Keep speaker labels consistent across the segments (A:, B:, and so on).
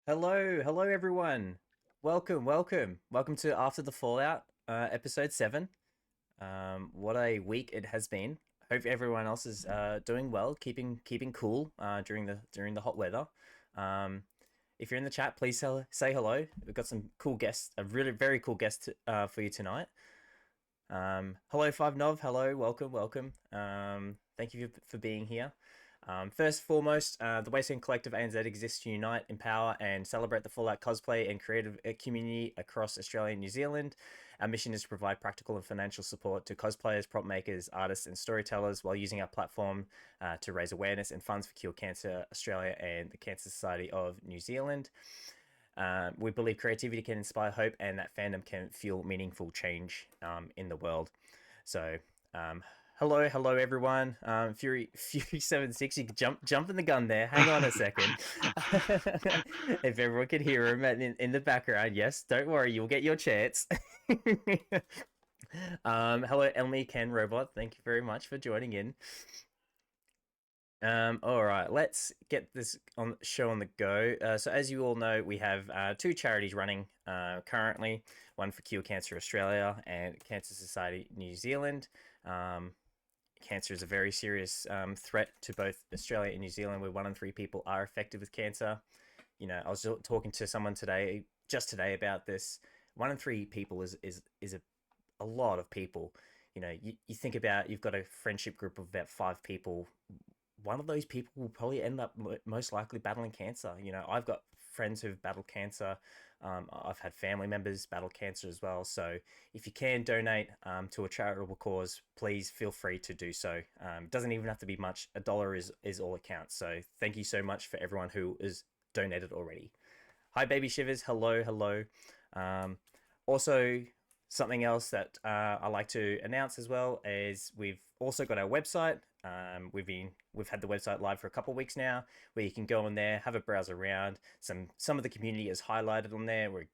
A: Hello everyone. Welcome to After the Fallout, episode 7. What a week it has been. Hope everyone else is doing well, keeping cool during the hot weather. Um, if you're in the chat, please say hello. We've got some cool guests, a really very cool guest for you tonight. Hello, Five Nov. Hello, welcome. Thank you for being here. First and foremost, the Wasteland Collective ANZ exists to unite, empower, and celebrate the Fallout cosplay and creative community across Australia and New Zealand. Our mission is to provide practical and financial support to cosplayers, prop makers, artists, and storytellers while using our platform to raise awareness and funds for Cure Cancer Australia and the Cancer Society of New Zealand. We believe creativity can inspire hope and that fandom can fuel meaningful change in the world. So, hello everyone. Fury7Six, you can jump in the gun there. Hang on a second. If everyone could hear him in the background, yes, don't worry, you'll get your chance. Hello, Elmi Ken Robot. Thank you very much for joining in. All right, let's get this show on the go. So, as you all know, we have two charities running currently. One for Cure Cancer Australia and Cancer Society New Zealand. Cancer is a very serious threat to both Australia and New Zealand, where 1 in 3 people are affected with cancer. You know, I was talking to someone just today, about this. 1 in 3 people is a lot of people. You know, you think about, you've got a friendship group of about 5 people. One of those people will probably end up most likely battling cancer. You know, I've got friends who've battled cancer. I've had family members battle cancer as well. So if you can donate to a charitable cause, please feel free to do so. Doesn't even have to be much. $1 is all it counts. So thank you so much for everyone who is donated already. Hi, Baby Shivers. Hello. Also, something else that I like to announce as well is we've also got our website. We've had the website live for a couple of weeks now, where you can go on there, have a browse around. Some of the community is highlighted on there, where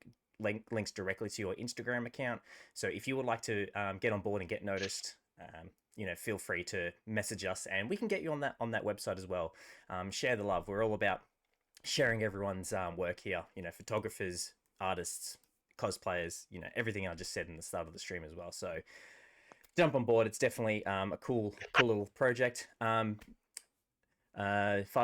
A: links directly to your Instagram account. So if you would like to get on board and get noticed, feel free to message us, and we can get you on that website as well. Share the love. We're all about sharing everyone's work here. You know, photographers, artists, cosplayers. You know, everything I just said in the start of the stream as well. So jump on board. It's definitely a cool little project. Five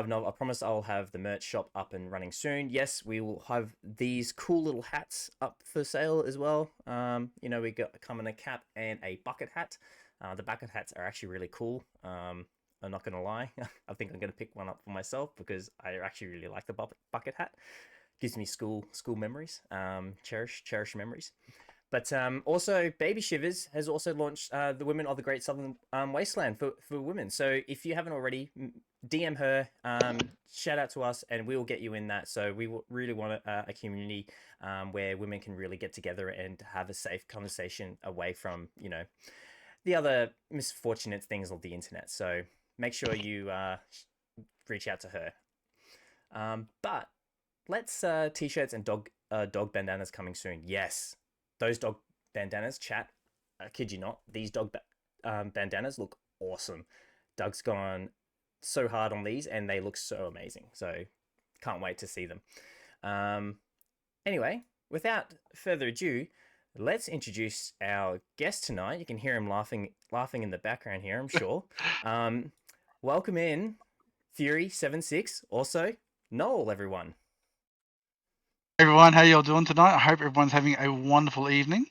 A: Nov, I promise I'll have the merch shop up and running soon. Yes, we will have these cool little hats up for sale as well. We come in a cap and a bucket hat. The bucket hats are actually really cool. I'm not gonna lie. I think I'm gonna pick one up for myself because I actually really like the bucket hat. Gives me school memories. Cherish memories. But also, Baby Shivers has also launched the Women of the Great Southern Wasteland for women. So if you haven't already, DM her, shout out to us, and we will get you in that. So we really want a community where women can really get together and have a safe conversation away from, the other misfortunate things of the internet. So make sure you reach out to her. But let's t-shirts and dog bandanas coming soon. Yes, those dog bandanas, chat. I kid you not. These dog bandanas look awesome. Doug's gone so hard on these, and they look so amazing. So can't wait to see them. Anyway, without further ado, let's introduce our guest tonight. You can hear him laughing in the background here, I'm sure. Welcome in, Fury7Six. Also, Noel, everyone.
B: Everyone, how y'all doing tonight? I hope everyone's having a wonderful evening.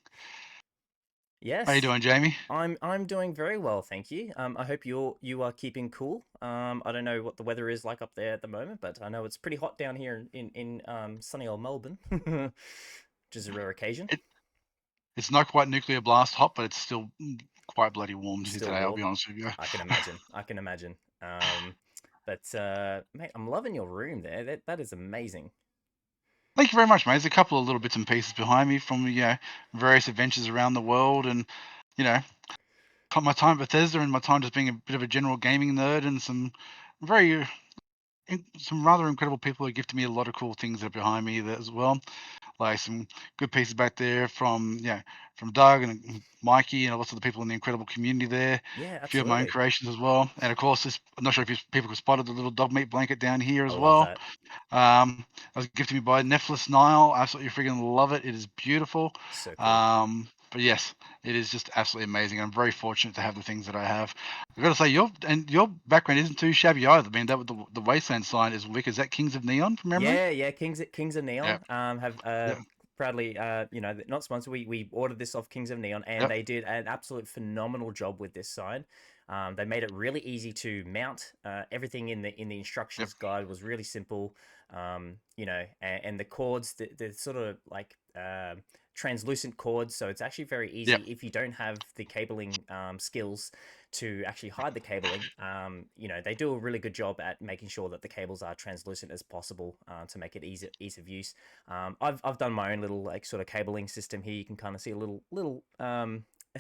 A: Yes.
B: How you doing, Jamie?
A: I'm doing very well, thank you. I hope you are keeping cool. I don't know what the weather is like up there at the moment, but I know it's pretty hot down here in sunny old Melbourne, which is a rare occasion.
B: It's not quite nuclear blast hot, but it's still quite bloody warm here
A: Still
B: today. I'll be
A: warm.
B: honest with you.
A: I can imagine. Mate, I'm loving your room there. That is amazing.
B: Thank you very much, mate. There's a couple of little bits and pieces behind me from various adventures around the world, and my time at Bethesda and my time just being a bit of a general gaming nerd, and some rather incredible people who gifted me a lot of cool things that are behind me as well. like some good pieces back there from from Doug and Mikey and lots of the people in the incredible community there.
A: Yeah,
B: A few of my own
A: absolutely.
B: creations as well, and of course, I'm not sure if people have spotted the little dog meat blanket down here
A: I
B: as
A: love
B: well.
A: that.
B: That was gifted to me by Nephilis Nile. Absolutely freaking love it. It is beautiful.
A: So cool.
B: But yes, it is just absolutely amazing. I'm very fortunate to have the things that I have. I've got to say, your background isn't too shabby either. I mean, that the Wasteland sign is wicked. Is that Kings of Neon from memory?
A: Yeah, yeah. Kings of
B: Yeah,
A: Neon have
B: yeah,
A: proudly not sponsored. We ordered this off Kings of Neon, and
B: yep,
A: they did an absolute phenomenal job with this sign. They made it really easy to mount. Everything in the
B: yep,
A: instructions guide was really simple. And the cords, the sort of like translucent cords, so it's actually very easy
B: yep,
A: if you don't have the cabling skills to actually hide the cabling. They do a really good job at making sure that the cables are translucent as possible to make it ease of use. I've done my own little like sort of cabling system here. You can kind of see a little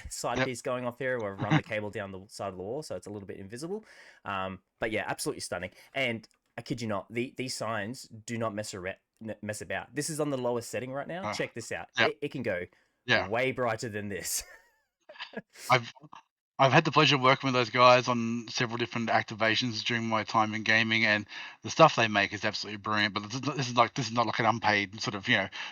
A: side
B: yep.
A: piece going off there, where I've run the cable down the side of the wall, so it's a little bit invisible. But yeah, absolutely stunning. And I kid you not, these signs do not mess about. This is on the lowest setting right now.
B: Uh,
A: Check this out.
B: yep,
A: It can go
B: yeah.
A: way brighter than this.
B: I've I've had the pleasure of working with those guys on several different activations during my time in gaming, and the stuff they make is absolutely brilliant. But this is not like an unpaid sort of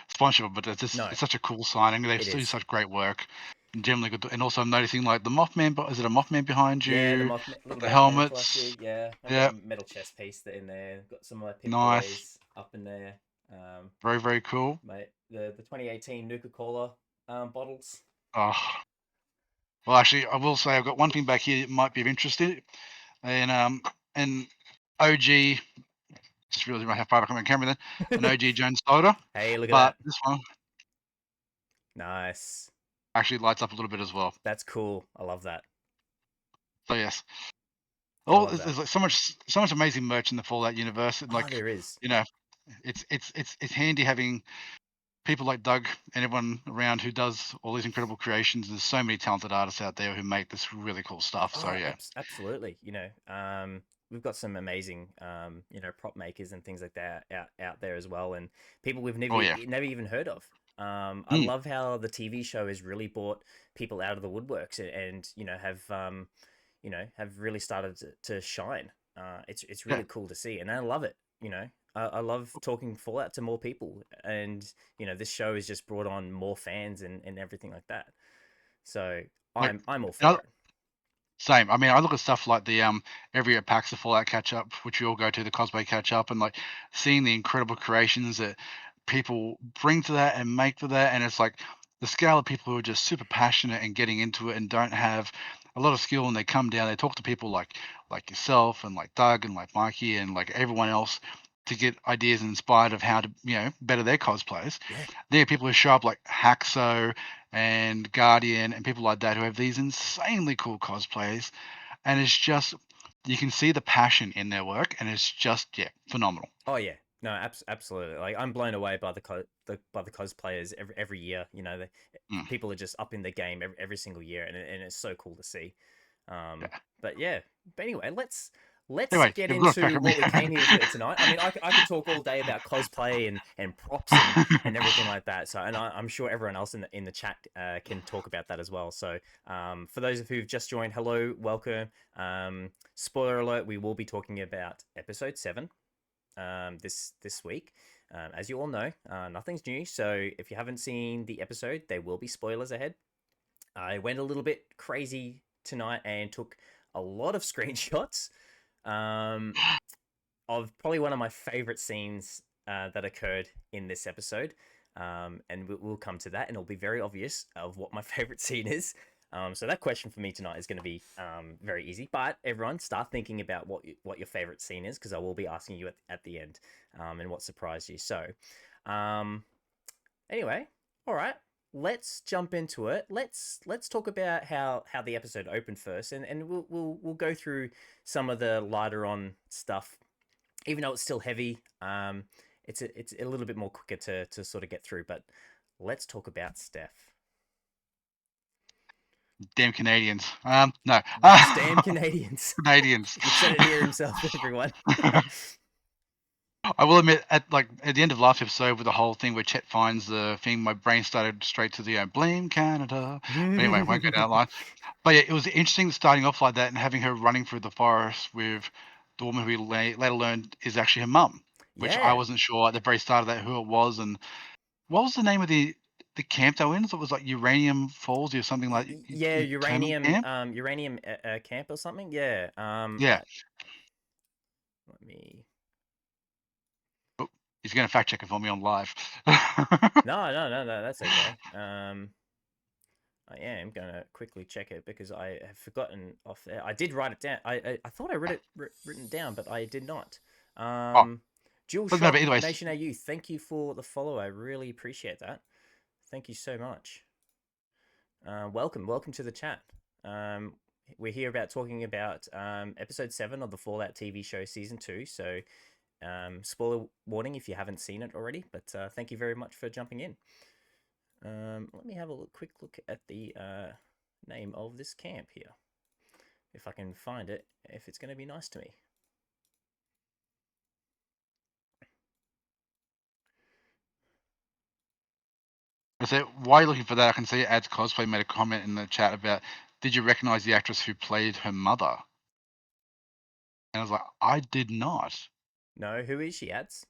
B: sponsorship, but
A: No,
B: it's such a cool signing. They
A: it
B: do
A: is.
B: such great work, and generally good. And also, I'm noticing like the Mothman. Is it a Mothman behind
A: Yeah, the
B: you?
A: Little
B: The
A: Mothman plushie.
B: helmets.
A: Yeah, I've got
B: Yeah,
A: a metal chest piece in there. Got some of my Pip
B: nice.
A: Boys up in there. Um,
B: Very very cool.
A: my the 2018 Nuka Cola bottles.
B: Oh, well, actually, I will say I've got one thing back here that might be of interest in, and OG. Just realized how far back on my camera then. An OG Jones soda,
A: Hey, look at
B: but
A: that.
B: this one
A: Nice.
B: actually lights up a little bit as well.
A: That's cool. I love that.
B: So yes,
A: I
B: all
A: love that.
B: there's like so much amazing merch in the Fallout universe, and
A: Oh,
B: like
A: there is.
B: you know, it's handy having people like Doug and everyone around who does all these incredible creations. There's so many talented artists out there who make this really cool stuff. So
A: Oh,
B: yeah,
A: absolutely. We've got some amazing, prop makers and things like that out there as well, and people we've
B: oh yeah,
A: never even heard of. I
B: mm,
A: love how the TV show has really brought people out of the woodworks and have really started to shine. It's
B: yeah.
A: really cool to see, and I love it. I love talking Fallout to more people, and this show has just brought on more fans and everything like that. So
B: Like
A: I'm all
B: and
A: for it.
B: same. I mean, I look at stuff like the every year PAX the Fallout catch up, which we all go to, the cosplay catch up, and like seeing the incredible creations that people bring to that and make for that, and it's like the scale of people who are just super passionate and getting into it and don't have a lot of skill, and they come down, they talk to people like yourself and like Doug and like Mikey and like everyone else to get ideas and inspired of how to better their cosplays.
A: Yeah.
B: There are people who show up like Haxo and Guardian and people like that who have these insanely cool cosplays, and it's just you can see the passion in their work, and it's just phenomenal.
A: Oh yeah, no, absolutely. Like I'm blown away by by the cosplayers every year.
B: Mm,
A: People are just up in the game every single year, and it's so cool to see. Um,
B: yeah.
A: but yeah, but anyway, let's
B: Anyway,
A: get
B: yeah, look back
A: into
B: at me.
A: what we came here for tonight. I mean, I could talk all day about cosplay and props and everything like that. So, and I'm sure everyone else in the chat can talk about that as well. So, for those of who've just joined, hello, welcome. Spoiler alert: we will be talking about episode 7 this week. As you all know, nothing's new. So if you haven't seen the episode, there will be spoilers ahead. I went a little bit crazy tonight and took a lot of screenshots um, of probably one of my favorite scenes that occurred in this episode. And we'll come to that, and it'll be very obvious of what my favorite scene is. So that question for me tonight is going to be very easy. But everyone, start thinking about what your favorite scene is, because I will be asking you at the end, and what surprised you. So, um, anyway, all right, let's jump into it. Let's talk about how the episode opened first, and we'll go through some of the lighter on stuff, even though it's still heavy. It's a little bit more quicker to sort of get through. But let's talk about Steph.
B: Damn Canadians. No.
A: Yes, damn Canadians.
B: Canadians.
A: You've said it here himself, everyone.
B: I will admit, at the end of last episode, with the whole thing where Chet finds the thing, my brain started straight to the blame Canada. But anyway, I won't go down that line. But yeah, it was interesting starting off like that and having her running through the forest with the woman who we later learned is actually her mum, which I
A: Yeah,
B: wasn't sure at the very start of that who it was. And what was the name of the camp they were in? So it was like Uranium Falls or something like
A: yeah,
B: Atomic
A: uranium,
B: Camp.
A: uranium camp or something. Yeah.
B: Yeah.
A: Let me.
B: Oh, he's going to fact check it for me on live.
A: No, no, no, no. That's okay. I am gonna quickly check it because I have forgotten off there. I did write it down. I thought I read it written down, but I did not.
B: Oh,
A: Dual
B: doesn't matter.
A: Shock
B: But anyways,
A: Nation AU, thank you for the follow. I really appreciate that. Thank you so much. Welcome to the chat. Um, we're here about talking about episode 7 of the Fallout TV show season 2. So, spoiler warning if you haven't seen it already. But thank you very much for jumping in. Let me have a quick look at the name of this camp here, if I can find it. If it's going to be nice to me.
B: I say while you're looking for that, I can see Ads Cosplay made a comment in the chat about, did you recognize the actress who played her mother? And I was like, I did not.
A: No, who is she? Ads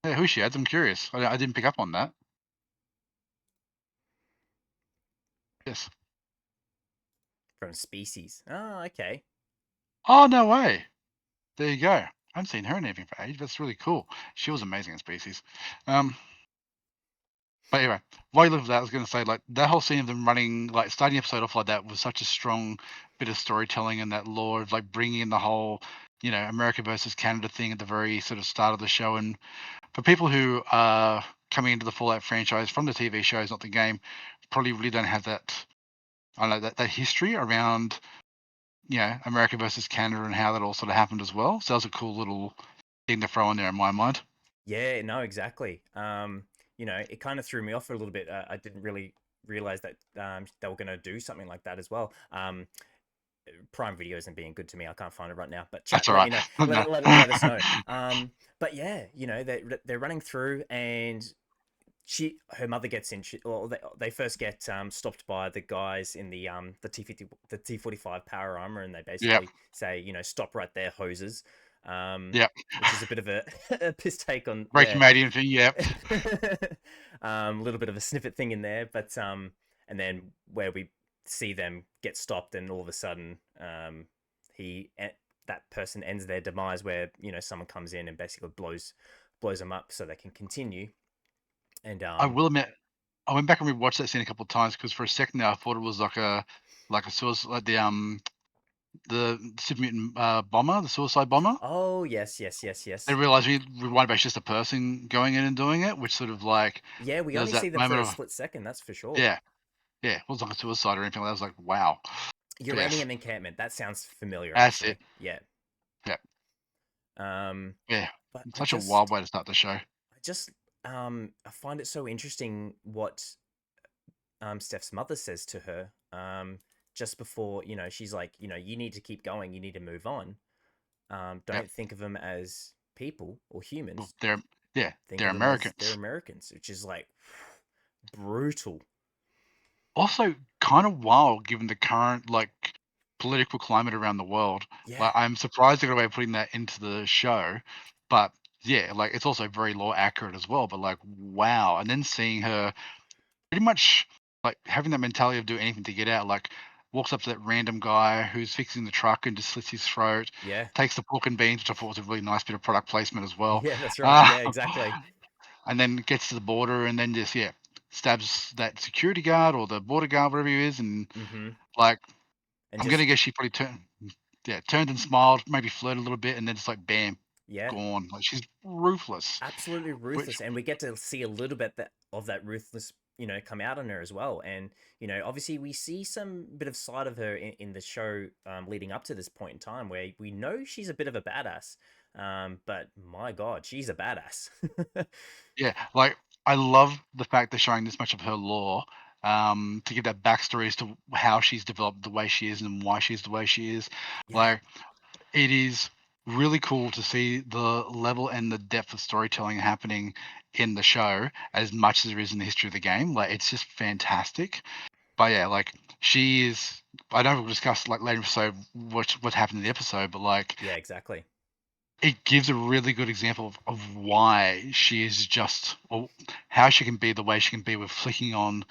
B: Yeah, who's she? Ads? I'm curious. I didn't pick up on that. Yes.
A: from Species. Oh, okay.
B: Oh, no way. There you go. I haven't seen her in anything for age. That's really cool. She was amazing in Species. But anyway, while you look for that, I was going to say, like, that whole scene of them running, like, starting the episode off like that was such a strong bit of storytelling and that lore of, like, bringing in the whole, America versus Canada thing at the very sort of start of the show. And for people who are coming into the Fallout franchise from the TV shows, not the game, probably really don't have that, I don't know, that history around, America versus Canada and how that all sort of happened as well. So that was a cool little thing to throw in there in my mind.
A: Yeah, no, exactly. It kind of threw me off a little bit. I didn't really realize that they were going to do something like that as well. Prime Video isn't being good to me. I can't find it right now. But chat,
B: That's all
A: let
B: right.
A: me know.
B: No.
A: Let us know. But yeah, they're running through, and her mother gets in. They first get stopped by the guys in the T45 power armor, and they
B: Yep.
A: basically say, stop right there, hoses.
B: Yep.
A: Which is a bit of a piss take on,
B: Very
A: yeah.
B: Canadian thing. Yep.
A: A little bit of a snippet thing in there, but and then where we see them get stopped, and all of a sudden, he that person ends their demise, where someone comes in and basically blows them up so they can continue. And
B: I will admit, I went back and rewatched that scene a couple of times because for a second there I thought it was like a suicide, like the super mutant bomber, the suicide bomber.
A: oh yes, yes, yes,
B: I
A: yes,
B: realized we rewind back, it's just a person going in and doing it, which sort of like
A: yeah. We
B: there's
A: only
B: that
A: see them for
B: moment
A: a
B: of
A: split second, that's for sure.
B: yeah, yeah, it wasn't like a suicide or anything like that. I was like, wow. But yes,
A: Uranium encampment. That sounds familiar,
B: that's it.
A: actually. Yeah.
B: Yeah,
A: Um,
B: yeah.
A: but
B: Such a wild way to start the show.
A: I just, I find it so interesting what Steph's mother says to her, just before, she's like, you need to keep going, you need to move on.
B: Yep.
A: Don't think of them as people or
B: Well,
A: humans. Think
B: they're
A: of them as they're
B: Americans.
A: Americans, which is like brutal.
B: Also, kind of wild given the current, like, political climate around the world.
A: Yeah,
B: Like, I'm surprised they got away with putting that into the show, but yeah, like, it's also very law accurate as well, but, like, wow, and then seeing her pretty much, like, having that mentality of do anything to get out, like, walks up to that random guy who's fixing the truck and just slits his throat,
A: yeah,
B: takes the pork and beans, which I thought was a really nice bit of product placement as well,
A: yeah. That's right.
B: uh,
A: Yeah, exactly.
B: and then gets to the border and then just, yeah, stabs that security guard or the border guard, whatever he is, and
A: Mm-hmm.
B: like
A: And
B: I'm gonna
A: just
B: guess she probably turned and smiled, maybe flirted a little bit, and then it's like bam,
A: yeah,
B: gone. Like she's ruthless.
A: absolutely
B: Which
A: ruthless, and we get to see a little bit of that ruthless, come out on her as well. And obviously we see some bit of side of her in the show, leading up to this point in time, where we know she's a bit of a badass. But my god, she's a badass.
B: yeah, like I love the fact they're showing this much of her lore. To give that backstory as to how she's developed the way she is and why she's the way she is.
A: Yeah,
B: Like it is. really cool to see the level and the depth of storytelling happening in the show as much as there is in the history of the game. Like it's just fantastic. But yeah, like she is. I know we'll discuss like later episode what happened in the episode, but like
A: Yeah, exactly.
B: it gives a really good example of why she is just, or how she can be the way she can be with flicking on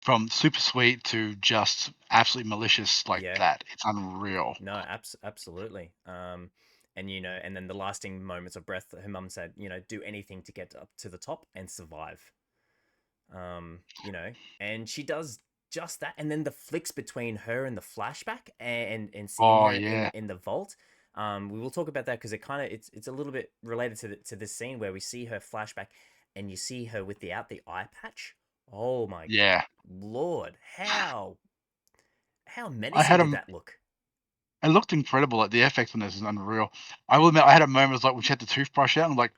B: from super sweet to just absolutely malicious like
A: Yeah.
B: that. It's unreal.
A: No, absolutely. And and then the lasting moments of breath that her mum said, do anything to get up to the top and survive. And she does just that. And then the flicks between her and the flashback and seeing
B: Oh
A: her
B: yeah,
A: in the vault. We will talk about that because it's a little bit related to this scene where we see her flashback and you see her without the eye patch. Oh my
B: yeah.
A: lord, how
B: I
A: menacing
B: had
A: did
B: a
A: that look?
B: It looked incredible. Like the effects on this is unreal. I will admit, I had a moment was like when she had the toothbrush out. I'm like,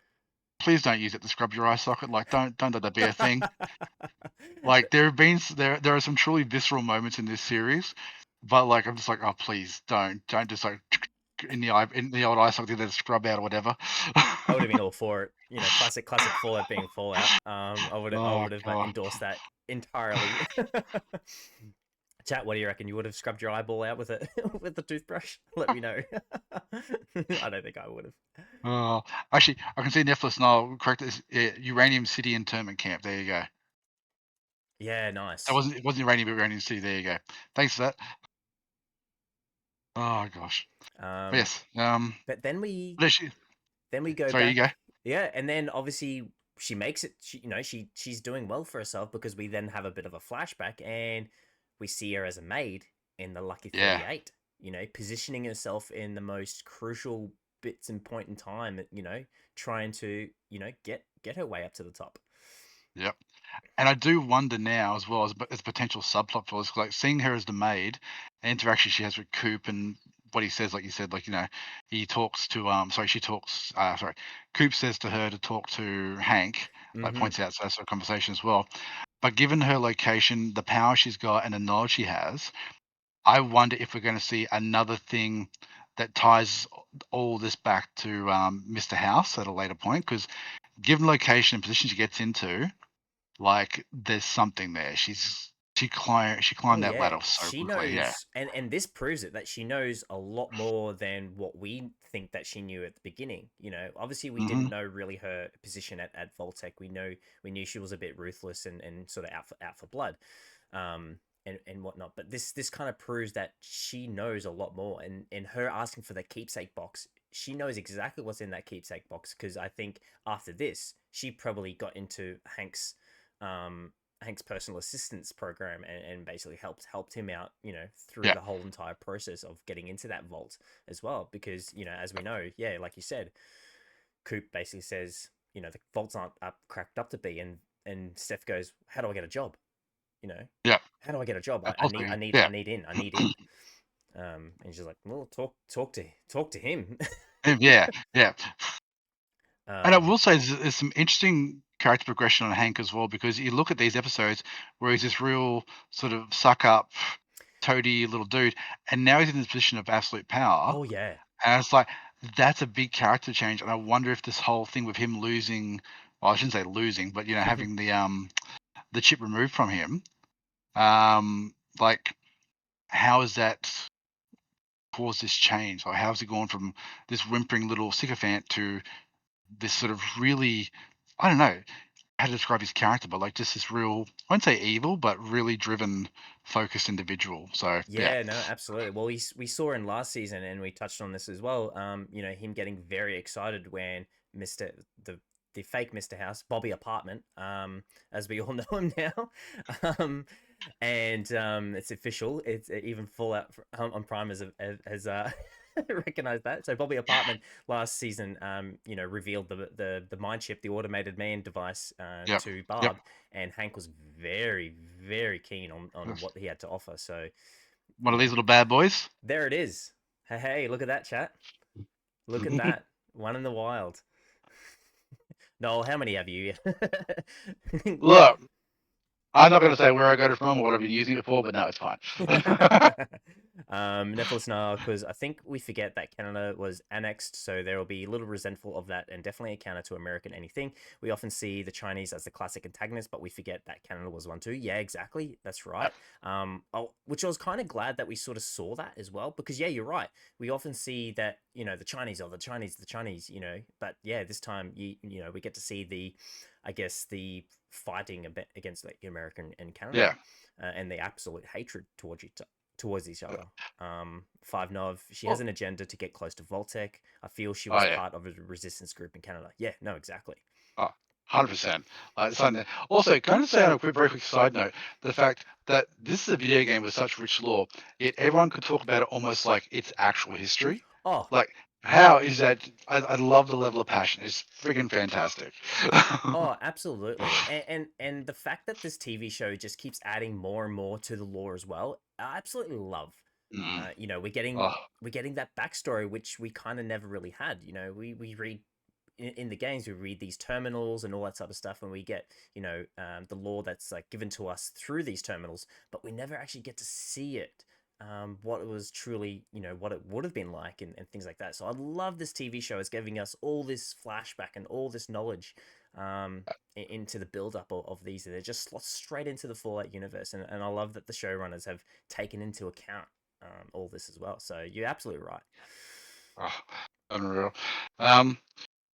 B: please don't use it to scrub your eye socket. Like, don't let that be a thing. Like there have been there are some truly visceral moments in this series, but like I'm just like, oh please don't just like in the eye in the old eye socket let it scrub out or whatever.
A: I would have been all for it. Classic Fallout being Fallout. I
B: Oh
A: would have
B: god.
A: endorsed that entirely. Chat, what do you reckon? You would have scrubbed your eyeball out with it with the toothbrush? Let me know. I don't think I would have.
B: Oh, actually, I can see Netflix now. Correct this. Uranium City internment camp. There you go.
A: Yeah,
B: That
A: nice.
B: wasn't it wasn't Uranium, but Uranium City. There you go. Thanks for that. Oh gosh. But
A: Um,
B: yes.
A: but
B: But actually,
A: then we go
B: sorry, you go.
A: back. Yeah, and then obviously she makes it. She's doing well for herself because we then have a bit of a flashback and we see her as a maid in the Lucky
B: Yeah.
A: 38. Positioning herself in the most crucial bits and point in time. Trying to get her way up to the top.
B: Yep. And I do wonder now as well as a potential subplot for this, like seeing her as the maid, the interaction she has with Coop and what he says, like you said, like he talks to sorry, she talks sorry, Coop says to her to talk to Hank, like
A: Mm-hmm.
B: points out so that's a conversation as well. But given her location, the power she's got, and the knowledge she has, I wonder if we're going to see another thing that ties all this back to Mr. House at a later point. Because given location and position she gets into, like there's something there. She
A: Oh
B: climbed that
A: yeah,
B: ladder so
A: she
B: quickly. Yeah.
A: knows, and this proves it that she knows a lot more than what we think that she knew at the beginning. Obviously we didn't
B: Hmm.
A: know really her position at Voltec. We knew she was a bit ruthless and sort of out for blood, and whatnot. But this kind of proves that she knows a lot more. And her asking for the keepsake box, she knows exactly what's in that keepsake box because I think after this she probably got into um Hank's personal assistance program and basically helped him out, through
B: Yeah.
A: the whole entire process of getting into that vault as well. Because as we know, yeah, like you said, Coop basically says, the vault's aren't up cracked up to be, and Steph goes, "How do I get a job? You know,
B: Yeah.
A: how do I get a job? I need I
B: Ultimately,
A: need
B: yeah.
A: I need in I need in." And she's like, "Well, talk to him."
B: Yeah. Yeah. And I
A: um,
B: will say there's some interesting character progression on Hank as well, because you look at these episodes where he's this real sort of suck up, toady little dude, and now he's in this position of absolute power.
A: oh yeah,
B: And it's like that's a big character change. And I wonder if this whole thing with him losing, well, I shouldn't say losing, but having the chip removed from him, like how has that caused this change? Or how has he gone from this whimpering little sycophant to this sort of really, I don't know how to describe his character, but like just this real, I won't say evil, but really driven, focused individual. So yeah,
A: yeah, no, absolutely. Well, we saw in last season, and we touched on this as well. Him getting very excited when Mister the fake Mister House, Bobby Apartment, as we all know him now, and it's official. It's even Fallout on Prime has recognized that. So Bobby Apartment last season, revealed the mind chip, the automated man device,
B: yep,
A: to
B: yep.
A: Barb, and Hank was very very keen on what he had to offer. So
B: One of these little bad boys.
A: there it is. Hey, look at that, chat. Look at that. One in the wild. Noel, how many have you?
B: Look, I'm not going to say where I got it from or what I've been using it for, but no, it's fine.
A: Nephilis now, because I think we forget that Canada was annexed, so there will be a little resentful of that, and definitely a counter to American anything. We often see the Chinese as the classic antagonist, but we forget that Canada was one too. Yeah, exactly, that's right. Which I was kind of glad that we sort of saw that as well, because yeah, you're right. We often see that the Chinese, the Chinese, the Chinese, but yeah, this time we get to see I guess the fighting a bit against like American and Canada,
B: Yeah.
A: and the absolute hatred towards each other. Five Nov, she has
B: Oh,
A: an agenda to get close to Voltec. I feel she
B: oh
A: was
B: yeah.
A: part of a resistance group in Canada. Yeah, no, exactly.
B: Oh, 100%. Also, can I just say on a very quick side note, the fact that this is a video game with such rich lore, yet everyone could talk about it almost like it's actual history.
A: Oh,
B: Like, how is that? I love the level of passion. It's friggin' fantastic.
A: oh, absolutely. And the fact that this TV show just keeps adding more and more to the lore as well, I absolutely love.
B: Mm.
A: We're getting
B: Oh,
A: that backstory which we kind of never really had. We read in the games, we read these terminals and all that sort of stuff, and we get the lore that's like given to us through these terminals, but we never actually get to see it. What it was truly, what it would have been like, and things like that. So I love this TV show. It's giving us all this flashback and all this knowledge into the build up of these. They're just slot straight into the Fallout universe, and I love that the showrunners have taken into account all this as well. So you're absolutely right.
B: oh, unreal. Um,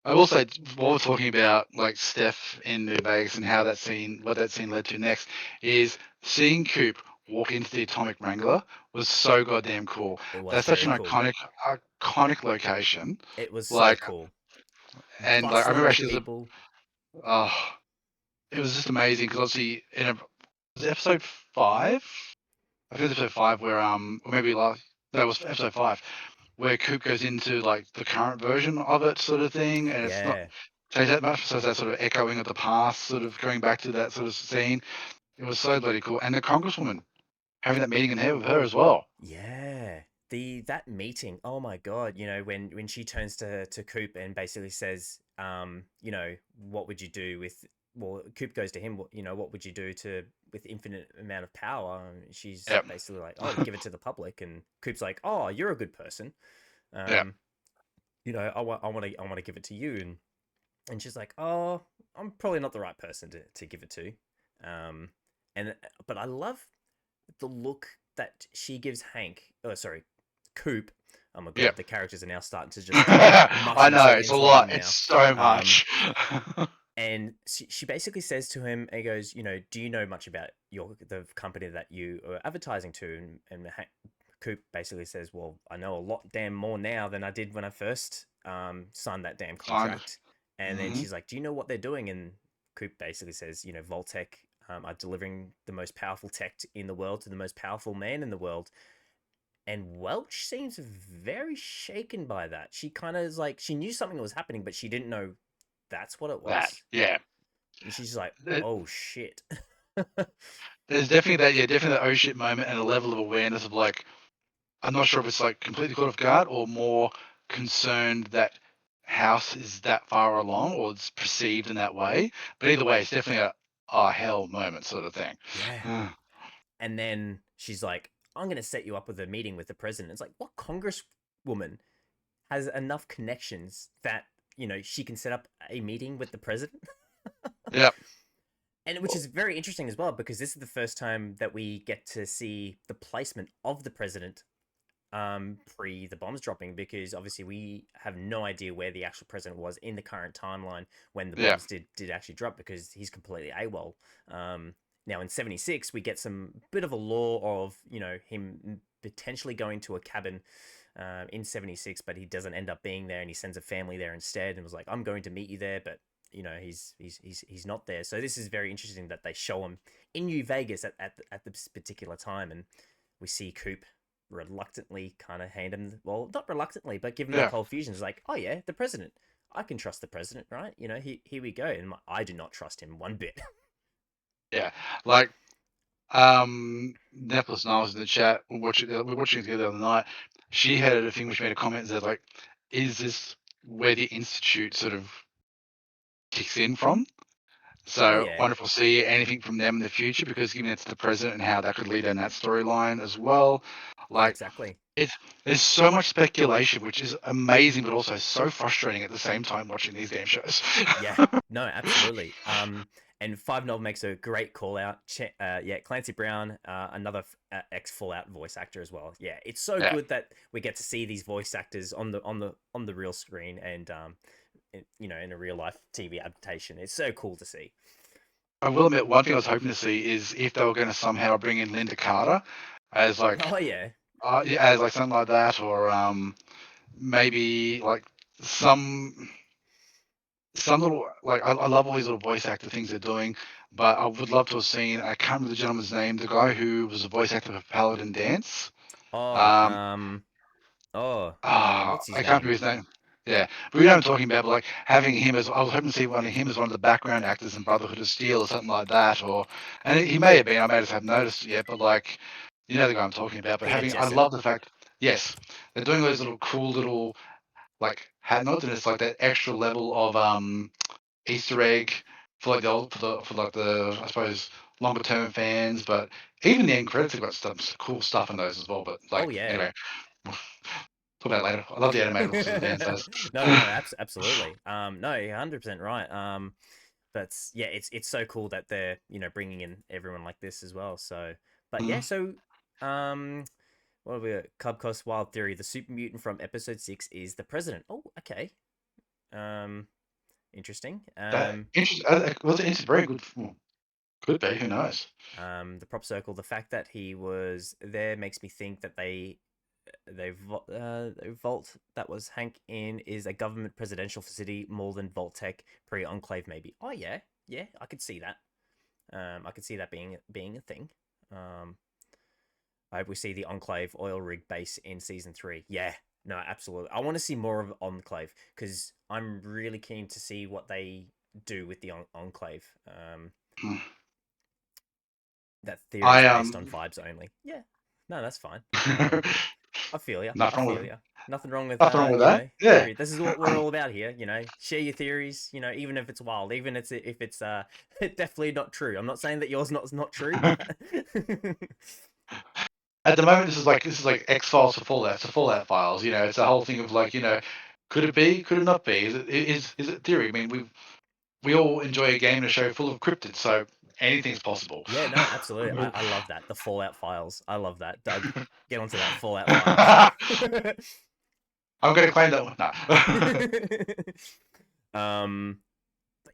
B: I will say, while we're talking about like Steph in New Vegas and how that scene, what that scene led to next, is seeing Coop walk into the Atomic Wrangler was so goddamn cool.
A: It was
B: That's such
A: very
B: an
A: cool.
B: iconic location.
A: It was so
B: Like,
A: cool.
B: and like I
A: Bustling
B: remember
A: with
B: actually,
A: people.
B: oh, it was just amazing because obviously was it episode 5? I think it was episode 5 where or maybe last, no, it was episode 5 where Coop goes into like the current version of it, sort of thing, and it's not
A: Yeah.
B: change that much. So it's that sort of echoing of the past, sort of going back to that sort of scene. It was so bloody cool. And the Congresswoman having that meeting in here with her as well.
A: Yeah. That meeting, oh my god, when she turns to Coop and basically says, what would you do with well, Coop goes to him, what would you do to with infinite amount of power? And she's
B: Yep.
A: basically like, oh, give it to the public, and Coop's like, oh, you're a good person.
B: Yep.
A: Um, I want to give it to you, and she's like, oh, I'm probably not the right person to give it to. Um, and but I love the look that she gives Hank. Oh, sorry, Coop. Oh my god,
B: Yep.
A: the characters are now starting to just mush
B: I know it's a
A: into
B: lot.
A: one
B: It's
A: now.
B: so
A: Um,
B: much.
A: and she basically says to him, he goes, do you know much about the company that you are advertising to? And Coop basically says, well, I know a lot damn more now than I did when I first signed that damn
B: Signed.
A: contract. And then
B: Hmm.
A: she's like, do you know what they're doing? And Coop basically says, Voltec are delivering the most powerful tech in the world to the most powerful man in the world. And Welch seems very shaken by that. She kind of is like, she knew something was happening, but she didn't know that's what it
B: That.
A: was.
B: Yeah.
A: And she's like,
B: There-
A: oh shit.
B: There's definitely that. Yeah, definitely that oh shit moment and a level of awareness of like, I'm not sure if it's like completely caught off guard or more concerned that House is that far along or it's perceived in that way. But either way, it's definitely a oh hell moment sort of thing.
A: Yeah. And then she's like, I'm going to set you up with a meeting with the president. It's like, what congresswoman has enough connections that, she can set up a meeting with the president?
B: Yep.
A: And which is very interesting as well, because this is the first time that we get to see the placement of the president pre the bombs dropping, because obviously we have no idea where the actual president was in the current timeline when the
B: Yeah.
A: bombs did actually drop, because he's completely AWOL. Now in 76 we get some bit of a lore of him potentially going to a cabin in 76, but he doesn't end up being there, and he sends a family there instead and was like, I'm going to meet you there, but he's not there. So this is very interesting that they show him in New Vegas at this particular time, and we see Coop reluctantly kind of hand him, well, not reluctantly, but give him the
B: Yeah.
A: cold fusion. It's like, oh yeah, the president. I can trust the president, right? Here we go. And I do not trust him one bit.
B: Yeah. Like Nepal's Niles in the chat, we're watching it together the other night. She had a thing which made a comment that like, is this where the institute sort of kicks in from?
A: Oh
B: So
A: yeah,
B: wonderful to see anything from them in the future, because given it's the president and how that could lead in that storyline as well.
A: Yeah,
B: Like
A: exactly.
B: it's there's so much speculation, which is amazing, but also so frustrating at the same time watching these game shows.
A: Yeah, no, absolutely. And Five Knob makes a great call out. Yeah, Clancy Brown, another ex Fallout voice actor as well. Yeah, it's so
B: Yeah,
A: good that we get to see these voice actors on the real screen and in a real life TV adaptation. It's so cool to see.
B: I will admit one thing I was hoping to see is if they were going to somehow bring in Linda Carter as like
A: Oh yeah,
B: yeah, as like something like that, or maybe like some some little like I love all these little voice actor things they're doing, but I would love to have seen I can't remember the gentleman's name, the guy who was a voice actor for Paladin Dance.
A: oh
B: Um,
A: what's his
B: I can't
A: name?
B: remember his name. Yeah, but we know what I'm talking about. But like having him as I was hoping to see one of him as one of the background actors in Brotherhood of Steel or something like that, or and he may have been. I may just haven't noticed it yet, but like you know the guy I'm talking about. But
A: Peter
B: having I
A: Jessup.
B: love the fact yes they're doing those little cool little like not that it's like that extra level of Easter egg for like the old for like the I suppose longer term fans, but even the end credits have got some cool stuff in those as well. But
A: Oh
B: like
A: yeah.
B: anyway, talk about it later. I love the animated looks of the dance though.
A: No, absolutely. No, 100% right. That's yeah, it's so cool that they're bringing in everyone like this as well. So, but yeah,
B: Mm.
A: so um, what have we got? Cubcos Wild Theory: The super mutant from Episode 6 is the president. Oh, okay. Um, interesting.
B: That interesting. Was it very good? Could be. Who knows?
A: The prop circle. The fact that he was there makes me think that Vault that was Hank in is a government presidential facility more than Vault Tech pre Enclave maybe. Oh yeah, yeah, I could see that. I could see that being a thing. Um, I hope we see the Enclave oil rig base in season 3. Yeah, no, absolutely. I want to see more of Enclave because I'm really keen to see what they do with the Enclave.
B: Hmm.
A: That theory is
B: I
A: based on vibes only. Yeah, no, that's fine. I feel you. I
B: nothing wrong
A: feel
B: with
A: you. Nothing wrong with
B: nothing wrong with that. Yeah.
A: theory. This is what we're all about here. Share your theories. Even if it's wild, even if it's definitely not true. I'm not saying that yours not true, but
B: At the moment, this is like X Files for Fallout. It's a Fallout Files. You know, it's a whole thing of like could it be? Could it not be? Is it theory? I mean, we all enjoy a game and a show full of cryptids, so anything's possible.
A: yeah, no, absolutely. I love that. The Fallout Files. I love that. Doug, get onto that Fallout Files.
B: I'm going to claim that one.
A: um,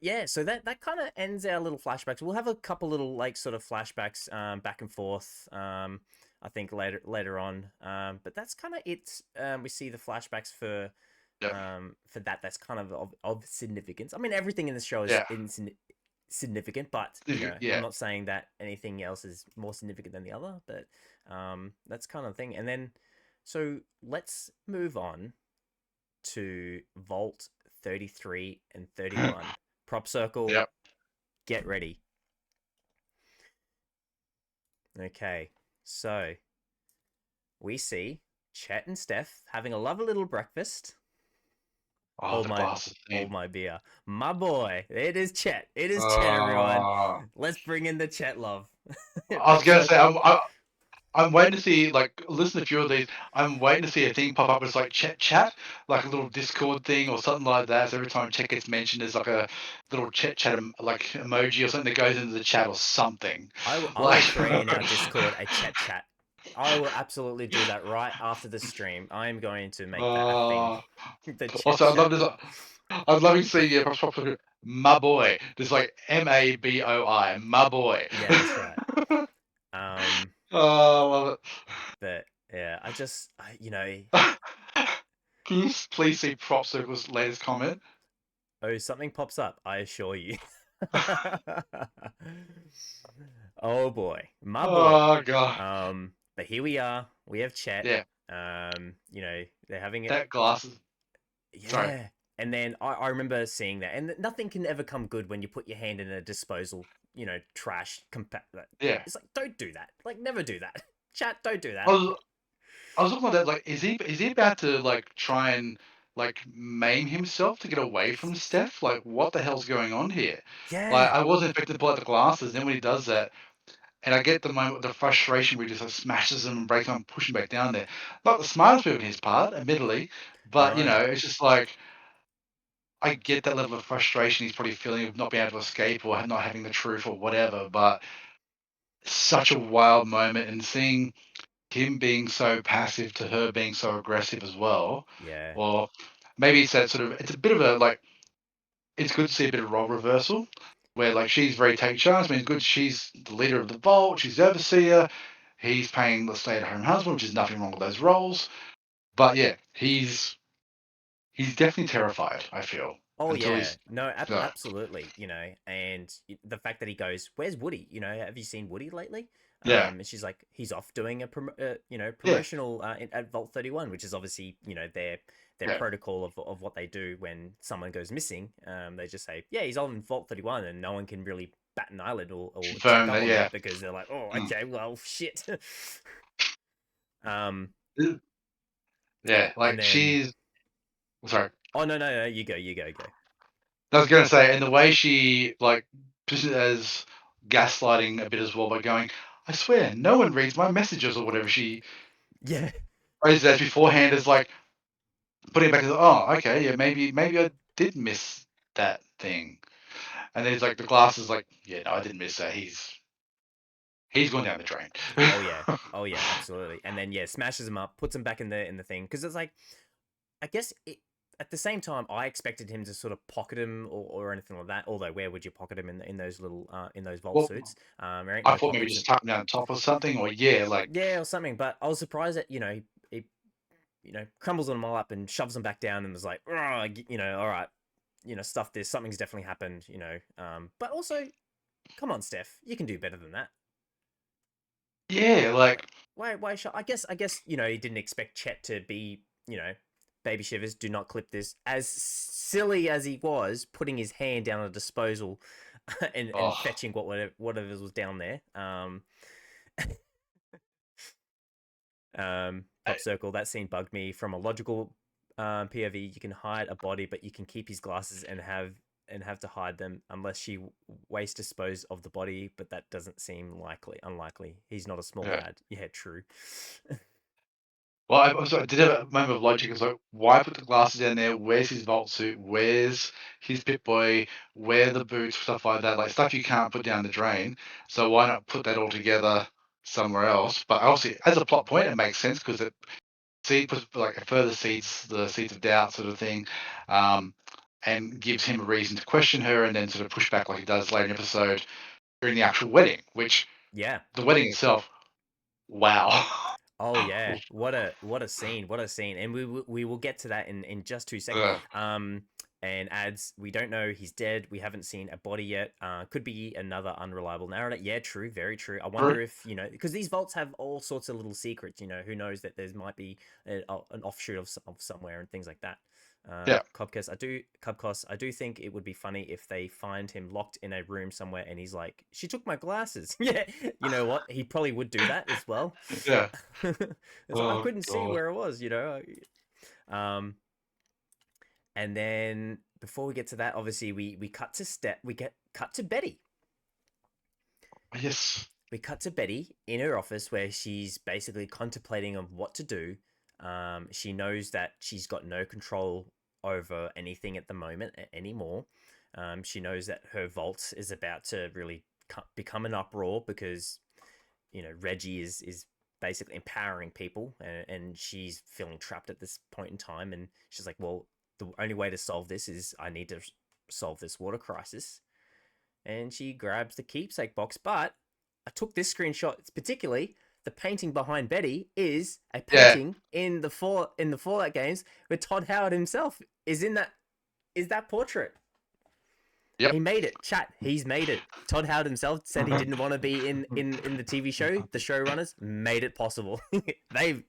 A: yeah, so that kind of ends our little flashbacks. We'll have a couple little like sort of flashbacks back and forth. I think later on. But that's kind of it. We see the flashbacks
B: Yeah,
A: for that. That's kind of significance. I mean, everything in the show is
B: yeah,
A: significant, but I'm
B: yeah.
A: not saying that anything else is more significant than the other. But that's kind of thing. And then so let's move on to Vault 33 and 31. Prop circle,
B: Yeah.
A: get ready. Okay, so we see Chet and Steph having a lovely little breakfast.
B: Oh,
A: Hold
B: the
A: my
B: glasses
A: hold
B: theme.
A: my beer. My boy, it is Chet. It is Chet, everyone.
B: Uh,
A: Let's bring in the Chet love.
B: I was
A: Prop
B: gonna say
A: circle.
B: I'm waiting to see like listen to a few of these. I'm waiting to see a thing pop up. It's like chat, like a little Discord thing or something like that. So every time chat gets mentioned, there's like a little chat like emoji or something that goes into the chat or something.
A: I will
B: Like,
A: create in our Discord a chat. I will absolutely do that right after the stream. I am going to make that a thing.
B: uh,
A: The Chet
B: also I'd love
A: chat.
B: this. I'd love to see my boy. Just like MABOI, my boy.
A: Yeah, that's right. Um,
B: Oh, I love
A: but yeah,
B: it. Can you please see Prop Circle's latest comment?
A: oh, something pops up, I assure you. Oh boy, my boy.
B: Oh god.
A: But here we are. We have chat.
B: Yeah,
A: They're having it.
B: that glasses. Sorry.
A: Yeah. And then I remember seeing that, and nothing can ever come good when you put your hand in a disposal, trash compact.
B: Yeah.
A: It's like, don't do that. Like, never do that. Chat, don't do
B: I
A: that.
B: was I was looking at that like is he about to like try and like maim himself to get away from Steph? Like what the hell's going on here? Like
A: Yeah.
B: I wasn't expecting to pull out the glasses, then when he does that, And I get the moment, the frustration where he just like smashes him and breaks him and push him back down there. Not the smartest move on his part, admittedly, but
A: No.
B: it's just like I get that level of frustration he's probably feeling of not being able to escape or not having the truth or whatever. But such a wild moment, and seeing him being so passive to her being so aggressive as well,
A: Yeah.
B: or maybe it's that sort of, it's a bit of a like, it's good to see a bit of role reversal where like she's very take charge. I mean, it's good she's the leader of the vault, she's the overseer. He's paying the stay-at-home husband, which is nothing wrong with those roles. But yeah, he's definitely terrified. I feel
A: Oh
B: until
A: yeah,
B: he's
A: no,
B: no,
A: absolutely. And the fact that he goes, "Where's Woody? Have you seen Woody lately?"
B: yeah,
A: And she's like, "He's off doing a
B: yeah,
A: promotional at Vault 31, which is obviously their
B: yeah.
A: protocol of what they do when someone goes missing. They just say, "Yeah, he's on Vault 31," and no one can really bat an eyelid or check
B: Confirm
A: up
B: that.
A: on
B: Yeah,
A: that because they're like, "Oh,
B: mm.
A: okay, well, shit." um,
B: Yeah.
A: and
B: Like
A: then,
B: she's sorry.
A: oh no, no, no, you go, you go, go.
B: I was gonna say, and the way she like pushes it as gaslighting a bit as well by going, I swear, no one reads my messages or whatever she
A: Yeah,
B: phrases as beforehand is like putting it back as, oh, okay, yeah, maybe I did miss that thing. And then it's like the glass is like, yeah, no, I didn't miss that. He's gone down the drain.
A: oh yeah, oh yeah, absolutely. And then yeah, smashes him up, puts him back in the thing because it's like I guess at the same time I expected him to sort of pocket him or anything like that. Although where would you pocket him in those little in those vault
B: Well,
A: suits? There ain't
B: I
A: no
B: thought maybe
A: pockets.
B: just tuck him down top or something, or yeah, like
A: Yeah, or something. But I was surprised that he crumbles them all up and shoves them back down and was like, all right, stuff this. Something's definitely happened. But also, come on, Steph, you can do better than that.
B: yeah, like
A: Why? I guess he didn't expect Chet to be baby shivers. Do not clip this. As silly as he was, putting his hand down a disposal, and
B: oh
A: fetching whatever was down there. Pop circle. That scene bugged me. From a logical POV, you can hide a body, but you can keep his glasses and have to hide them unless she waste dispose of the body. But that doesn't seem unlikely. He's not a small
B: yeah.
A: lad. Yeah, true.
B: Well, I also I did have a moment of logic. It's like, why put the glasses down there? Where's his vault suit? Where's his Pit Boy? Where are the boots? Stuff like that, like stuff you can't put down the drain. So why not put that all together somewhere else? But obviously, as a plot point, it makes sense because puts like it further seeds the seeds of doubt, sort of thing, um, and gives him a reason to question her, and then sort of push back like he does later in the episode during the actual wedding. Which
A: Yeah.
B: the wedding itself, wow.
A: Oh yeah, what a scene, what a scene, and we will get to that in just 2 seconds.
B: Uh,
A: And adds, we don't know he's dead. We haven't seen a body yet. Could be another unreliable narrator. Yeah, true, very true. I wonder if because these vaults have all sorts of little secrets. Who knows that there might be an offshoot of somewhere and things like that.
B: yeah,
A: Cubcos, I do think it would be funny if they find him locked in a room somewhere and he's like, "She took my glasses." Yeah, you know what? He probably would do that as well.
B: yeah.
A: It's like I
B: Oh
A: couldn't see
B: god.
A: where it was. Um, and then before we get to that, obviously we cut to we get cut to Betty.
B: Yes.
A: We cut to Betty in her office where she's basically contemplating on what to do. She knows that she's got no control over anything at the moment anymore. She knows that her vault is about to really become an uproar because Reggie is basically empowering people, and she's feeling trapped at this point in time. And she's like, well, the only way to solve this is I need to solve this water crisis. And she grabs the keepsake box, but I took this screenshot particularly. The painting behind Betty is a
B: Yeah.
A: painting in the Fallout games where Todd Howard himself is that portrait.
B: Yep.
A: He made it. Chat. He's made it. Todd Howard himself said he didn't want to be in the TV show. The showrunners made it possible.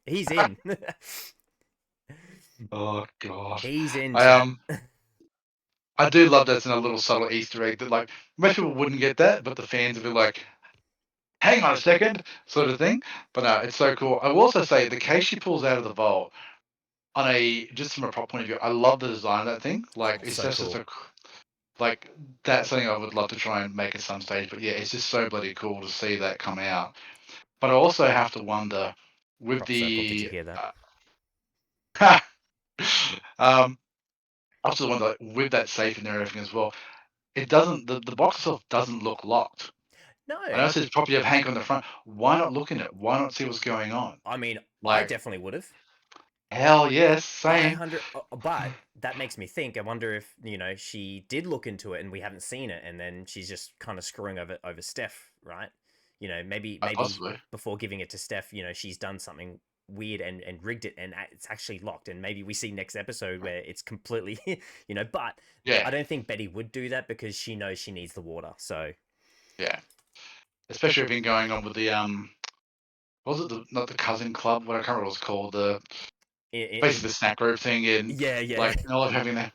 A: He's in.
B: Oh god.
A: He's in
B: I
A: chat.
B: I do love that's in a little subtle Easter egg that like most people wouldn't get that, but the fans would be like, hang on a second, sort of thing. But no, it's so cool. I will also say the case she pulls out of the vault on a just from a prop point of view, I love the design of that thing. Like
A: Oh,
B: it's
A: so
B: just
A: cool.
B: like that's something I would love to try and make at some stage. But yeah, it's just so bloody cool to see that come out. But I also have to wonder with
A: Crop circle, did you
B: the
A: hear that?
B: um, I also wonder like, with that safe and everything as well. It doesn't the box itself doesn't look locked. I know
A: No.
B: it says property of Hank on the front. Why not look in it? Why not see what's going on?
A: I mean, I
B: Like
A: definitely would have.
B: hell yes,
A: I
B: same.
A: but that makes me think. I wonder if she did look into it and we haven't seen it, and then she's just kind of screwing over Steph, right? Maybe
B: Possibly.
A: before giving it to Steph, she's done something weird and rigged it, and it's actually locked. And maybe we see next episode where it's completely, But
B: Yeah,
A: I don't think Betty would do that because she knows she needs the water. So
B: yeah. Especially everything going on with the what was it the not the cousin club? What I can't remember what it was called. The
A: in
B: basically the snack group thing in
A: yeah, yeah.
B: like all of having that.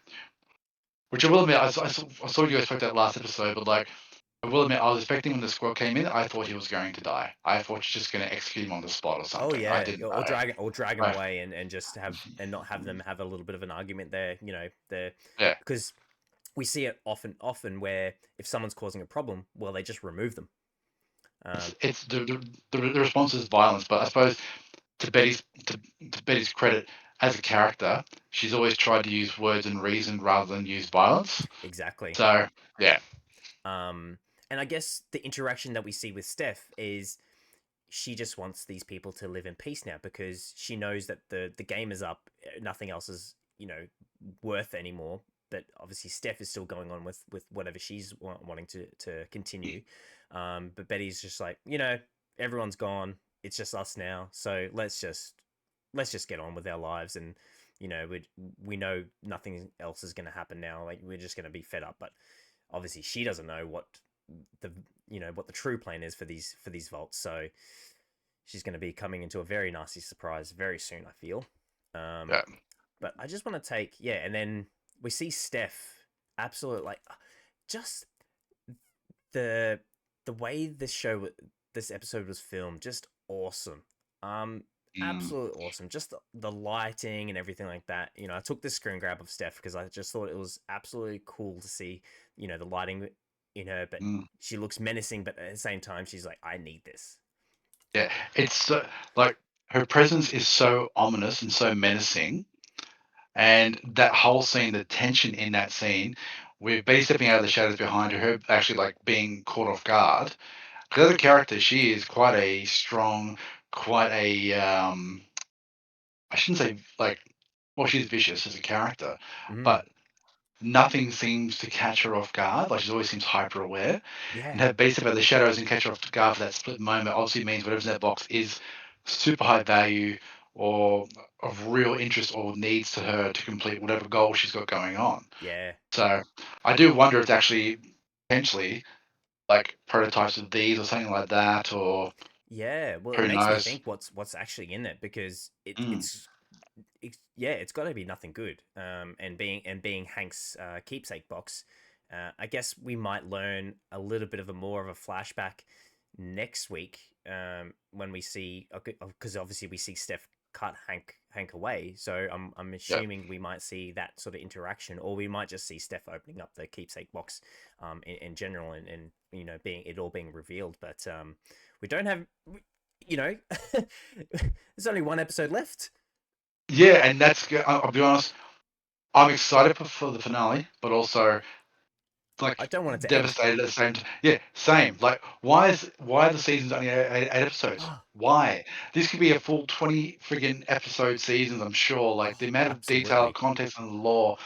B: Which I will admit, I saw you expect that last episode, but like I will admit, I was expecting when the squad came in, I thought he was going to die. I thought she's just going to execute him on the spot or
A: Oh
B: something. I
A: yeah,
B: didn't
A: or
B: know.
A: drag him
B: Right.
A: away and just have and not have them have a little bit of an argument there. There
B: Yeah.
A: because we see it often where if someone's causing a problem, well, they just remove them. Um,
B: It's the response is violence, but I suppose to Betty's to, to Betty's credit as a character, she's always tried to use words and reason rather than use violence.
A: exactly.
B: So yeah,
A: Um, and I guess the interaction that we see with Steph is she just wants these people to live in peace now because she knows that the game is up. Nothing else is worth anymore. But obviously, Steph is still going on with whatever she's wanting to continue. But Betty's just like, everyone's gone. It's just us now. So let's just get on with our lives, and we know nothing else is going to happen now. Like we're just going to be fed up. But obviously, she doesn't know the what the true plan is for these vaults. So she's going to be coming into a very nasty surprise very soon, I feel. Um,
B: yeah,
A: but I just want to and then we see Steph absolute like just the the way this episode was filmed, just awesome. Um,
B: mm,
A: Absolutely awesome. Just the lighting and everything like that. I took this screen grab of Steph because I just thought it was absolutely cool to see, the lighting in her, but
B: mm,
A: she looks menacing, but at the same time, she's like, I need this.
B: yeah. It's like her presence is so ominous and so menacing, and that whole scene, the tension in that scene, with Betty stepping out of the shadows behind her, her actually like being caught off guard. Because as a character, she is quite a strong, quite a I shouldn't say like, well, she's vicious as a character,
A: Mm,
B: but nothing seems to catch her off guard. Like she always seems hyper aware, and
A: yeah,
B: her beast about the shadows and catch her off guard for that split moment obviously means whatever's in that box is super high value or of real interest or needs to her to complete whatever goal she's got going on.
A: yeah,
B: So I do wonder if it's actually potentially like prototypes of these or something like that, or
A: yeah. Well, it
B: who
A: makes me
B: knows.
A: think what's actually in it because
B: Mm,
A: it's got to be nothing good. And being Hank's keepsake box, I guess we might learn a little bit of a more of a flashback next week when we see because obviously we see Steph cut Hank away. So I'm
B: yeah.
A: assuming we might see that sort of interaction, or we might just see Steph opening up the keepsake box in general and being it all being revealed. But we don't have you know there's only one episode left.
B: Yeah, and that's good. I'll be honest. I'm excited for the finale, but also
A: I
B: like
A: don't want it to end.
B: devastated at the same time. Yeah, same. Like, why are the seasons only eight episodes?
A: Oh,
B: Why? This could be a full 20 friggin' episode seasons. I'm sure. Like the amount of detail,
A: absolutely.
B: context, and lore.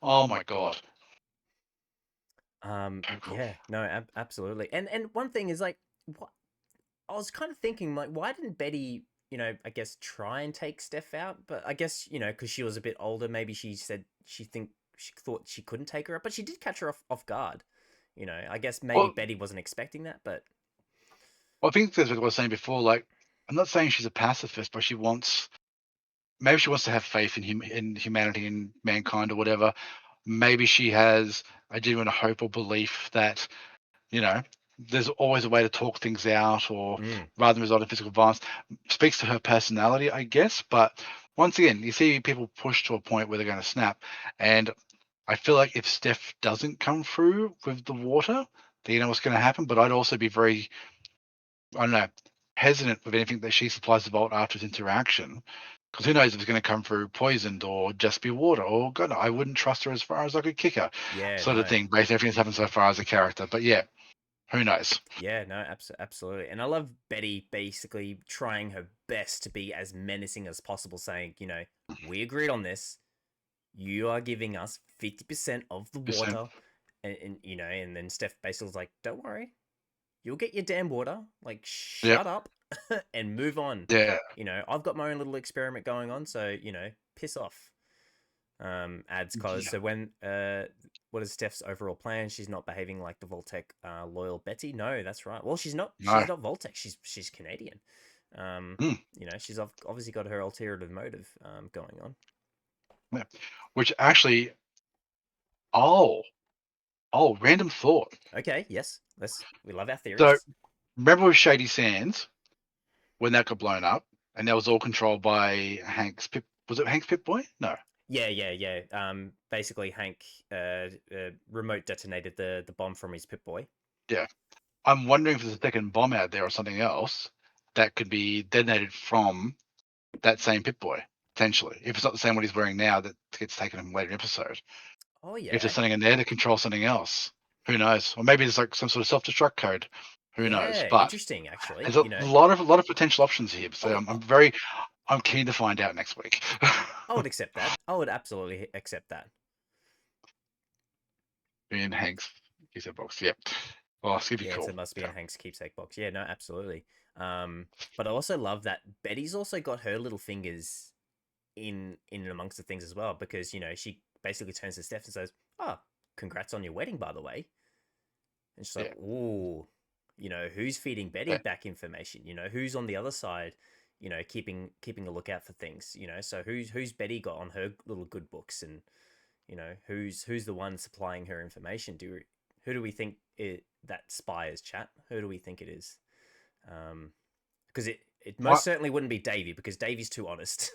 B: Oh my god, so cool.
A: Yeah, no, absolutely. And one thing is like, what I was kind of thinking, like, why didn't Betty, I guess try and take Steph out? But I guess because she was a bit older, maybe she said she thought she couldn't take her out, but she did catch her off guard. I guess maybe
B: Well,
A: Betty wasn't expecting that, but
B: I think that's what I was saying before. Like, I'm not saying she's a pacifist, but she wants maybe she wants to have faith in in humanity and mankind or whatever. Maybe she has a genuine hope or belief that you know, there's always a way to talk things out, or
A: mm,
B: rather than resort in physical violence. Speaks to her personality, I guess. But once again, you see people push to a point where they're going to snap, and I feel like if Steph doesn't come through with the water, then you know what's going to happen. But I'd also be very, I don't know, hesitant with anything that she supplies the Vault after its interaction. Because who knows if it's going to come through poisoned or just be water, or God, I wouldn't trust her as far as I could kick her,
A: Yeah,
B: sort of
A: no.
B: thing, based on everything that's happened so far as a character. But yeah, who knows?
A: Yeah, no, absolutely. And I love Betty basically trying her best to be as menacing as possible, saying, we agreed on this. You are giving us 50% of the
B: Percent.
A: water. And then Steph basically was like, don't worry, you'll get your damn water. Like,
B: Yep.
A: shut up and move on.
B: Yeah.
A: I've got my own little experiment going on, so, piss off. Adds cause.
B: Yeah.
A: So what is Steph's overall plan? She's not behaving like the Voltec loyal Betty. No, that's right. Well, she's not.
B: No.
A: She's not Voltec. She's Canadian.
B: Mm.
A: She's obviously got her ulterior motive going on.
B: Yeah. Which actually, oh, random thought.
A: Okay, yes, we love our
B: So
A: theories.
B: remember with Shady Sands when that got blown up, and that was all controlled by Hank's Pip. Was it Hank's Pip Boy? No.
A: Yeah. Basically, Hank remote detonated the bomb from his Pip Boy.
B: Yeah. I'm wondering if there's a second bomb out there or something else that could be detonated from that same Pip Boy, potentially. If it's not the same one he's wearing now that gets taken in later episode.
A: Oh
B: If there's
A: yeah,
B: something in there to control something else. Who knows? Or maybe there's like some sort of self-destruct code. Who knows?
A: yeah.
B: But
A: Interesting, actually.
B: there's a lot of potential options here. So
A: Oh,
B: I'm keen to find out next week.
A: I would accept that. I would absolutely accept that.
B: In Hanks, he said box. Yep. Oh, it's gonna be
A: Yeah,
B: cool.
A: it must be
B: Yeah.
A: in Hank's keepsake box. Yeah, no, absolutely. But I also love that Betty's also got her little fingers in and amongst the things as well, because she basically turns to Steph and says, "Oh, congrats on your wedding, by the way." And she's like,
B: Yeah.
A: "Ooh, who's feeding Betty
B: Yeah.
A: back information? Who's on the other side? Keeping a lookout for things. So who's Betty got on her little good books, and who's the one supplying her information? Who do we think that spy is, chat? Who do we think it is? Because it most
B: What
A: certainly wouldn't be Davy, because Davy's too honest.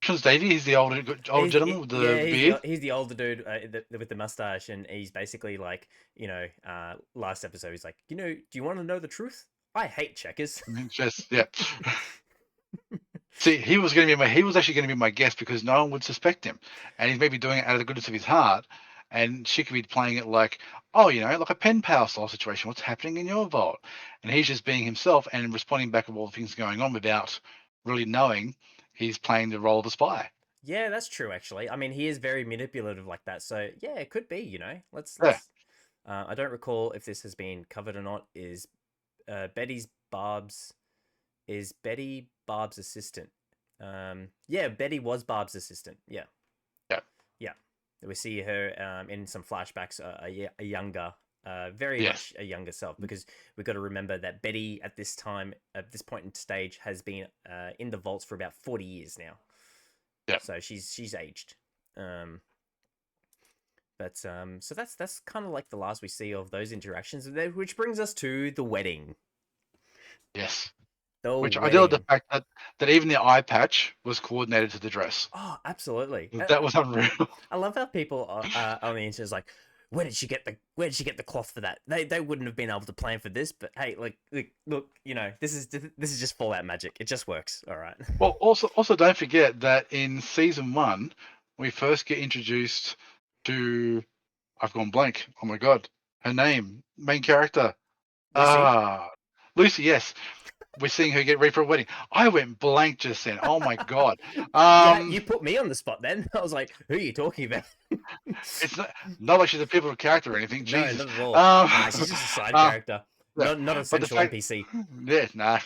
B: options, Davey? He's the old gentleman with
A: Yeah,
B: the beard.
A: he's the older dude with the mustache, and he's basically like, last episode he's like, do you want to know the truth? I hate checkers.
B: Just yeah. See, he was actually going to be my guest because no one would suspect him, and he's maybe doing it out of the goodness of his heart, and she could be playing it like, oh, like a pen pal style situation. What's happening in your vault? And he's just being himself and responding back to all the things going on without really knowing he's playing the role of a spy.
A: Yeah, that's true. Actually, I mean, he is very manipulative like that. So yeah, it could be. Let's
B: Yeah,
A: let's. I don't recall if this has been covered or not. Betty's Barb's is Betty Barb's assistant? Yeah, Betty was Barb's assistant. Yeah,
B: yeah,
A: yeah. We see her in some flashbacks, a younger, very
B: yes,
A: much a younger self, because we've got to remember that Betty at this time, at this point in stage, has been in the vaults for about 40 years now.
B: yeah,
A: So she's aged. Um, so that's kind of like the last we see of those interactions, which brings us to the wedding.
B: yes.
A: The
B: Which I do love the
A: wedding.
B: fact that even the eye patch was coordinated to the dress.
A: Oh, absolutely.
B: That was unreal.
A: I love how people on the internet is like, where did she get the cloth for that? They wouldn't have been able to plan for this, but hey, look, this is just Fallout magic. It just works. All right.
B: Well, also don't forget that in season 1, we first get introduced to I've gone blank. Oh my god, her name, main character,
A: Lucy.
B: ah, Lucy. Yes, we're seeing her get ready for a wedding. I went blank just then. Oh my god.
A: You put me on the spot then. I was like, who are you talking about?
B: It's not like she's a pivotal character or anything.
A: No,
B: Jesus.
A: not at all.
B: Um,
A: Nah, she's just a side
B: uh,
A: character.
B: yeah,
A: Not a
B: but the
A: central
B: fact,
A: NPC.
B: yeah, nah.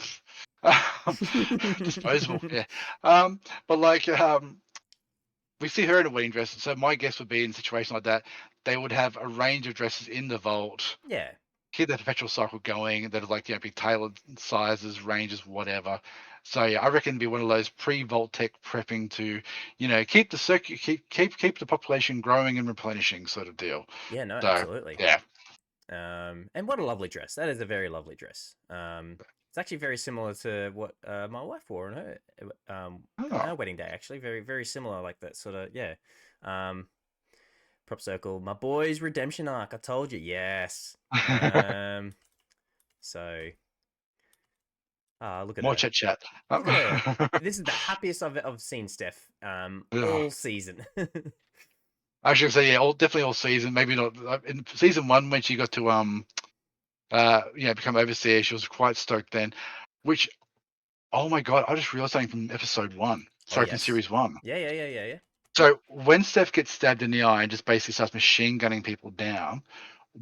B: Disposable, yeah. But like, we see her in a wedding dress. So my guess would be in a situation like that, they would have a range of dresses in the vault,
A: Yeah.
B: keep the perpetual cycle going that are like, be tailored sizes, ranges, whatever. So yeah, I reckon it'd be one of those pre-vault tech prepping to, keep the circuit, keep the population growing and replenishing sort of deal.
A: Yeah, no,
B: So
A: absolutely.
B: yeah,
A: And what a lovely dress. That is a very lovely dress. It's actually very similar to what my wife wore on
B: oh,
A: her wedding day. Actually, very very similar, like that sort of, yeah. Um, Prop circle, my boy's redemption arc. I told you, yes. So look at
B: More
A: her.
B: chit chat.
A: Look at her. This is the happiest I've seen Steph
B: Yeah.
A: all season.
B: I should say, yeah, definitely all season. Maybe not in season one when she got to become overseer. She was quite stoked then. Which, oh my god, I just realized something from episode one.
A: Oh
B: Sorry, from
A: yes.
B: series one.
A: Yeah.
B: So when Steph gets stabbed in the eye and just basically starts machine gunning people down,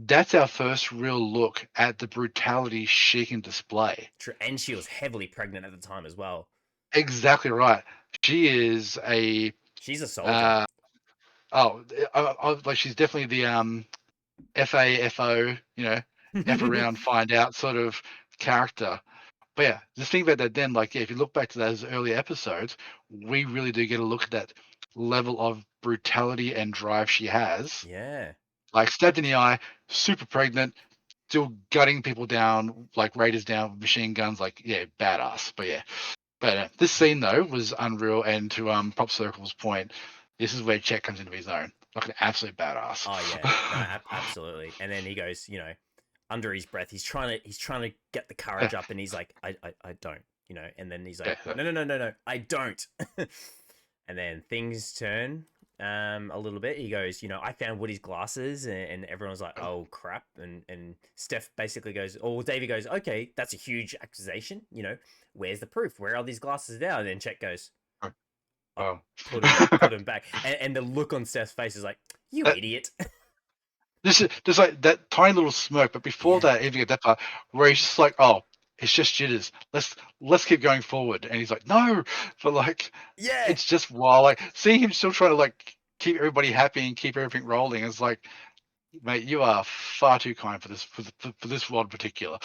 B: that's our first real look at the brutality she can display.
A: True. And she was heavily pregnant at the time as well.
B: Exactly right. She is a
A: She's a soldier.
B: uh, like she's definitely the FAFO, F around, find out sort of character. But yeah, just think about that then. Like, yeah, if you look back to those early episodes, we really do get a look at that level of brutality and drive she has.
A: Yeah.
B: Like, stabbed in the eye, super pregnant, still gutting people down, like raiders down with machine guns. Like, yeah, badass. But yeah, this scene though was unreal. And to Prop Circle's point, this is where Chet comes into his own, like an absolute badass.
A: Oh yeah. No, absolutely. And then he goes, under his breath, he's trying to get the courage up, and he's like, I don't, and then he's like,
B: Yeah,
A: no, I don't. And then things turn a little bit. He goes, I found Woody's glasses, and everyone's like, oh crap. And Steph basically goes, or Davey goes, okay, that's a huge accusation. Where's the proof? Where are these glasses now? And then Chet goes, I
B: oh.
A: put him back. And the look on Steph's face is like, you
B: That,
A: idiot.
B: just like that tiny little smirk, but before
A: Yeah.
B: that, even at that part where he's just like, "Oh, it's just jitters. Let's keep going forward." And he's like, "No," but like,
A: Yeah.
B: it's just wild. Like seeing him still trying to like keep everybody happy and keep everything rolling is like, mate, you are far too kind for this for this world in particular.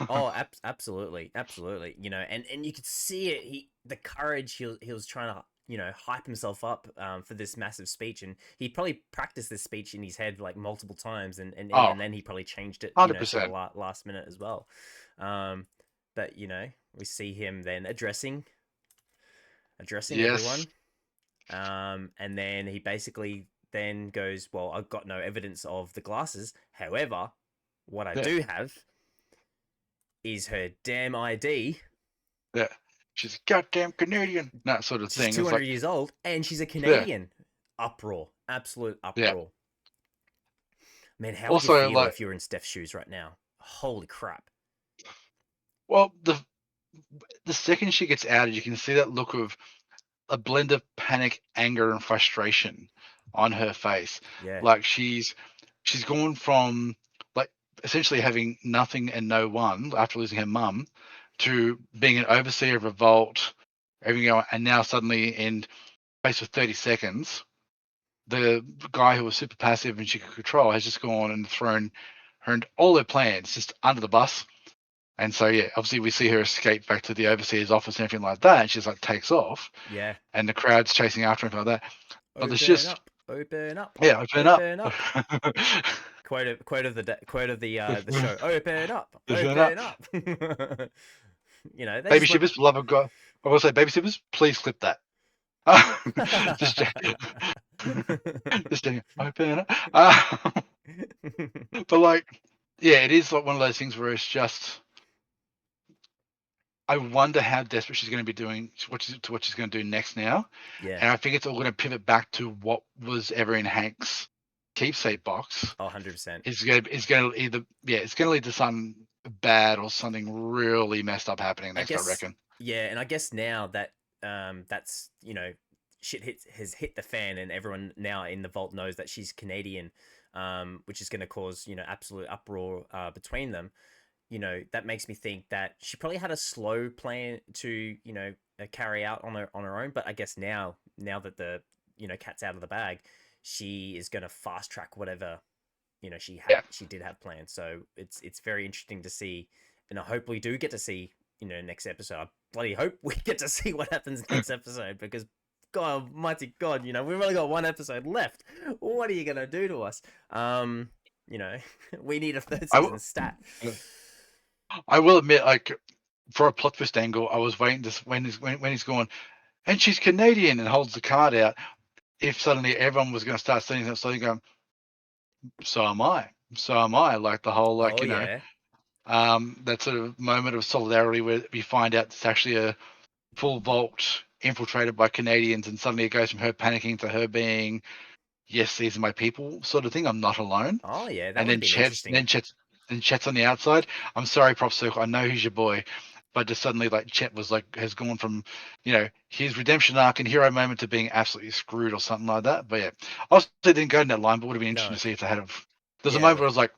A: Oh, absolutely, absolutely. And you could see it. The courage he was trying to hype himself up for this massive speech, and he probably practiced this speech in his head like multiple times, and
B: Oh,
A: even then he probably changed it, sort of
B: 100%.
A: last minute as well. Um, but we see him then addressing
B: Yes.
A: everyone, and then he basically then goes, "Well, I've got no evidence of the glasses. However, what I
B: Yeah.
A: do have is her damn ID.
B: Yeah. She's a goddamn Canadian. That sort of
A: She's
B: thing. It's
A: 200
B: like,
A: years old and she's a
B: yeah,
A: Canadian." Uproar. Absolute
B: yeah.
A: uproar. Man, how would you
B: Also,
A: feel
B: like,
A: if you were in Steph's shoes right now? Holy crap.
B: well, the second she gets outed, you can see that look of a blend of panic, anger, and frustration on her face.
A: Yeah.
B: Like she's gone from like essentially having nothing and no one after losing her mum to being an overseer of a vault, and now suddenly in space of 30 seconds, the guy who was super passive and she could control has just gone and thrown her and all her plans just under the bus. And so yeah, obviously we see her escape back to the overseer's office and everything like that. And she's like takes off,
A: Yeah.
B: and the crowd's chasing after him like that. But there's
A: Open
B: just
A: up. Open up.
B: yeah, open up.
A: Open up. Quote of the show. Open up.
B: Open up.
A: Open up. They
B: Baby
A: just went.
B: shippers, for love of God. I will say, baby shippers, please clip that. just, just open up. But like, yeah, it is like one of those things where it's just. I wonder how desperate she's going to be doing what she's going to do next now,
A: Yeah.
B: and I think it's all going to pivot back to what was ever in Hank's keepsake box.
A: Oh, 100%.
B: It's going to lead to something bad or something really messed up happening
A: I
B: next. I
A: guess,
B: reckon.
A: yeah, and I guess now that that's has hit the fan, and everyone now in the vault knows that she's Canadian, which is going to cause absolute uproar between them. That makes me think that she probably had a slow plan to carry out on her own, but I guess now that the cat's out of the bag, she is going to fast track whatever
B: Yeah.
A: she did have planned. So it's very interesting to see, and I hope we do get to see next episode. I bloody hope we get to see what happens next episode, because God almighty God, we've only got one episode left. What are you gonna do to us? We need a third
B: I
A: season
B: will.
A: stat.
B: I will admit, like for a plot twist angle, I was waiting to when he's going, and she's Canadian and holds the card out. If suddenly everyone was going to start saying that, so going, So am I. So am I. Like the whole, like,
A: Oh yeah.
B: that sort of moment of solidarity where we find out it's actually a full vault infiltrated by Canadians, and suddenly it goes from her panicking to her being, yes, these are my people, sort of thing. I'm not alone.
A: Oh yeah, that
B: And
A: would have
B: then
A: been interesting.
B: Chet's on the outside. I'm sorry, Prop Circle. I know he's your boy, but just suddenly, like, Chet was like, has gone from, his redemption arc and hero moment to being absolutely screwed or something like that. But yeah, obviously they didn't go in that line, but would have been interesting
A: No.
B: to see if they had have. There's a
A: Yeah,
B: moment where I
A: like
B: was like,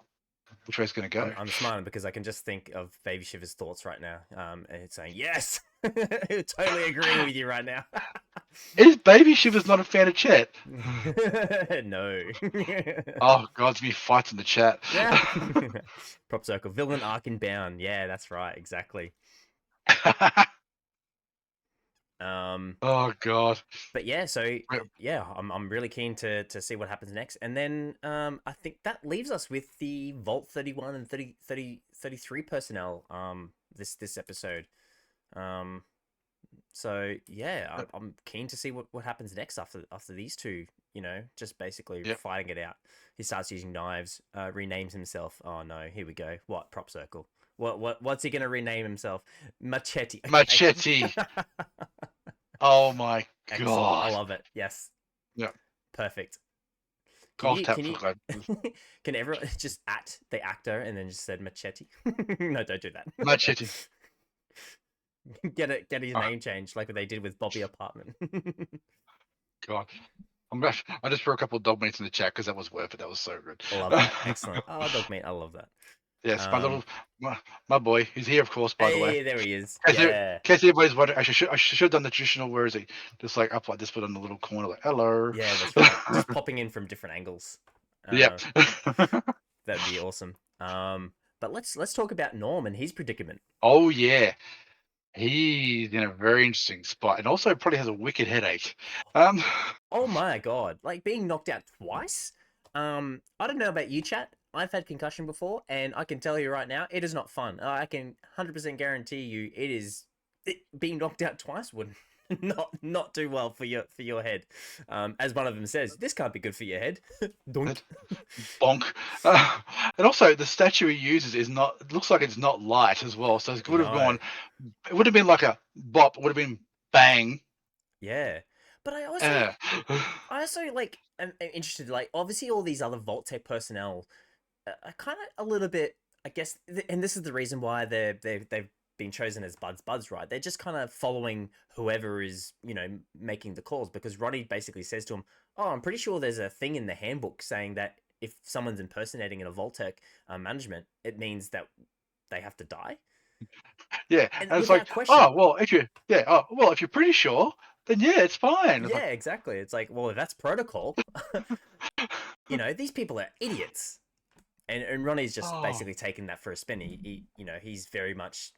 B: which way it's going to go?
A: I'm smiling because I can just think of Baby Shiver's thoughts right now. And it's saying, yes, totally agreeing with you right now.
B: Is Baby Shiver's not a fan of Chet?
A: No.
B: Oh God, it's me fights in the chat.
A: Yeah. Prop circle. Villain arc inbound. Yeah, that's right. Exactly. Um,
B: Oh God.
A: but yeah, so yeah, I'm really keen to see what happens next. And then I think that leaves us with the Vault 31 and 33 personnel this episode. Um so yeah,
B: Yep.
A: I'm keen to see what happens next after these two, just basically
B: Yep.
A: fighting it out. He starts using knives, renames himself. Oh no, here we go. What prop circle? What's he gonna rename himself? Machete. Okay.
B: Machete. Oh my
A: Excellent. I
B: God.
A: love it. Yes.
B: Yeah.
A: Perfect. Can
B: Golf
A: you
B: tap
A: can
B: for
A: you
B: God.
A: can everyone just at the actor and then just said machete? No, don't do that.
B: Machete.
A: Get his
B: Oh
A: name changed like what they did with Bobby Apartment.
B: God. I just threw a couple of dog meats in the chat because that was worth it. That was so good.
A: I love that. Excellent. Oh, dog meat. I love that.
B: Yes,
A: Um,
B: my boy. He's here, of course. By the way,
A: hey, there he is.
B: in
A: Yeah,
B: case anybody's wondering, I should have done the traditional. Where is he? Just like up like this, but on the little corner, like hello.
A: yeah, that's right. Just popping in from different angles.
B: Yep.
A: That'd be awesome. But let's talk about Norm and his predicament.
B: Oh yeah, he's in a very interesting spot, and also probably has a wicked headache. Um,
A: Oh my god, like being knocked out twice. I don't know about you, chat. I've had concussion before, and I can tell you right now, it is not fun. I can 100% guarantee you, being knocked out twice would not do well for your head. As one of them says, this can't be good for your head. Dunk.
B: bonk. Uh, and also, the statue he uses is not. It looks like it's not light as well. So it would have
A: No,
B: gone. It would have been like a bop. It would have been bang.
A: yeah, but
B: Uh,
A: I also like am interested. Like, obviously, all these other Vault-Tec personnel are kind of a little bit, I guess, and this is the reason why they've been chosen as buds, right? They're just kind of following whoever is making the calls, because Ronnie basically says to him, "Oh, I'm pretty sure there's a thing in the handbook saying that if someone's impersonating in a Vault-Tec management, it means that they have to die,
B: yeah,
A: and
B: and it's like,
A: without question."
B: if you're pretty sure, then yeah, it's fine. It's like,
A: Yeah, exactly. It's like, well, if that's protocol, these people are idiots. And Ronnie's just
B: oh,
A: basically taken that for a spin. He's very much,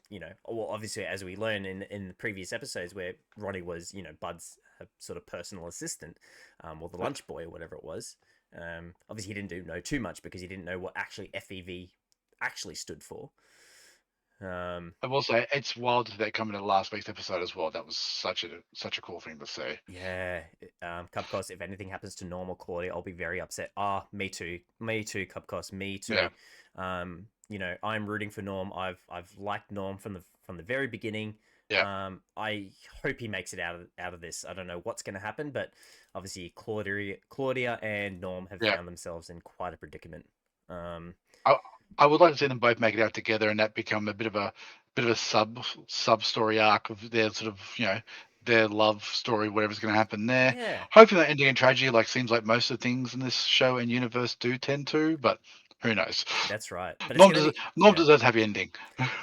A: well, obviously, as we learn in the previous episodes, where Ronnie was, Bud's sort of personal assistant, or the lunch boy or whatever it was. Obviously, he didn't know too much because he didn't know what actually FEV actually stood for. Um,
B: I will say it's wild that come into last week's episode as well. That was such a cool thing to say.
A: yeah, Cupcos, if anything happens to Norm or Claudia, I'll be very upset. Me too. Me too, Cupcos. Me too.
B: Yeah,
A: I'm rooting for Norm. I've liked Norm from the very beginning.
B: yeah,
A: I hope he makes it out of this. I don't know what's going to happen, but obviously Claudia and Norm have
B: yeah.
A: found themselves in quite a predicament. Um,
B: I I would like to see them both make it out together, and that become a bit of a sub story arc of their sort of their love story, whatever's going to happen there.
A: yeah,
B: Hopefully, not ending in tragedy, like seems like most of the things in this show and universe do tend to, but who knows?
A: that's right. But it's going to be
B: Norm
A: yeah.
B: deserves a happy ending.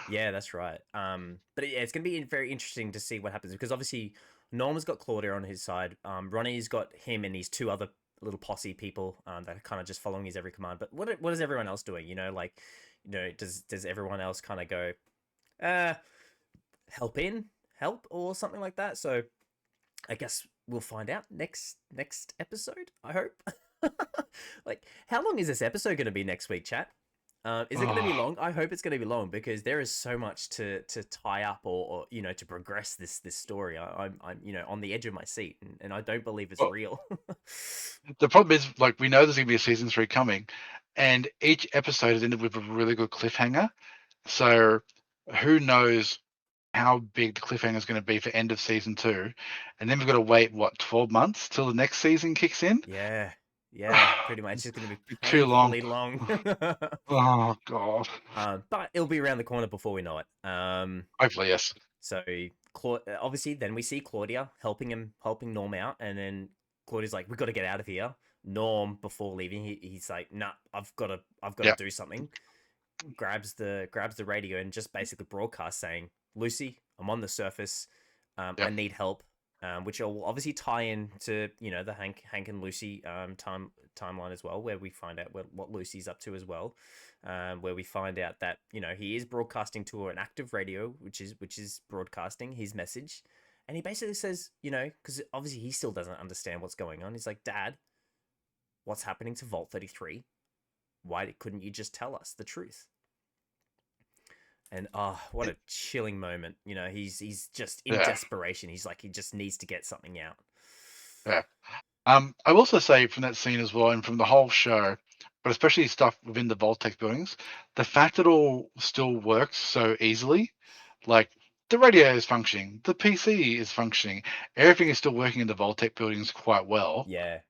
A: Yeah, that's right. But yeah, it's going to be very interesting to see what happens, because obviously Norm's got Claudia on his side. Ronnie's got him and his two other little posse people that are kind of just following his every command. But what is everyone else doing? Does everyone else kind of go, uh, help or something like that? So I guess we'll find out next episode. I hope. Like, how long is this episode going to be next week, chat? Is it going to be
B: Oh,
A: long? I hope it's going to be long because there is so much to tie up or to progress this story. I'm on the edge of my seat, and I don't believe it's
B: well,
A: real.
B: the problem is, like, we know there's gonna be a season 3 coming, and each episode is ended with a really good cliffhanger. So who knows how big the cliffhanger is going to be for end of season 2, and then we've got to wait what 12 months till the next season kicks in.
A: Yeah, yeah, pretty much. It's just going to be
B: Too long.
A: painfully long.
B: Oh god.
A: But it'll be around the corner before we know it.
B: Hopefully, yes.
A: So obviously, then we see Claudia helping Norm out, and then Claudia's like, "We got to get out of here." Norm, before leaving, he's like, "Nah, I've got to
B: Yep.
A: do something." Grabs the radio and just basically broadcasts saying, "Lucy, I'm on the surface. I
B: Yep.
A: need help." Which will obviously tie into the Hank and Lucy timeline as well, where we find out what Lucy's up to as well, where we find out that he is broadcasting to an active radio, which is broadcasting his message, and he basically says, because obviously he still doesn't understand what's going on. He's like, "Dad, what's happening to Vault 33? Why couldn't you just tell us the truth?" And what a chilling moment. He's just in
B: Yeah.
A: desperation. He's like, he just needs to get something out.
B: Yeah. I will also say from that scene as well, and from the whole show, but especially stuff within the Voltec buildings, the fact that it all still works so easily, like the radio is functioning, the PC is functioning, everything is still working in the Voltec buildings quite well.
A: Yeah.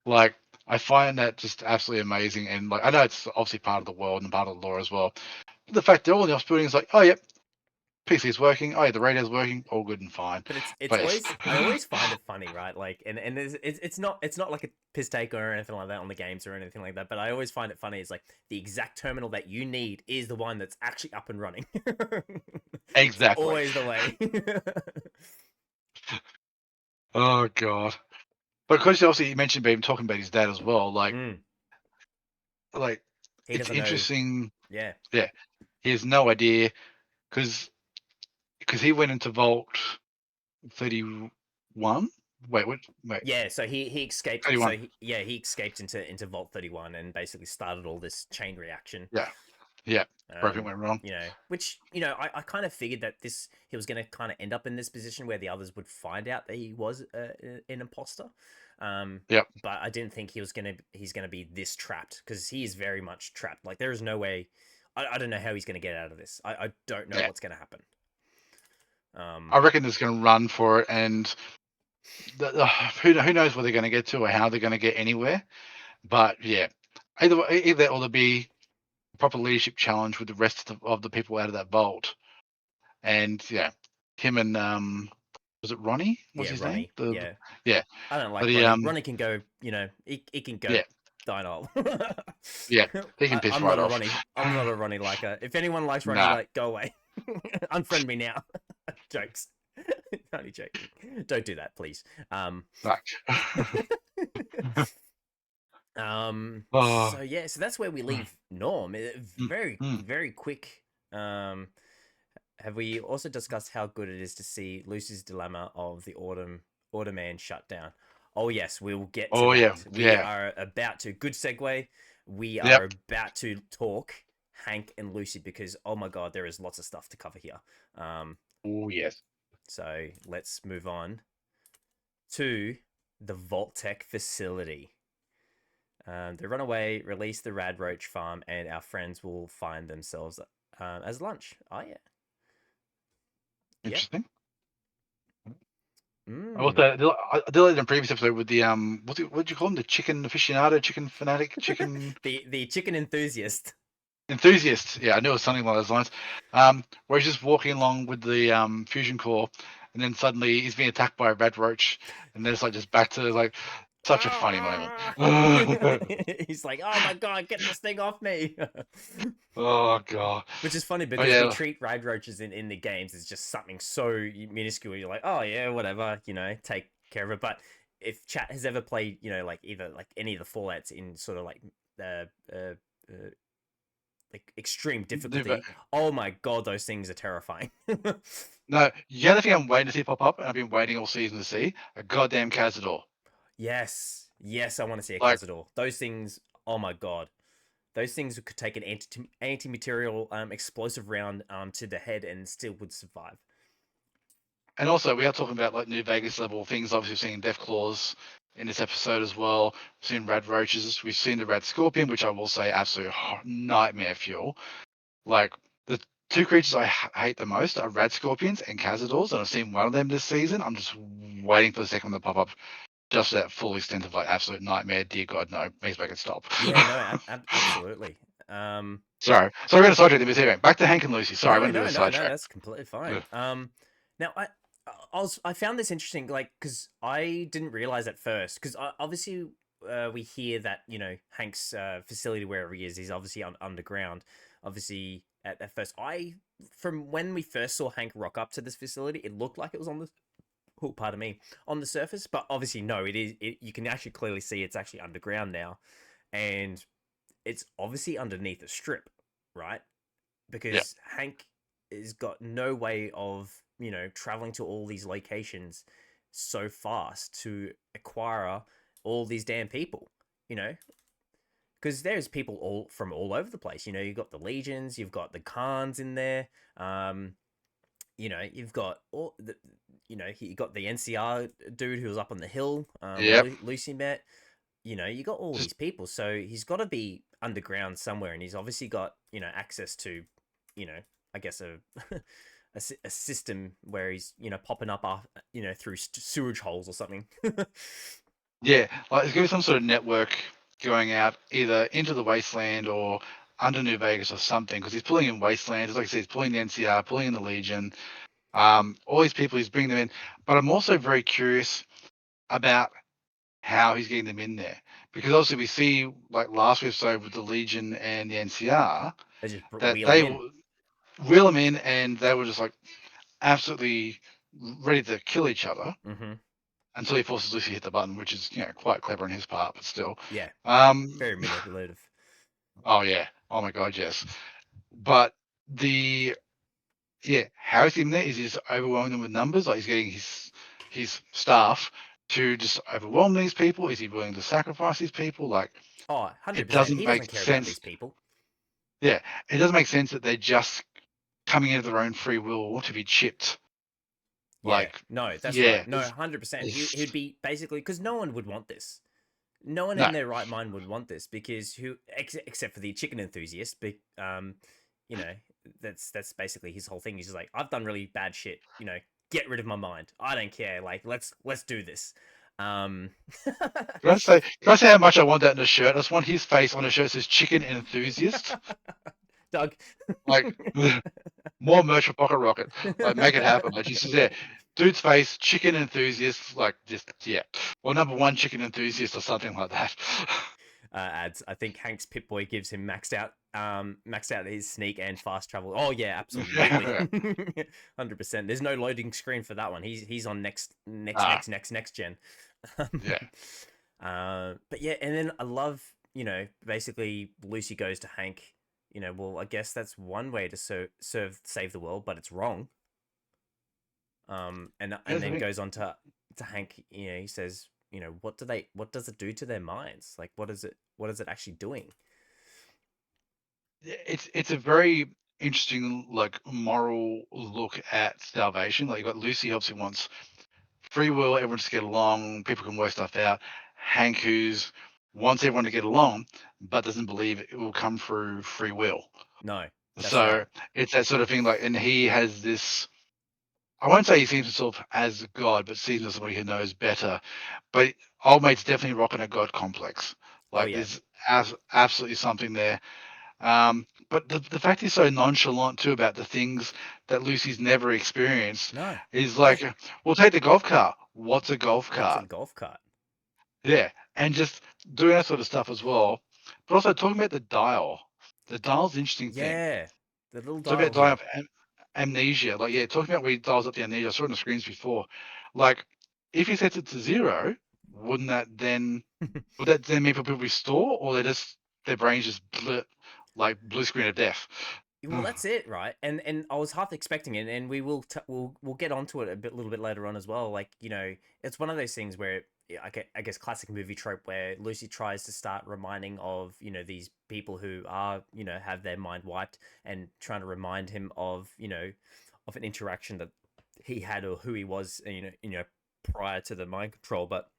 B: Like, I find that just absolutely amazing, and like I know it's obviously part of the world and part of the lore as well. But the fact that all in the office buildings like, oh yep, PC is working, oh yeah, the radio's working, all good and fine.
A: But it's
B: But yes,
A: always I always find it funny, right? Like, and it's not like a piss take or anything like that on the games or anything like that. But I always find it funny. It's like the exact terminal that you need is the one that's actually up and running. It's
B: exactly.
A: always the way.
B: Oh god. But because obviously you mentioned him talking about his dad as well,
A: Mm,
B: like
A: he
B: it's
A: doesn't know.
B: interesting.
A: Yeah.
B: Yeah, he has no idea because he went into Vault 31. Wait, what? Wait,
A: Yeah, so he escaped.
B: 31.
A: He escaped into Vault 31 and basically started all this chain reaction.
B: Yeah, yeah. Where everything went wrong.
A: Which I kind of figured that he was going to kind of end up in this position where the others would find out that he was an imposter.
B: Yep.
A: But I didn't think he's gonna be this trapped, because he is very much trapped. Like, there is no way. I don't know how he's gonna get out of this. I don't know
B: Yeah.
A: what's gonna happen.
B: I reckon it's going to run for it, and who knows where they're going to get to or how they're going to get anywhere. But yeah, either or there'll be a proper leadership challenge with the rest of the people out of that vault, and yeah, him and was it Ronnie? What's
A: Yeah,
B: his name?
A: Ronnie. Yeah,
B: Yeah,
A: I don't
B: but
A: like Ronnie. Ronnie can go. He can go
B: yeah,
A: dine all.
B: yeah, he can piss
A: I'm
B: right
A: not a
B: off.
A: Ronnie. I'm not a Ronnie liker. If anyone likes Ronnie,
B: Nah,
A: like, go away. Unfriend me now. Jokes. Only joking. Don't do that, please.
B: like,
A: So
B: oh,
A: yeah, so that's where we leave Norm.
B: mm,
A: Very,
B: mm.
A: very quick. Have we also discussed how good it is to see Lucy's dilemma of the Automan shut down? Oh yes, we will get to
B: Oh yeah,
A: that. We
B: yeah,
A: are about to, good segue. We are
B: yep.
A: about to talk Hank and Lucy, because oh my god, there is lots of stuff to cover here.
B: Oh yes.
A: So let's move on to the Vault-Tec facility. They run away, release the Rad Roach farm, and our friends will find themselves as lunch. Oh yeah, yeah.
B: Interesting. I also
A: Mm.
B: I did it in a previous episode with the what do you call him? The chicken aficionado, chicken fanatic, chicken
A: The chicken enthusiast.
B: enthusiast. Yeah, I knew it was something along those lines. Where he's just walking along with the fusion core, and then suddenly he's being attacked by a red roach, and then it's like just back to like such a funny moment.
A: Ah! He's like, "Oh my god, get this thing off me!"
B: Oh god.
A: Which is funny
B: Oh
A: because we
B: yeah.
A: treat ride roaches in the games as just something so minuscule. You're like, "Oh yeah, whatever," take care of it. But if chat has ever played, like either like any of the Fallouts in sort of like uh, uh, uh like extreme difficulty, oh my god, those things are terrifying.
B: No, the other thing I'm waiting to see pop up, and I've been waiting all season to see, a goddamn Cazador.
A: Yes, yes, I want to see a
B: Like,
A: Cazador. Those things, oh my god, those things could take an anti-material explosive round to the head and still would survive.
B: And also, we are talking about like New Vegas level things. Obviously, we've seen Death Claws in this episode as well. We've seen Rad Roaches. We've seen the Rad Scorpion, which I will say absolute nightmare fuel. Like the two creatures I hate the most are Rad Scorpions and Cazadors, and I've seen one of them this season. I'm just waiting for the second one to pop up. Just that full extent of like absolute nightmare. Dear God, no, please make it stop.
A: Yeah, no, absolutely.
B: Sorry, we're going to sidetrack the bit here. Back to Hank and Lucy. Sorry, I
A: No,
B: went a bit
A: no,
B: of a
A: no, no.
B: sidetrack.
A: That's completely fine. Now I found this interesting, like, because I didn't realize at first, because obviously we hear that Hank's facility wherever he is, he's obviously underground. Obviously, at first, from when we first saw Hank rock up to this facility, it looked like it was on the pardon me, on the surface, but obviously no, it is. You can actually clearly see it's actually underground now, and it's obviously underneath a strip, right?
B: Yeah,
A: Because Hank has got no way of traveling to all these locations so fast to acquire all these damn people, you know because there's people all over the place. You've got the legions, you've got the Khans in there. You've got all the you got the NCR dude who was up on the hill, where
B: yep.
A: Lucy met. You got all
B: Just
A: these people, so he's got to be underground somewhere, and he's obviously got access to, you know, I guess a system where he's popping up through sewage holes or something.
B: yeah, like there's gonna be some sort of network going out either into the wasteland or under New Vegas or something because he's pulling in wasteland. Like I said, he's pulling the NCR, pulling in the Legion. All these people, he's bringing them in. But I'm also very curious about how he's getting them in there because obviously we see like last episode with the Legion and the NCR
A: They just
B: that
A: wheel him
B: they
A: in.
B: reel them in and they were just like absolutely ready to kill each other
A: Mm-hmm.
B: until he forces Lucy to hit the button, which is quite clever on his part, but still.
A: Yeah,
B: Um,
A: very manipulative.
B: oh yeah, oh my god, yes. But the how is he in there? Is he just overwhelming them with numbers? Like he's getting his staff to just overwhelm these people? Is he willing to sacrifice these people? Like
A: Oh,
B: it
A: 100%.
B: doesn't
A: He
B: make
A: doesn't care about
B: sense.
A: these people.
B: Yeah, it doesn't make sense that they're just coming into their own free will to be chipped.
A: Yeah,
B: Like,
A: no, that's right.
B: yeah,
A: No, 100%. He'd be basically, because no one would want this. No one
B: no.
A: in their right mind would want this, because except for the chicken enthusiast, you know, that's basically his whole thing. He's just like, I've done really bad shit. Get rid of my mind. I don't care. Like, let's do this. Um,
B: Can I say how much I want that in a shirt? I just want his face on a shirt that says chicken enthusiast.
A: Doug.
B: Like more merch for Pocket Rocket. Like make it happen. Like just there. Dude's face, chicken enthusiast, like just yeah. Or number one chicken enthusiast or something like that.
A: Ads. I think Hank's Pip Boy gives him maxed out his sneak and fast travel. Oh yeah, absolutely,
B: Yeah.
A: 100%. There's no loading screen for that one. He's on
B: Ah,
A: next gen.
B: yeah.
A: But yeah, and then I love basically Lucy goes to Hank. Well, I guess that's one way to save the world, but it's wrong. And
B: Here's the
A: then
B: thing.
A: goes on to Hank. He says, what does it do to their minds? Like, what is it actually doing?
B: It's a very interesting like moral look at salvation. Like you got Lucy obviously wants free will, everyone just get along, people can work stuff out. Hank who's wants everyone to get along, but doesn't believe it will come through free will.
A: No, that's right.
B: So it's that sort of thing. Like, and he has this. I won't say he sees himself as God, but sees himself as somebody who knows better. But old mate's definitely rocking a God complex.
A: Oh
B: Like,
A: yeah.
B: there's absolutely something there. But the fact he's so nonchalant too about the things that Lucy's never experienced
A: No.
B: is
A: Yeah.
B: like, we'll take the golf cart. What's a golf
A: What's a
B: cart?
A: golf cart?
B: Yeah, and just doing that sort of stuff as well. But also talking about the dial. The dial's an interesting thing.
A: Yeah. The little
B: Talking
A: dial
B: about dial
A: here.
B: of amnesia. Like, yeah, talking about where he dials up the amnesia. I saw it on the screens before. Like, if he sets it to zero, wouldn't that then would that then mean people restore, or they just their brains just like blue screen of death?
A: Well, that's it, right? And I was half expecting it, and we'll get onto it a little bit later on as well. Like, it's one of those things where yeah, I guess classic movie trope where Lucy tries to start reminding of these people who are have their mind wiped, and trying to remind him of of an interaction that he had or who he was prior to the mind control. But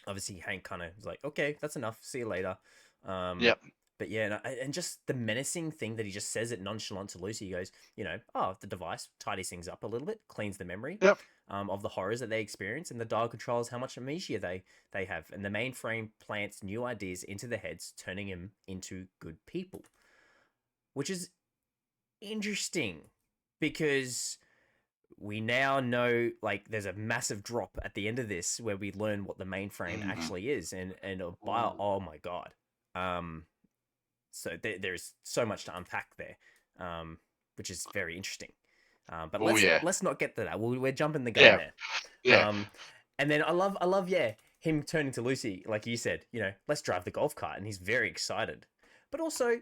A: obviously Hank kind of was like, okay, that's enough, see you later. um
B: Yep.
A: but yeah, and just the menacing thing that he just says it nonchalant to Lucy. He goes, oh, the device tidies things up a little bit, cleans the memory
B: Yep.
A: of the horrors that they experience, and the dial controls how much amnesia they have, and the mainframe plants new ideas into their heads, turning them into good people, which is interesting because we now know, like, there's a massive drop at the end of this where we learn what the mainframe
B: Mhm.
A: actually is, and by
B: Ooh.
A: oh my god. So there's so much to unpack there, which is very interesting. But
B: Oh yeah.
A: let's not get to that. We're jumping the gun
B: Yeah.
A: there.
B: Yeah.
A: um and then I love, yeah, him turning to Lucy, like you said, let's drive the golf cart, and he's very excited. But also,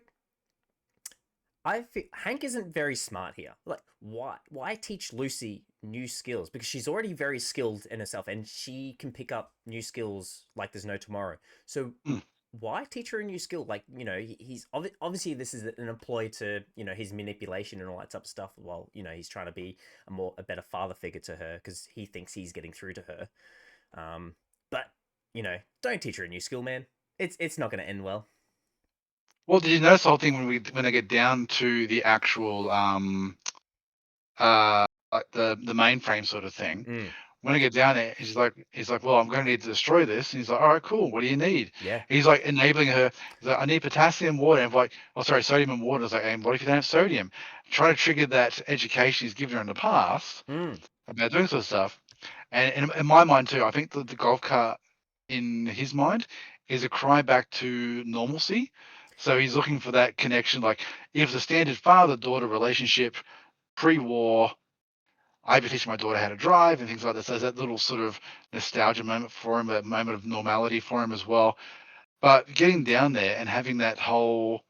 A: I feel Hank isn't very smart here. Like, why teach Lucy new skills? Because she's already very skilled in herself, and she can pick up new skills like there's no tomorrow. So
B: Mm.
A: why teach her a new skill? Like, he's obviously, this is an employ to his manipulation and all that type of stuff. While he's trying to be a better father figure to her because he thinks he's getting through to her. But don't teach her a new skill, man. It's not going to end well.
B: Well, did you notice the whole thing when they get down to the actual like the mainframe sort of thing?
A: Mm,
B: When I get down there, he's like, well, I'm going to need to destroy this. And he's like, all right, cool. What do you need?
A: yeah.
B: He's like enabling her. He's like, I need potassium, water. And I'm like, oh, sorry, sodium and water. I was like, and what if you don't have sodium? Trying to trigger that education he's given her in the past
A: Mm,
B: about doing sort of stuff. And in my mind too, I think that the golf cart in his mind is a cry back to normalcy. So he's looking for that connection. Like if the standard father-daughter relationship pre-war, I've been teaching my daughter how to drive and things like that. So there's that little sort of nostalgia moment for him, a moment of normality for him as well. But getting down there and having that whole,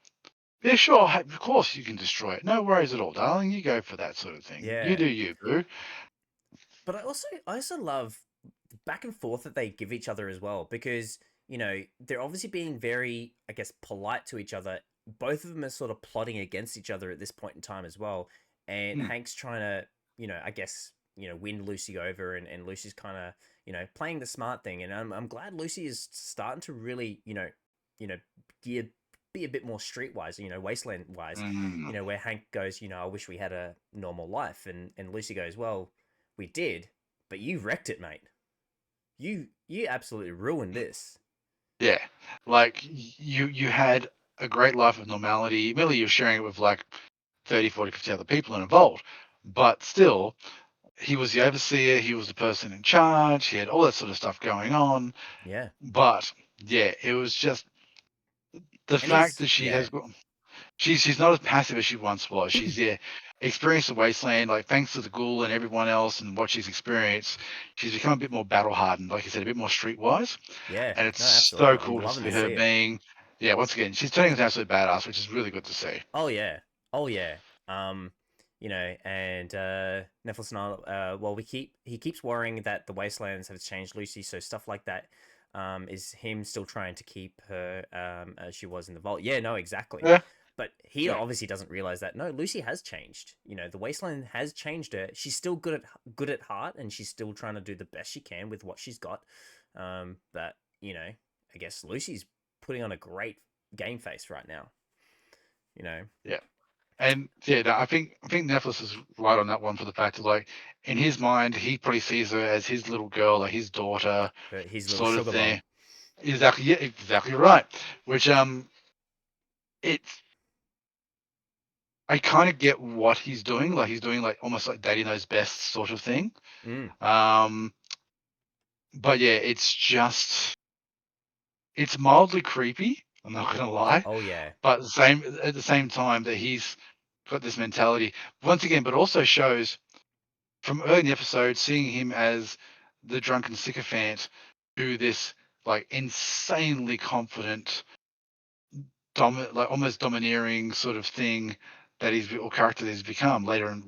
B: yeah, sure, of course you can destroy it. No worries at all, darling. You go for that sort of thing. You
A: yeah.
B: do you, boo.
A: But I also love the back and forth that they give each other as well, because they're obviously being very, I guess, polite to each other. Both of them are sort of plotting against each other at this point in time as well, and
B: Mm,
A: Hank's trying to I guess win Lucy over, and Lucy's kind of playing the smart thing, and I'm glad Lucy is starting to really you know be be a bit more streetwise, wasteland wise,
B: mm.
A: where Hank goes, I wish we had a normal life, and Lucy goes, well, we did, but you wrecked it, mate. You absolutely ruined this.
B: Yeah, like you had a great life of normality. Merely you're sharing it with like 30, 40, 50 other people involved. But still, he was the overseer, he was the person in charge, he had all that sort of stuff going on.
A: Yeah.
B: But yeah, it was just the
A: And
B: fact
A: he's
B: that she
A: yeah,
B: has she's not as passive as she once was. She's yeah, experienced the wasteland, like thanks to the ghoul and everyone else and what she's experienced, she's become a bit more battle hardened, like you said, a bit more streetwise.
A: yeah.
B: And it's
A: No,
B: so
A: absolutely. I'm
B: cool to
A: loving
B: see
A: to
B: her
A: see it.
B: being, yeah, once again, she's turning into an absolute badass, which is really good to see.
A: Oh yeah. Oh yeah. Um, and Nefelson, well, he keeps worrying that the wastelands have changed Lucy, so stuff like that is him still trying to keep her as she was in the vault. Yeah, no, exactly.
B: Yeah,
A: But he
B: yeah,
A: obviously doesn't realize that no, Lucy has changed. The wasteland has changed her. She's still good at heart, and she's still trying to do the best she can with what she's got. But I guess Lucy's putting on a great game face right now. You know,
B: yeah. And yeah, no, I think Netflix is right on that one for the fact that like in his mind, he probably sees her as his little girl, like his daughter,
A: his little
B: sort of
A: sugar
B: thing.
A: mom.
B: Exactly, yeah, exactly right. Which it's I kind of get what he's doing. Like he's doing like almost like Daddy Knows Best sort of thing.
A: Mm.
B: Um, but yeah, it's mildly creepy. I'm not gonna lie,
A: Oh yeah,
B: but at the same time that he's got this mentality once again, but also shows from early in the episode seeing him as the drunken sycophant to this like insanely confident, like almost domineering sort of thing that he's or character that he's become later in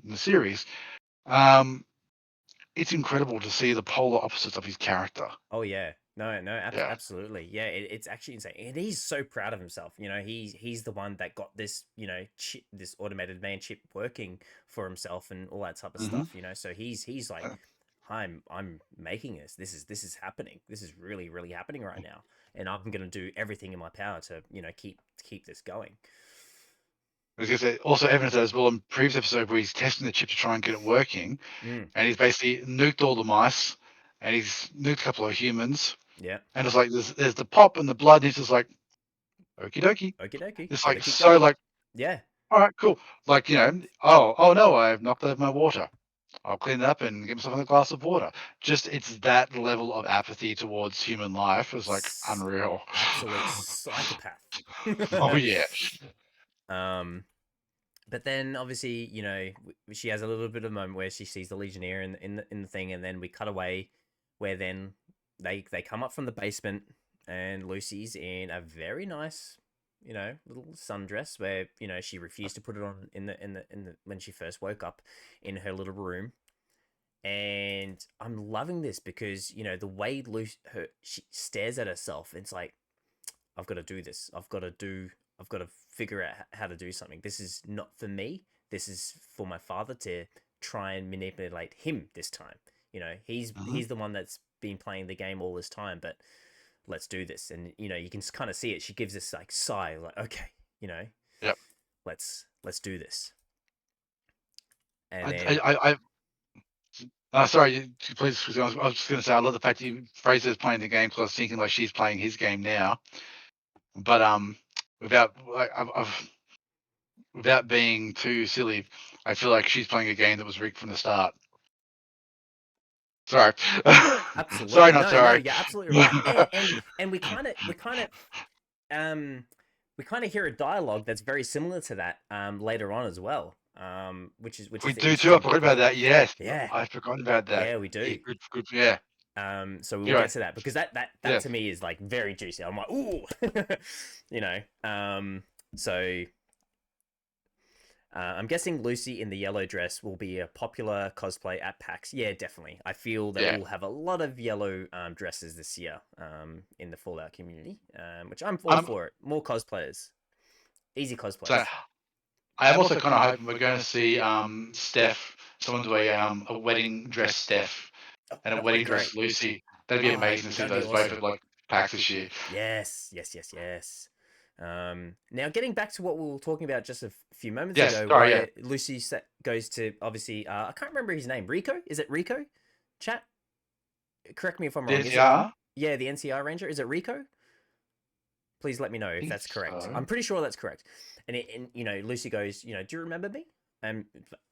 B: the series. Um, it's incredible to see the polar opposites of his character.
A: Oh yeah. No, no,
B: Yeah.
A: absolutely. Yeah, it's actually insane. And he's so proud of himself. You know, he's the one that got this, you know, chip, this automated man chip working for himself and all that type of
B: Hmm.
A: stuff, you know. So he's like, I'm making this. This is happening. This is really, really happening right now. And I'm gonna do everything in my power to, you know, keep this going.
B: I was gonna say, also evidence as well in previous episode where he's testing the chip to try and get it working,
A: Mm,
B: and he's basically nuked all the mice, and he's nuked a couple of humans,
A: yeah.
B: and it's like there's the pop and the blood, and he's just like, okie dokie.
A: Okie dokie.
B: It's
A: Gotta
B: like
A: keep
B: so
A: going.
B: like,
A: Yeah.
B: all right, cool. Like, oh no, I've knocked over my water. I'll clean it up and get myself a glass of water. Just it's that level of apathy towards human life is like unreal.
A: Absolute psychopath.
B: Oh yeah.
A: um, but then obviously, you know, she has a little bit of a moment where she sees the Legionnaire in the thing, and then we cut away, where then they come up from the basement, and Lucy's in a very nice, you know, little sundress where you know she refused to put it on in the when she first woke up in her little room. And I'm loving this because you know the way she stares at herself. It's like I've got to do this. I've got to figure out how to do something. This is not for me. This is for my father to try and manipulate him this time. You know,
B: Hmm.
A: he's the one that's been playing the game all this time, but let's do this. And you know, you can kind of see it. She gives this like sigh, like okay, you know,
B: Yep.
A: let's do this. And
B: I,
A: then
B: I, I, sorry, please. I was just going to say, I love the fact that you phrased it as playing the game because I was thinking like she's playing his game now. But without like, without being too silly, I feel like she's playing a game that was rigged from the start. Sorry, sorry,
A: absolutely,
B: not
A: no,
B: sorry.
A: you're absolutely right. And um we kind of hear a dialogue that's very similar to that later on as well. Which
B: We
A: is
B: do too. I
A: interesting
B: forgot about
A: because
B: that. Yes,
A: yeah,
B: I forgot about that.
A: yeah, we
B: Yeah,
A: do.
B: good, good. Yeah,
A: So we'll
B: you're
A: get
B: right.
A: to that because that
B: Yes.
A: to me is like very juicy. I'm like, ooh, you know. So I'm guessing Lucy in the yellow dress will be a popular cosplay at PAX. Yeah, definitely. I feel that
B: Yeah.
A: we'll have a lot of yellow dresses this year in the Fallout community, which I'm all
B: I'm
A: for it. More cosplayers, easy
B: so
A: cosplays.
B: I am also kind of hoping we're going to see Steph, someone do a wedding dress Steph
A: Oh,
B: and a
A: that would be
B: wedding
A: great.
B: dress Lucy. That'd be
A: Oh,
B: amazing to see
A: that'd be
B: those both
A: awesome.
B: at like PAX this year.
A: Yes, yes, yes, yes. Now, getting back to what we were talking about just a few moments
B: Yes.
A: ago,
B: Sorry. Yeah.
A: where Lucy goes to obviously, I can't remember his name. Rico? Is it Rico? Chat? Correct me if I'm
B: The
A: wrong. Is it?
B: NCR.
A: Yeah, the NCR Ranger. Is it Rico? Please let me know if
B: Think
A: that's correct.
B: so.
A: I'm pretty sure that's correct. And you know, Lucy goes, you know, do you remember me? And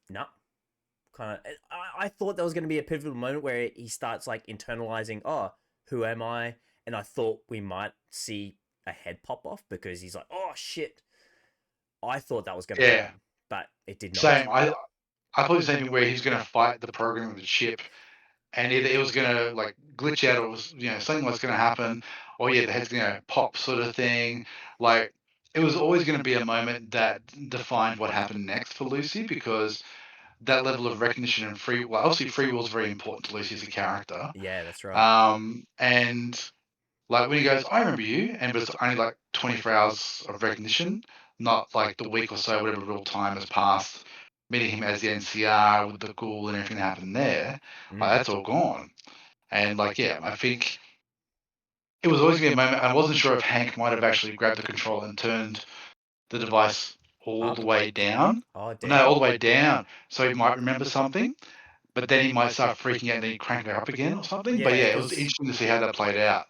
A: no, kind of. I thought there was going to be a pivotal moment where he starts like internalizing, oh, who am I? And I thought we might see a head pop off because he's like, oh shit. I thought that was going to
B: Yeah.
A: happen, but it did not.
B: Same. I thought the same thing where he's going to fight the program with the chip, and either it was going to like glitch out, or it was something was going to happen, or yeah, the head's going to pop, sort of thing. Like it was always going to be a moment that defined what happened next for Lucy because that level of recognition and free. Well, obviously, free will is very important to Lucy as a character.
A: Yeah, that's right.
B: And like when he goes, I remember you, and but it's only like 24 hours of recognition, not like the week or so, whatever real time has passed, meeting him as the NCR with the ghoul and everything that happened there, like
A: Mm.
B: that's all gone. And like, yeah, I think it was always gonna be a moment. I wasn't sure if Hank might have actually grabbed the control and turned the device all the
A: Up.
B: way down.
A: Oh,
B: No, all
A: damn.
B: the way down. So he might remember something, but then he might start freaking out and then he crank it up again or something. But
A: Yeah,
B: yeah, it was
A: because
B: interesting to see how that played out.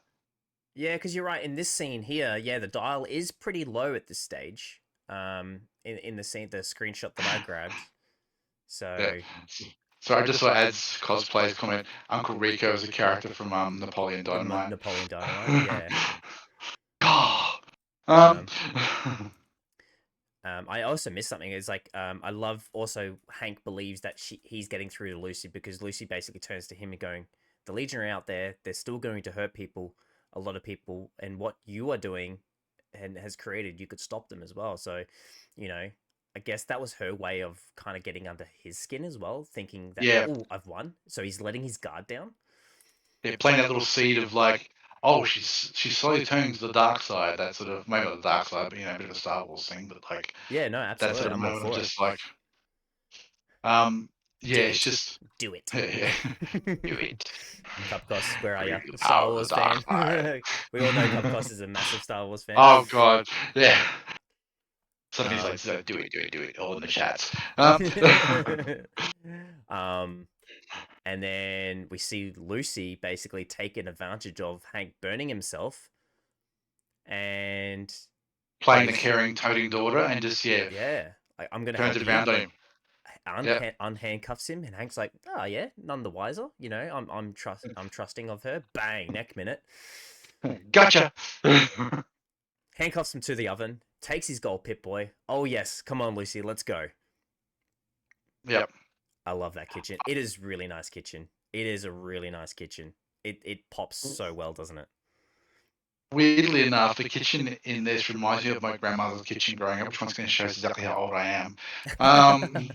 A: you're right. In this scene here, yeah, the dial is pretty low at this stage. In the scene, the screenshot that I grabbed.
B: Yeah.
A: So
B: So I just saw Ad's cosplay's comment. Uncle Rico is a character from Napoleon
A: the
B: Dynamite.
A: Napoleon Dynamite, yeah.
B: God. Um,
A: Um, I also missed something. It's like I love also Hank believes that he's getting through to Lucy because Lucy basically turns to him and going, "The Legion are out there. They're still going to hurt people, a lot of people, and what you are doing and has created, you could stop them as well." So, you know, I guess that was her way of kind of getting under his skin as well, thinking that,
B: Yeah,
A: oh, I've won. So he's letting his guard down.
B: yeah, planting that little seed of like, oh, she's slowly turning to the dark side. That sort of maybe not the dark side, but a bit of a Star Wars thing. But like
A: Yeah, no,
B: that
A: absolutely.
B: sort of
A: I'm all
B: moment of
A: for it.
B: just like, um, yeah,
A: Do
B: it's
A: it.
B: just
A: Do it.
B: yeah, do it.
A: Cupcos, where are
B: Bring
A: you?
B: the
A: Star
B: power of the
A: Wars
B: dark
A: fan.
B: side.
A: We all know Cupcos is a massive Star Wars fan.
B: Oh god, yeah. Somebody's like,
A: Um,
B: so do it, all in the chats.
A: um, and then we see Lucy basically taking advantage of Hank burning himself, and
B: Playing the
A: basic,
B: caring, toting daughter, and just
A: yeah, like, I'm gonna
B: turns
A: help
B: it
A: you.
B: around on him. Yep,
A: Unhandcuffs him, and Hank's like, oh yeah, none the wiser. I'm trusting of her. Bang, neck minute.
B: gotcha.
A: Handcuffs him to the oven. Takes his gold Pip Boy. Oh yes, come on Lucy, let's go.
B: Yep.
A: I love that kitchen. It is really nice kitchen. It is a really nice kitchen. It pops so well, doesn't it?
B: Weirdly enough, the kitchen in this reminds me of my grandmother's kitchen growing up, which once again shows exactly how old I am. Um,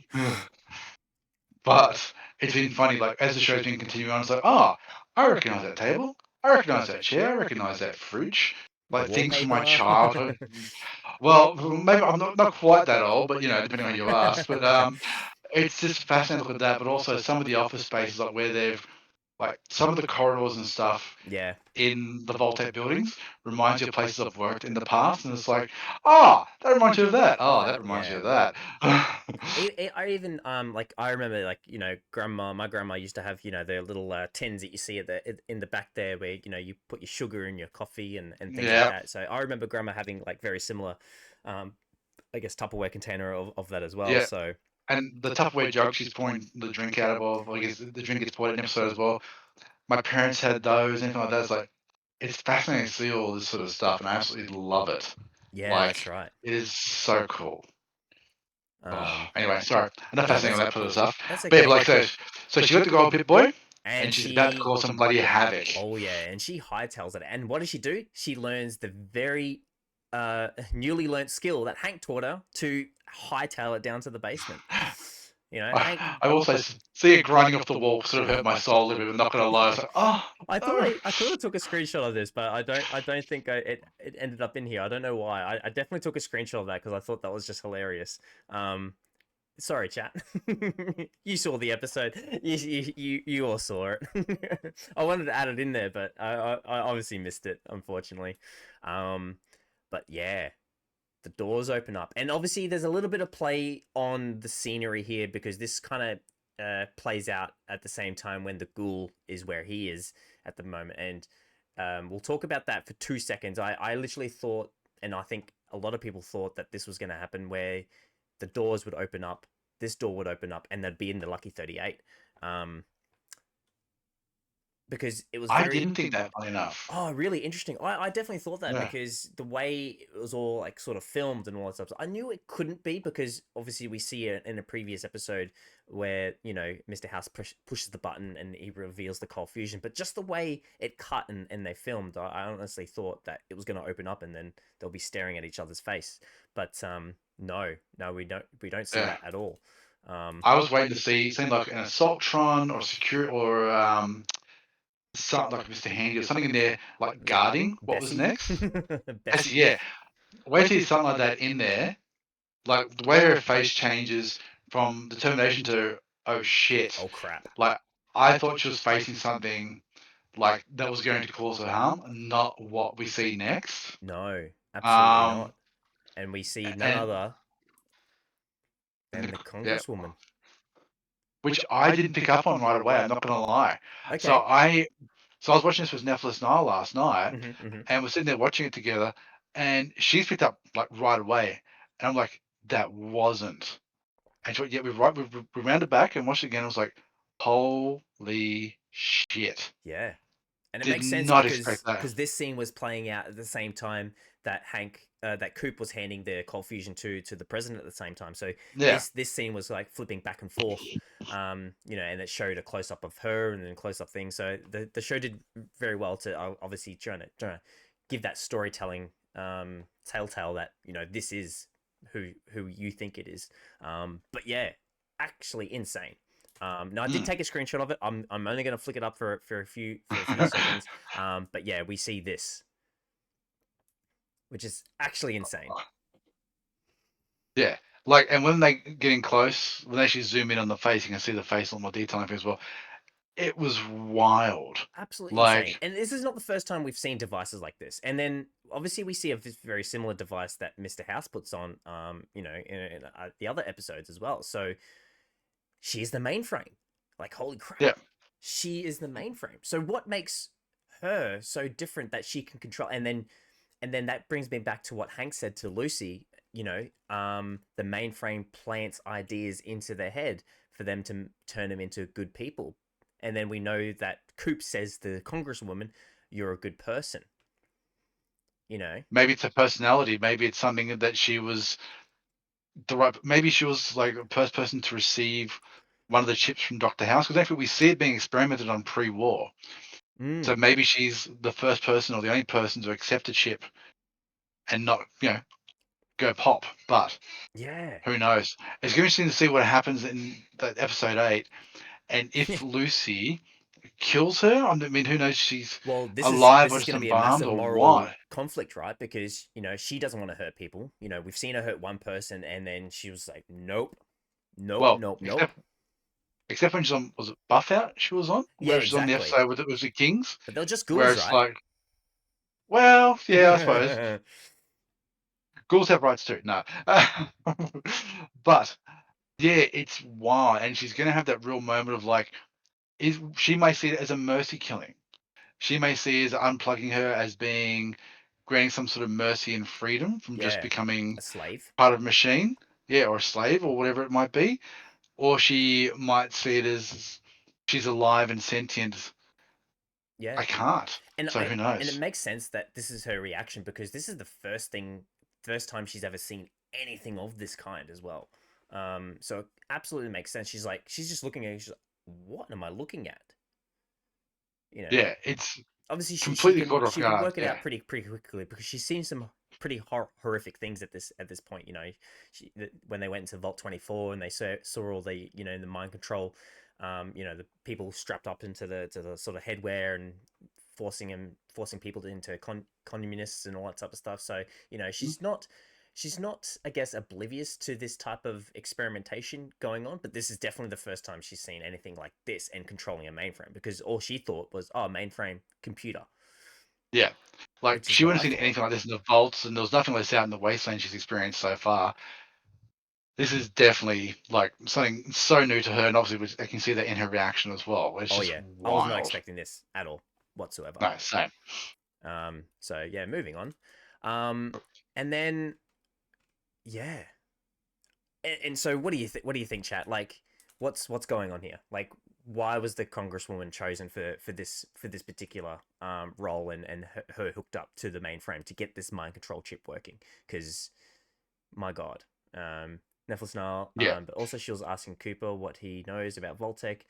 B: but it's been funny, like, as the show's been continuing on, it's like, oh, I recognise that table. I recognise that chair. I recognise that fridge.
A: The
B: Like, things from my
A: wallpaper.
B: childhood. Well, maybe I'm not quite that old, but, depending on who you ask. But it's just fascinating to look at that, but also some of the office spaces, like, where they've, like, some of the corridors and stuff
A: Yeah,
B: in the Voltec buildings reminds you of places I've worked in the past, and it's like, oh, that reminds you of that. Oh, that reminds you
A: yeah.
B: of that.
A: I even like I remember like my grandma used to have the little tins that you see at the in the back there where you put your sugar in your coffee and things like
B: Yeah,
A: that. So I remember grandma having like very similar, um, I guess Tupperware container of that as well.
B: yeah.
A: So
B: And the Tupperware jug she's pouring the drink out of, I guess the drink gets poured in an episode as well. My parents had those, anything like that. It's like, it's fascinating to see all this sort of stuff, and I absolutely love it.
A: yeah, that's
B: Like,
A: right.
B: it is so cool. Oh,
A: Um,
B: anyway, sorry. Enough
A: no,
B: fascinating on that sort of stuff.
A: that's
B: But yeah, but
A: okay.
B: like so she got the gold Pip Boy,
A: And
B: and she's about to
A: she
B: cause some bloody havoc.
A: Oh yeah, and she hightails it. And what does she do? She learns the very newly learnt skill that Hank taught her to hightail it down to the basement. Hank.
B: I also see it grinding off the wall sort of hurt my soul a little bit. I'm not gonna lie. It's like, oh no.
A: I thought I took a screenshot of this, but I don't think it ended up in here. I don't know why. I definitely took a screenshot of that because I thought that was just hilarious. Um, Sorry, chat. You saw the episode. You all saw it. I wanted to add it in there, but I obviously missed it, unfortunately. Um, but yeah, the doors open up, and obviously there's a little bit of play on the scenery here because this kind of plays out at the same time when the ghoul is where he is at the moment, and we'll talk about that for 2 seconds. I literally thought, and I think a lot of people thought that this was going to happen where the doors would open up, this door would open up, and they'd be in the Lucky 38. Um, because it was
B: I
A: very
B: didn't think that funny enough.
A: Oh, really interesting. I definitely thought that
B: Yeah.
A: because the way it was all like sort of filmed and all that stuff. I knew it couldn't be because obviously we see it in a previous episode where, Mr. House pushes the button and he reveals the cold fusion. But just the way it cut and they filmed, I honestly thought that it was going to open up and then they'll be staring at each other's face. But no, we don't see
B: Yeah.
A: that at all.
B: I was waiting to see something like an Assaultron or secure or something like Mr. Handy or something in there, like
A: Was it
B: guarding what was
A: Bessie?
B: next. Actually,
A: Bessie?
B: yeah. Wait to see something like that in there. Like the way her face changes from determination to oh shit.
A: Oh crap.
B: Like I thought she was facing something like that was going to cause her harm, not what we see next.
A: No, absolutely
B: Um,
A: not. And we see none
B: and
A: other
B: and
A: than the
B: yeah,
A: Congresswoman.
B: which I didn't pick up on right away. I'm not gonna lie. So
A: Okay.
B: I was watching this with Netflix Nile last night,
A: Mm-hmm.
B: and we're sitting there watching it together, and she's picked up like right away, and I'm like, that wasn't. And so, yeah, we rounded back and watched it again. I was like, holy shit!
A: Yeah. And it
B: Did
A: makes sense
B: not expect that.
A: because this scene was playing out at the same time that that Coop was handing the cold fusion to the president at the same time. So
B: Yeah,
A: this scene was like flipping back and forth, and it showed a close up of her and then close up thing. So the show did very well to obviously trying to give that storytelling telltale that this is who you think it is. But yeah, actually insane. Now I did
B: Mm.
A: take a screenshot of it. I'm only gonna flick it up for a few seconds. But yeah, we see this, which is actually insane.
B: Yeah. Like, and when they get in close, when they actually zoom in on the face, you can see the face a lot more detail as well. It was wild.
A: Absolutely insane.
B: Like,
A: And this is not the first time we've seen devices like this. And then obviously we see a very similar device that Mr. House puts on, in the other episodes as well. So she is the mainframe. Like, holy crap.
B: yeah,
A: She is the mainframe. So what makes her so different that she can control? And then that brings me back to what Hank said to Lucy. The mainframe plants ideas into their head for them to turn them into good people. And then we know that Coop says to the Congresswoman, "You're a good person." You know.
B: maybe it's a personality. Maybe it's something that she was the right. Maybe she was like the first person to receive one of the chips from Doctor House, because actually we see it being experimented on pre-war. So
A: Mm.
B: maybe she's the first person or the only person to accept a chip and not, go pop. But
A: Yeah.
B: who knows? It's going to be interesting to see what happens in that episode 8, and
A: Yeah.
B: if Lucy kills her. I mean, who knows? She's
A: Well, this is
B: alive
A: this
B: or
A: is
B: just
A: going to be a
B: embalmed
A: massive
B: or
A: moral
B: what?
A: conflict, right? Because she doesn't want to hurt people. We've seen her hurt one person, and then she was like, "Nope, nope,
B: Well,
A: nope, nope."
B: except when she's on, was it Buff Out she was on?
A: Yeah,
B: Where she's on the
A: exactly.
B: episode with it was the Kings,
A: But they're just
B: where
A: ghouls,
B: it's
A: right?
B: like, well, yeah, I suppose ghouls have rights too. No, but yeah, it's wild, and she's gonna have that real moment of like, is she may see it as a mercy killing. She may see it as unplugging her as being granting some sort of mercy and freedom from just
A: Yeah,
B: becoming
A: a slave.
B: part of a machine, yeah, or a slave or whatever it might be. Or she might see it as she's alive and sentient.
A: Yeah,
B: I can't.
A: and
B: So
A: I
B: who
A: and it
B: knows?
A: makes sense that this is her reaction because this is the first time she's ever seen anything of this kind as well. So it absolutely makes sense. She's just looking at it. She's like, "What am I looking at?" You know.
B: Yeah, it's
A: Obviously she
B: completely
A: can
B: caught off guard.
A: work it
B: Yeah.
A: out pretty quickly because she's seen some pretty horrific things at this point. When they went into Vault 24 and they saw all the the mind control, the people strapped up into the sort of headwear and forcing people into communists and all that type of stuff. So she's not, I guess, oblivious to this type of experimentation going on, but this is definitely the first time she's seen anything like this and controlling a mainframe because all she thought was, oh, mainframe computer,
B: Yeah. Like
A: which is
B: she
A: what
B: wouldn't
A: I
B: have seen
A: thought.
B: anything like this in the vaults, and there was nothing like this out in the wasteland she's experienced so far. This is definitely like something so new to her, and obviously I can see that in her reaction as well. It's
A: Oh
B: just
A: yeah, I was not
B: wild.
A: expecting this at all whatsoever.
B: No, same.
A: So yeah, moving on. And then yeah, and so what do you think? What do you think, chat? Like, what's going on here? Like, why was the congresswoman chosen for this particular role and her hooked up to the mainframe to get this mind control chip working? Because my god, Netflix now.
B: Yeah.
A: But also she was asking Cooper what he knows about Voltec,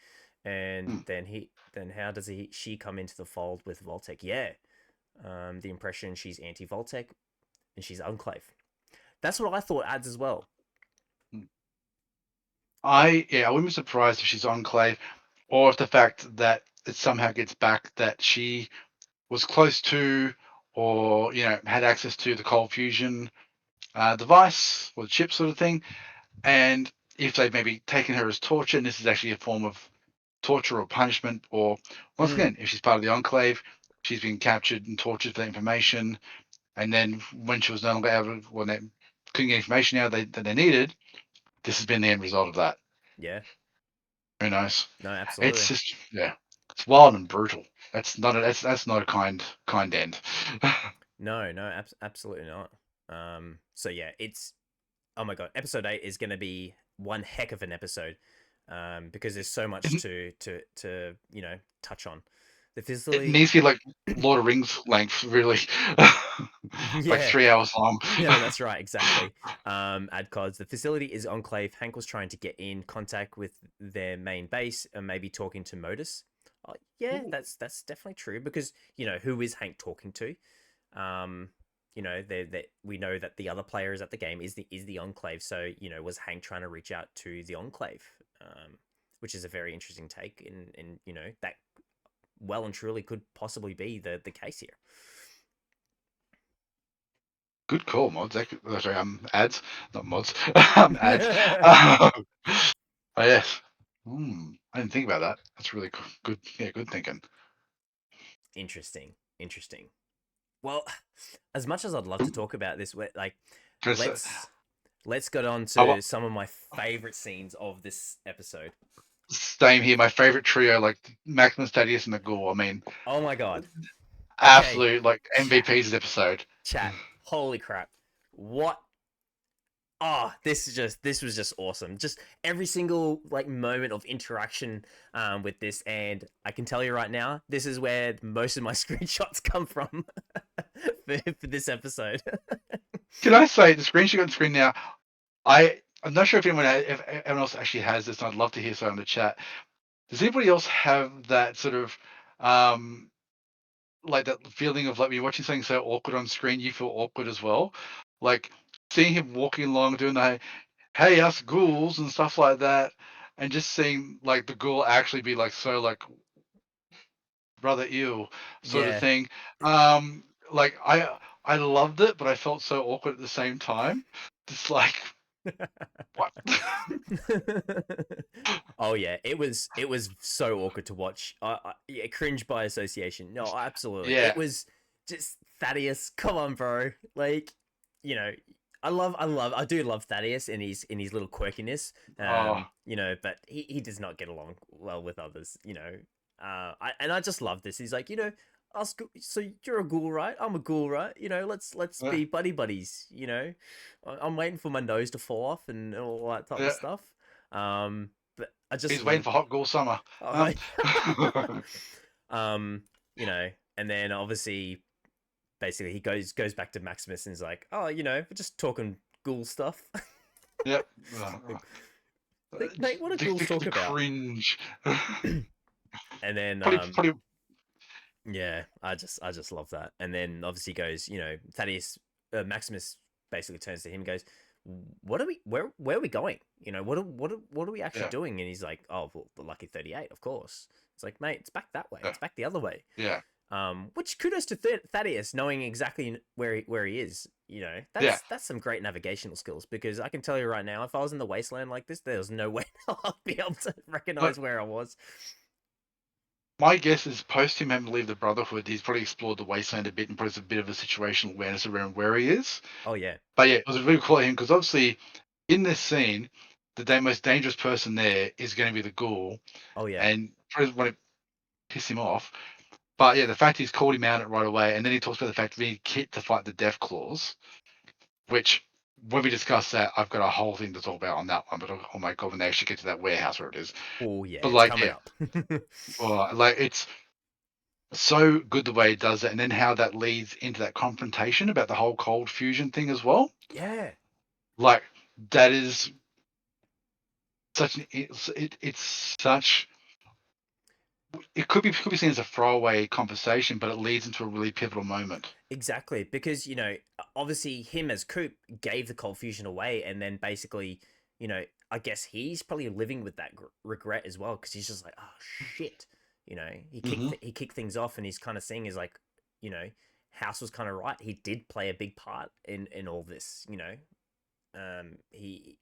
A: and
B: Mm.
A: then how does she come into the fold with Voltec? Yeah, the impression she's anti Voltec and she's Enclave. That's what I thought adds as well.
B: Mm. I wouldn't be surprised if she's Enclave, or if the fact that it somehow gets back that she was close to, or had access to the cold fusion device or the chip sort of thing, and if they've maybe taken her as torture, and this is actually a form of torture or punishment, or once
A: Mm,
B: again, if she's part of the Enclave, she's been captured and tortured for that information, and then when she was no longer able, when they couldn't get information out that they needed, this has been the end result of that.
A: yeah,
B: Who knows?
A: no,
B: It's
A: absolutely.
B: just, yeah, it's wild and brutal. That's not a kind end.
A: No, no, absolutely not. So yeah, it's oh my god, episode 8 is going to be one heck of an episode, because there's so much
B: it,
A: to touch on. The
B: it
A: facility,
B: needs to be like Lord of Rings length, really, like
A: yeah,
B: 3 hours long.
A: yeah, that's right, exactly. Adcods, the facility is enclave. Hank was trying to get in contact with their main base and maybe talking to Modus. Yeah,
B: Ooh.
A: that's definitely true because who is Hank talking to? Um, that we know that the other players at the game is the Enclave. So was Hank trying to reach out to the Enclave, which is a very interesting take, and that well and truly could possibly be the case here.
B: Good call, mods. Sorry, ads, not mods. Ads. Oh yes. I didn't think about that. That's really good. Yeah, good thinking.
A: Interesting. Well, as much as I'd love to talk about this, like
B: Just,
A: let's get on
B: I
A: to some of my favorite scenes of this episode.
B: same here. My favorite trio, like Maximus, Thaddeus, and the Ghoul. I mean,
A: Oh my god. Okay,
B: absolute like
A: chat,
B: MVPs of the episode.
A: chat. Holy crap! What? Oh, this was just awesome. Just every single like moment of interaction with this, and I can tell you right now, this is where most of my screenshots come from for this episode.
B: Can I say the screenshot on the screen now? I'm not sure if anyone else actually has this, and I'd love to hear so in the chat. Does anybody else have that sort of um like that feeling of like when you're watching something so awkward on screen, you feel awkward as well? Like seeing him walking along doing the hey us ghouls and stuff like that, and just seeing like the ghoul actually be like so like brother ew sort of
A: Yeah.
B: thing. Um like I loved it, but I felt so awkward at the same time. Just like what?
A: Oh yeah, it was so awkward to watch. Yeah, cringe by association. No, absolutely. It
B: Yeah.
A: was just Thaddeus. Come on, bro. Like, you know, I do love Thaddeus in his little quirkiness.
B: Oh,
A: But he does not get along well with others. I just love this. He's like, us. So you're a ghoul, right? I'm a ghoul, right? Let's
B: yeah,
A: be buddy buddies. I'm waiting for my nose to fall off and all that type of
B: yeah.
A: stuff. But I just
B: He's waiting for hot ghoul summer.
A: uh,
B: Um,
A: um, and then obviously, basically, he goes back to Maximus and is like, oh, we're just talking ghoul stuff.
B: yep.
A: Mate, what do ghouls talk
B: The
A: about?
B: cringe.
A: And then,
B: Probably,
A: yeah, I just love that. And then obviously goes, Thaddeus, Maximus basically turns to him and goes, "What are we? Where are we going? What are we actually
B: yeah,
A: doing?" And he's like, "Oh, well, the Lucky 38, of course." It's like, mate, it's back that way.
B: yeah,
A: It's back the other way.
B: yeah,
A: Which kudos to Thaddeus knowing exactly where he is.
B: yeah.
A: That's some great navigational skills because I can tell you right now, if I was in the wasteland like this, there's no way I'd be able to
B: But
A: recognize where I was.
B: my guess is post him having to leave the Brotherhood, he's probably explored the wasteland a bit and probably has a bit of a situational awareness around where he is.
A: Oh yeah,
B: But yeah, it was really cool of him because obviously in this scene, the most dangerous person there is going to be the ghoul,
A: oh yeah,
B: and probably want to piss him off. But yeah, the fact he's called him out it right away, and then he talks about the fact we need Kit to fight the Death Claws, which when we discuss that, I've got a whole thing to talk about on that one. But oh my god, when they actually get to that warehouse where it is,
A: oh yeah,
B: but
A: it's
B: like
A: coming
B: yeah,
A: up.
B: like it's so good the way it does it, and then how that leads into that confrontation about the whole cold fusion thing as well.
A: Yeah,
B: Like that is such an it's such it could be seen as a throwaway conversation, but it leads into a really pivotal moment.
A: exactly. Because obviously him as Coop gave the cold fusion away, and then basically, I guess he's probably living with that regret as well because he's just like, oh shit, he kicked
B: Hmm.
A: he kicked things off, and he's kind of seeing is like, you know, House was kind of right. He did play a big part in all this. He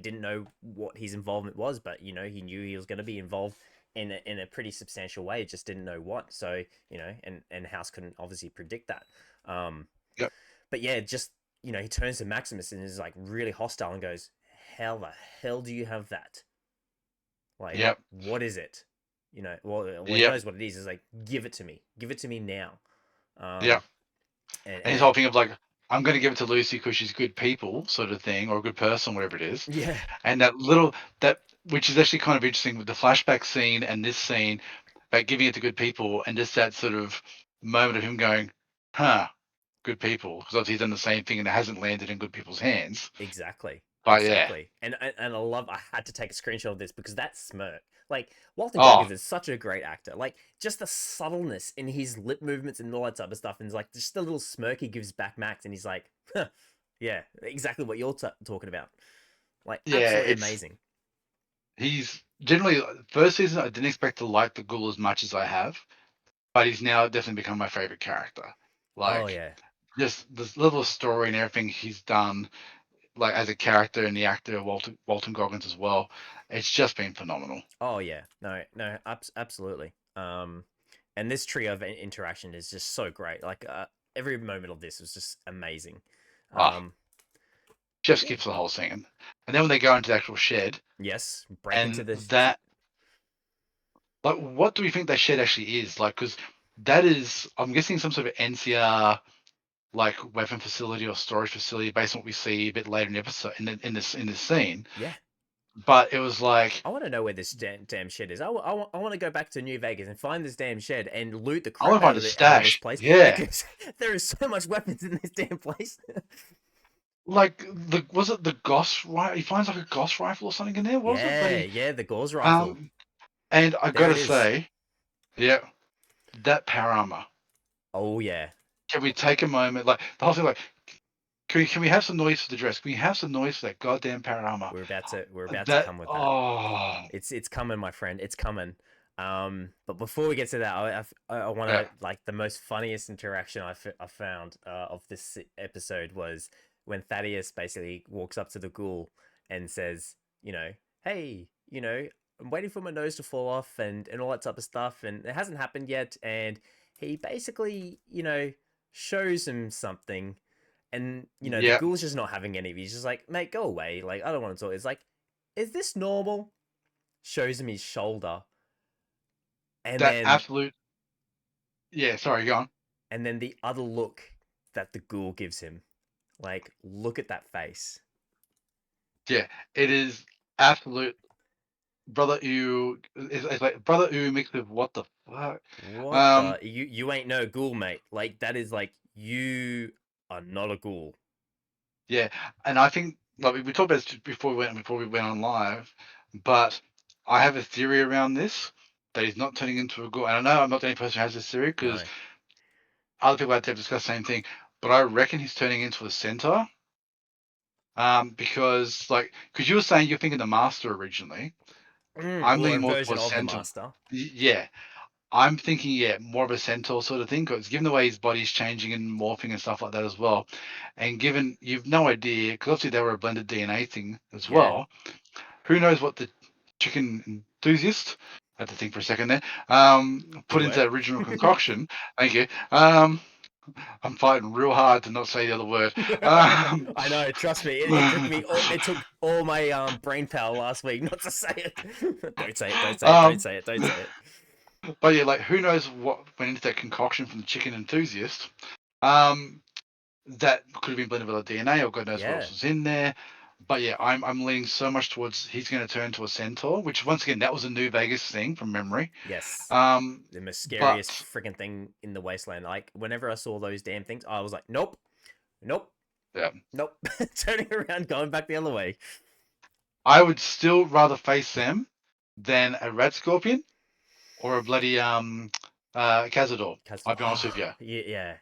A: didn't know what his involvement was, but he knew he was going to be involved in a pretty substantial way. Just didn't know what. So and House couldn't obviously predict that. Um,
B: Yep.
A: but yeah, just he turns to Maximus and is like really hostile and goes, "How the hell do you have that? Like,
B: Yep.
A: what is it? Well, he
B: Yep.
A: knows what it is. Is like, give it to me now." Um,
B: Yep.
A: and,
B: And his
A: and
B: whole thing of like, I'm going to give it to Lucy because she's good people, sort of thing, or a good person, whatever it is.
A: yeah,
B: And that which is actually kind of interesting with the flashback scene and this scene about giving it to good people, and just that sort of moment of him going, "Huh, good people," because obviously he's done the same thing and it hasn't landed in good people's hands.
A: exactly.
B: But yeah,
A: exactly. And I had to take a screenshot of this because that smirk, like Walton
B: oh
A: Goggins is such a great actor. Like just the subtleness in his lip movements and all that type of stuff, and like just the little smirk he gives back Max, and he's like, huh, yeah, exactly what you're talking about. Like
B: yeah,
A: absolutely
B: it's
A: amazing.
B: he's generally first season. I didn't expect to like the Ghoul as much as I have, but he's now definitely become my favorite character.
A: Oh
B: Like
A: yeah,
B: just this level of story and everything he's done, like as a character and the actor Walton Goggins as well. It's just been phenomenal.
A: oh yeah. No, no, absolutely. And this trio of interaction is just so great. Like every moment of this was just amazing.
B: Ah,
A: Um, but
B: just
A: yeah,
B: skips the whole scene, and then when they go into the actual shed,
A: yes, break into
B: and
A: this.
B: that like, what do we think that shed actually is? Like, because that is, I'm guessing, some sort of NCR like weapon facility or storage facility based on what we see a bit later in the episode in this scene.
A: Yeah,
B: But it was like,
A: I want to know where this damn shed is. I want to go back to New Vegas and find this damn shed and loot the
B: I want
A: crap
B: to find a
A: out of this
B: stash.
A: place
B: Yeah,
A: because there is so much weapons in this damn place.
B: like the was it the Goss right? He finds like a Goss rifle or something in there. What was it?
A: Yeah,
B: Bloody
A: yeah, the Gauze rifle.
B: um. And I
A: There
B: gotta
A: it is.
B: say, yeah, that power armor.
A: Oh yeah,
B: Can we take a moment? Like the whole thing, like can we have some noise for the dress? Can we have some noise for that goddamn power armor?
A: we're about to
B: That
A: come with that.
B: oh
A: It's coming, my friend. It's coming. But before we get to that, I want
B: yeah
A: to like the most funniest interaction I found of this episode was when Thaddeus basically walks up to the ghoul and says, you know, hey, I'm waiting for my nose to fall off and all that type of stuff, and it hasn't happened yet. And he basically, shows him something, and the
B: yeah.
A: ghoul's just not having any of it. He's just like, mate, go away. Like, I don't want to talk. It's like, is this normal? Shows him his shoulder, and
B: That
A: then
B: absolute yeah. Sorry, go on.
A: the other look that the ghoul gives him. Like, look at that face.
B: Yeah, it is absolute brother. It's like brother ooh mixed with what the fuck.
A: What
B: Um,
A: the you ain't no ghoul, mate. Like that is like you are not a ghoul.
B: yeah, and I think like we talked about this before we went on live, but I have a theory around this that he's not turning into a ghoul. And I know I'm not the only person who has this theory because
A: No.
B: other people out there have discussed the same thing. But I reckon he's turning into a centaur. Because you were saying you're thinking the master originally. I'm
A: Or a
B: leaning more
A: version
B: towards
A: of the
B: centaur.
A: master.
B: Yeah, I'm thinking more of a centaur sort of thing. Because given the way his body's changing and morphing and stuff like that as well, and given you've no idea, because obviously they were a blended DNA thing as
A: Yeah.
B: well. Who knows what the chicken enthusiast, I had to think for a second there,
A: Good
B: put into that
A: work.
B: original concoction. Thank you. I'm fighting real hard to not say the other word. Um,
A: I know. Trust me. It took me. It took all my brain power last week not to say it. Don't say it. Don't say it. Don't
B: um,
A: say it. Don't say it.
B: but yeah, like who knows what went into that concoction from the chicken enthusiast? Um, that could have been blended with a DNA, or God knows what
A: Yeah.
B: else was in there. But yeah, I'm leaning so much towards he's going to turn to a centaur, which once again that was a New Vegas thing from memory.
A: Yes.
B: Um,
A: The most scariest
B: but
A: freaking thing in the wasteland. Like whenever I saw those damn things, I was like, nope, nope,
B: yeah,
A: nope. Turning around, going back the other way.
B: I would still rather face them than a red scorpion or a bloody cazador.
A: Cause
B: I'll be honest with you.
A: yeah, yeah.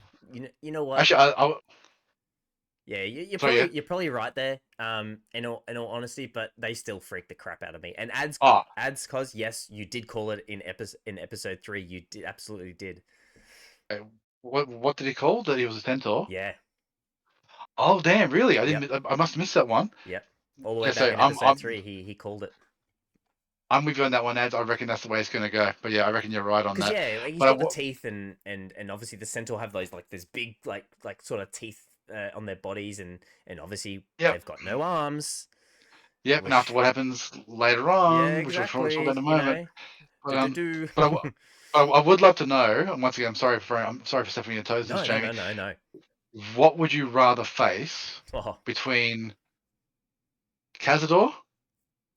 A: You know what?
B: Actually,
A: Yeah, you're
B: sorry, yeah.
A: probably right there. In all honesty, but they still freak the crap out of me. And
B: Oh,
A: cause yes, you did call it in episode 3. You did absolutely did.
B: what did he call that he was a centaur?
A: Yeah.
B: Oh, damn, really? I
A: Yep.
B: didn't. I must have missed that one.
A: Yep. All the way
B: Yeah,
A: back
B: so
A: in
B: I'm
A: episode
B: I'm
A: 3, he called it.
B: I'm with you on that one, Ed. I reckon that's the way it's going to go. But yeah, I reckon you're right on
A: Because
B: that.
A: yeah, like he's
B: But
A: got the teeth and obviously the centaur have those like this big like sort of teeth on their bodies and obviously
B: yep,
A: they've got no arms,
B: yep. And after
A: which
B: what happens later
A: yeah,
B: on, which we'll talk about
A: exactly,
B: in a moment.
A: do
B: But
A: do do.
B: but I would love to know. And once again, I'm sorry for stepping on your toes, this
A: No, no,
B: Jamie.
A: no, no, no.
B: What would you rather face
A: Oh,
B: between Cazador,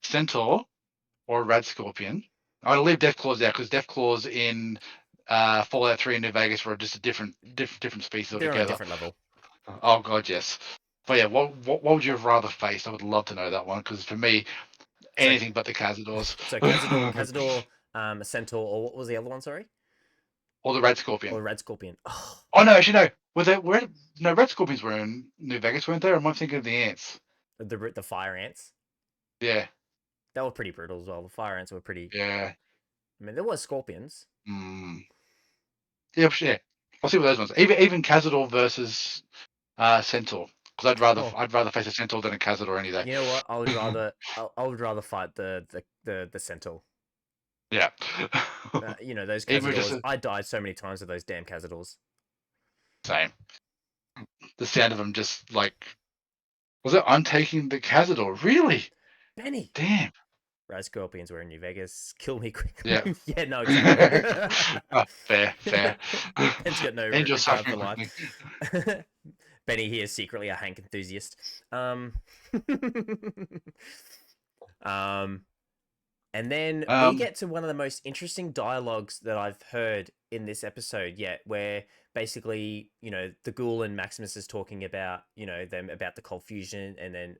B: Centaur, or Rad Scorpion? I'm gonna leave Deathclaws out because Deathclaws in Fallout 3 in New Vegas were just a different species
A: they're on a
B: altogether.
A: different level.
B: Oh god, yes. But yeah, what would you have rather faced? I would love to know that one because for me,
A: So
B: anything but the Cazadors.
A: so Cazador, Centaur, or what was the other one? Sorry,
B: Or the Red
A: or
B: Scorpion.
A: Red Scorpion. Oh,
B: Oh no, actually no. No, Red Scorpions were in New Vegas, weren't they? Or am I thinking of the ants?
A: the fire ants.
B: Yeah,
A: They were pretty brutal as well. The fire ants were pretty.
B: yeah.
A: I mean, there were scorpions.
B: Mm. Yeah, yeah. I'll see what those ones. Even Cazador versus Centaur. Because
A: Oh,
B: I'd rather face a Centaur than a Cazador any day.
A: you know what? I would rather fight the centaur.
B: Yeah.
A: You know those
B: Even just
A: cazadors. I died so many times with those damn cazadors.
B: same. The sound of them just like was it? I'm taking the Cazador. Really?
A: Benny,
B: Damn.
A: Raz Scorpions were in New Vegas. Kill me
B: Yeah.
A: quickly. Yeah, no, exactly.
B: Fair.
A: Ben's got no
B: End your
A: regard for
B: suffering
A: life.
B: quickly.
A: Benny here is secretly a Hank enthusiast. Um, and then we
B: Um,
A: get to one of the most interesting dialogues that I've heard in this episode yet, where basically, you know, the ghoul and Maximus is talking about, you know, them about the cold fusion, and then,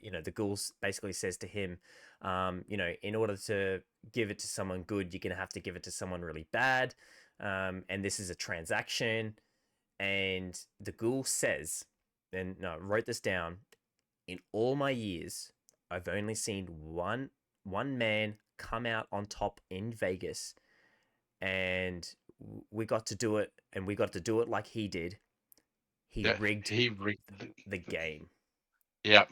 A: you know, the ghoul basically says to him, you know, in order to give it to someone good, you're gonna have to give it to someone really bad, and this is a transaction. And the ghoul says, and no, I wrote this down. In all my years, I've only seen one man come out on top in Vegas, and we got to do it, and we got to do it like he did. He
B: yeah,
A: rigged
B: he re-
A: the game.
B: yeah,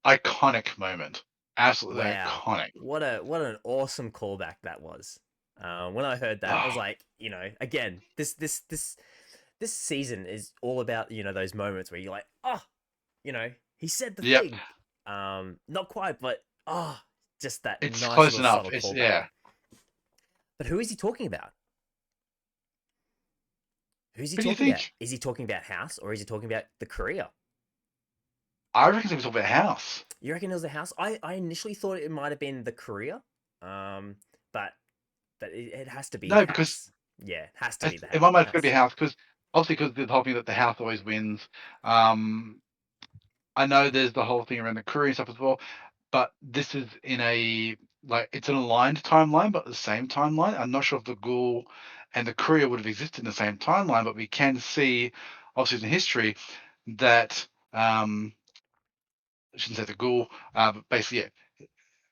B: iconic moment. Absolutely
A: Wow,
B: iconic.
A: what an awesome callback that was. When I heard that, I was
B: Oh,
A: like, you know, again, this season is all about, you know, those moments where you're like, oh, you know, he said the
B: yep.
A: thing. Not quite, but just that
B: It's
A: nice
B: close
A: little
B: enough.
A: subtle
B: It's
A: callback.
B: yeah.
A: But who is he talking about? Who's he
B: What do you
A: talking about?
B: think?
A: Is he talking about House, or is he talking about the career?
B: I reckon it was talking about House.
A: You reckon it was the House? I initially thought it might have been the career, um, but it has to be
B: No, because
A: House. Yeah, it has to be the
B: in my mind it's going to be
A: House.
B: House because obviously because the whole thing that the House always wins. Um, I know there's the whole thing around the Courier and stuff as well, but this is in a like it's an aligned timeline, but the same timeline. I'm not sure if the Ghoul and the Courier would have existed in the same timeline, but we can see, obviously in history, that I shouldn't say the Ghoul, but basically,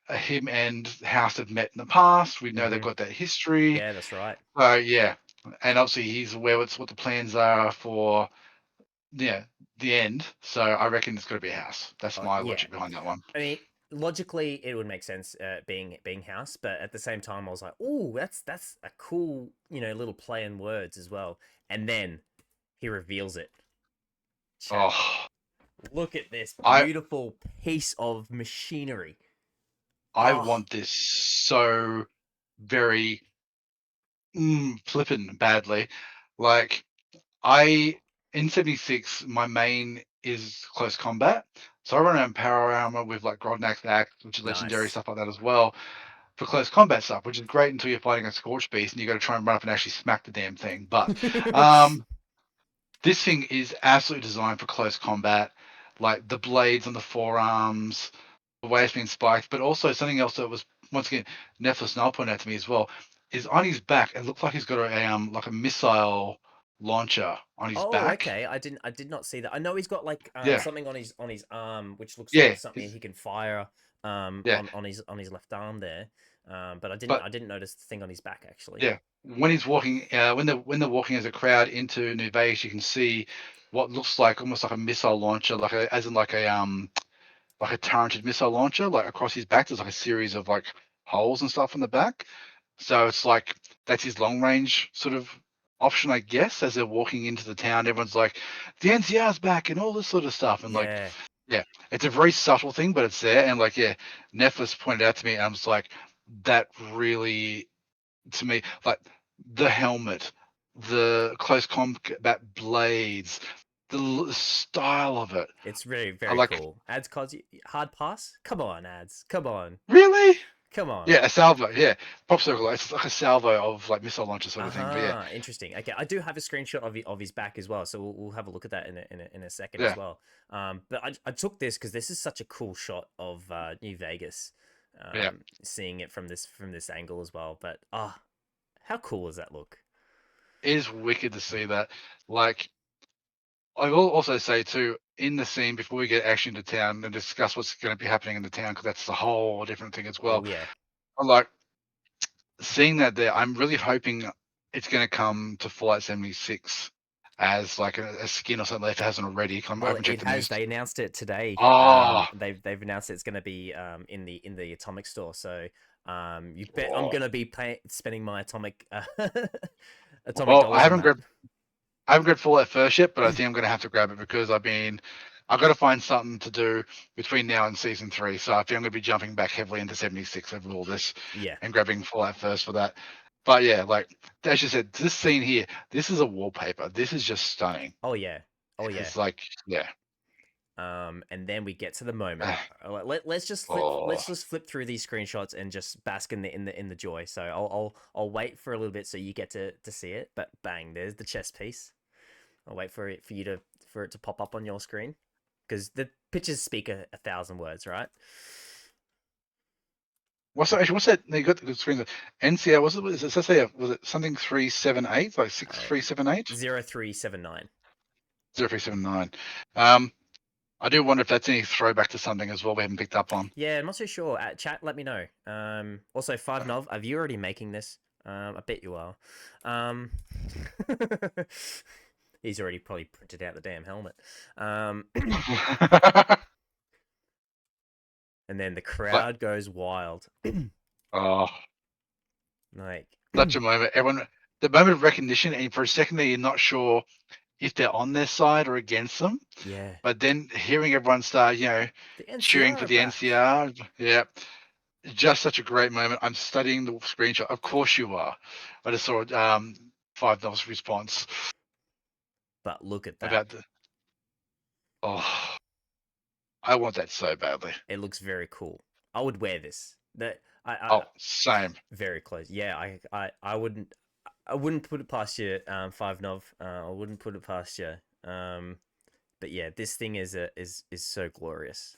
B: yeah, him and House have met in the past. We know they've
A: Mm-hmm.
B: got that history.
A: Yeah, that's right.
B: Yeah, and obviously he's aware what the plans are for yeah the end. So I reckon it's got to be a House. That's my
A: Yeah,
B: logic behind that one.
A: I mean, logically, it would make sense being House, but at the same time, I was like, "Oh, that's a cool, you know, little play in words as well." And then he reveals it. Chat.
B: Oh,
A: Look at this
B: I
A: beautiful piece of machinery.
B: I
A: Oh,
B: want this so very flippin' badly. Like I in 76, my main is close combat. So I run around power armor with like Grodnax axe, which is legendary
A: nice.
B: stuff like that as well for close combat stuff, which is great until you're fighting a Scorch Beast and you got to try and run up and actually smack the damn thing. But um, this thing is absolutely designed for close combat, like the blades on the forearms, the way it's been spiked, but also something else that was once again Nephilis Null pointed out to me as well is on his back. It looks like he's got a like a missile launcher on his
A: Oh,
B: back.
A: okay. I did not see that. I know he's got like
B: Yeah,
A: something on his arm, which looks like
B: yeah,
A: something he can fire
B: yeah.
A: on his left arm there. But
B: But
A: I didn't notice the thing on his back actually.
B: yeah, when he's walking, when they're walking as a crowd into New Vegas, you can see what looks like almost like a missile launcher, as in like a turreted missile launcher, like across his back. There's like a series of like holes and stuff on the back. So it's like that's his long range sort of option, I guess, as they're walking into the town. Everyone's like, the NCR's back and all this sort of stuff. And like,
A: Yeah,
B: yeah, it's a very subtle thing, but it's there. And like, yeah, Nephilis pointed out to me, and I'm just like, that really, to me, like the helmet, the close combat blades, the style of it.
A: it's very
B: I
A: very
B: like,
A: cool. Ads cause you hard pass. Come on, ads. Come on.
B: really?
A: Come on.
B: Yeah, a salvo. Yeah, pop circle. It's like a salvo of like missile launcher sort of thing. But yeah,
A: Uh-huh. Interesting. Okay, I do have a screenshot of his back as well, so we'll have a look at that in a second as
B: yeah,
A: well. But I took this because this is such a cool shot of New Vegas,
B: yeah.
A: seeing it from this angle as well. But how cool does that look?
B: It is wicked to see that. Like, I will also say too, in the scene before we get actually into town and discuss what's going to be happening in the town, because that's a whole different thing as well.
A: Oh yeah.
B: I'm like seeing that there. I'm really hoping it's going to come to Flight 76 as like a skin or something if it hasn't already. 'Cause I
A: Well,
B: haven't
A: it
B: checked the
A: has.
B: news.
A: They announced it today.
B: Oh,
A: They've announced it's going to be in the Atomic Store. So you bet I'm
B: oh.
A: going to be spending my Atomic Atomic
B: Well,
A: dollars on that.
B: I haven't grabbed Fallout first yet, but I think I'm going to have to grab it because I've got to find something to do between now and season 3. So I think I'm going to be jumping back heavily into 76 over all this
A: Yeah.
B: and grabbing Fallout first for that. But yeah, like as you said, this scene here, this is a wallpaper. This is just stunning.
A: Oh yeah. Oh yeah.
B: It's like, yeah.
A: And then we get to the moment.
B: Oh,
A: Let's just flip through these screenshots and just bask in the joy. So I'll wait for a little bit so you get to see it. But bang, there's the chess piece. I'll wait for it to pop up on your screen because the pictures speak a thousand words, right?
B: what's that? What's that? You got the screen. NCR. Was it? Say, was it something 378? Like
A: Uh,
B: 6378?
A: 0379.
B: 0379. I do wonder if that's any throwback to something as well we haven't picked up on.
A: Yeah, I'm not so sure. Chat, let me know. Also, Five Nov, are you already making this? I bet you are. Um, he's already probably printed out the damn helmet. And then the
B: But
A: crowd goes wild.
B: oh,
A: Like,
B: such a moment. Everyone, the moment of recognition, and for a second there, you're not sure if they're on their side or against them.
A: yeah,
B: But then hearing everyone start,
A: the
B: cheering
A: NCR
B: for
A: are
B: the
A: back.
B: NCR, yeah, just such a great moment. I'm studying the screenshot. Of course you are. I just saw Five Novels response
A: But look at that.
B: about the. Oh, I want that so badly.
A: It looks very cool. I would wear this. That I
B: Oh, same.
A: very close. Yeah, I wouldn't put it past you, Five Nov. I wouldn't put it past you. But yeah, this thing is so glorious.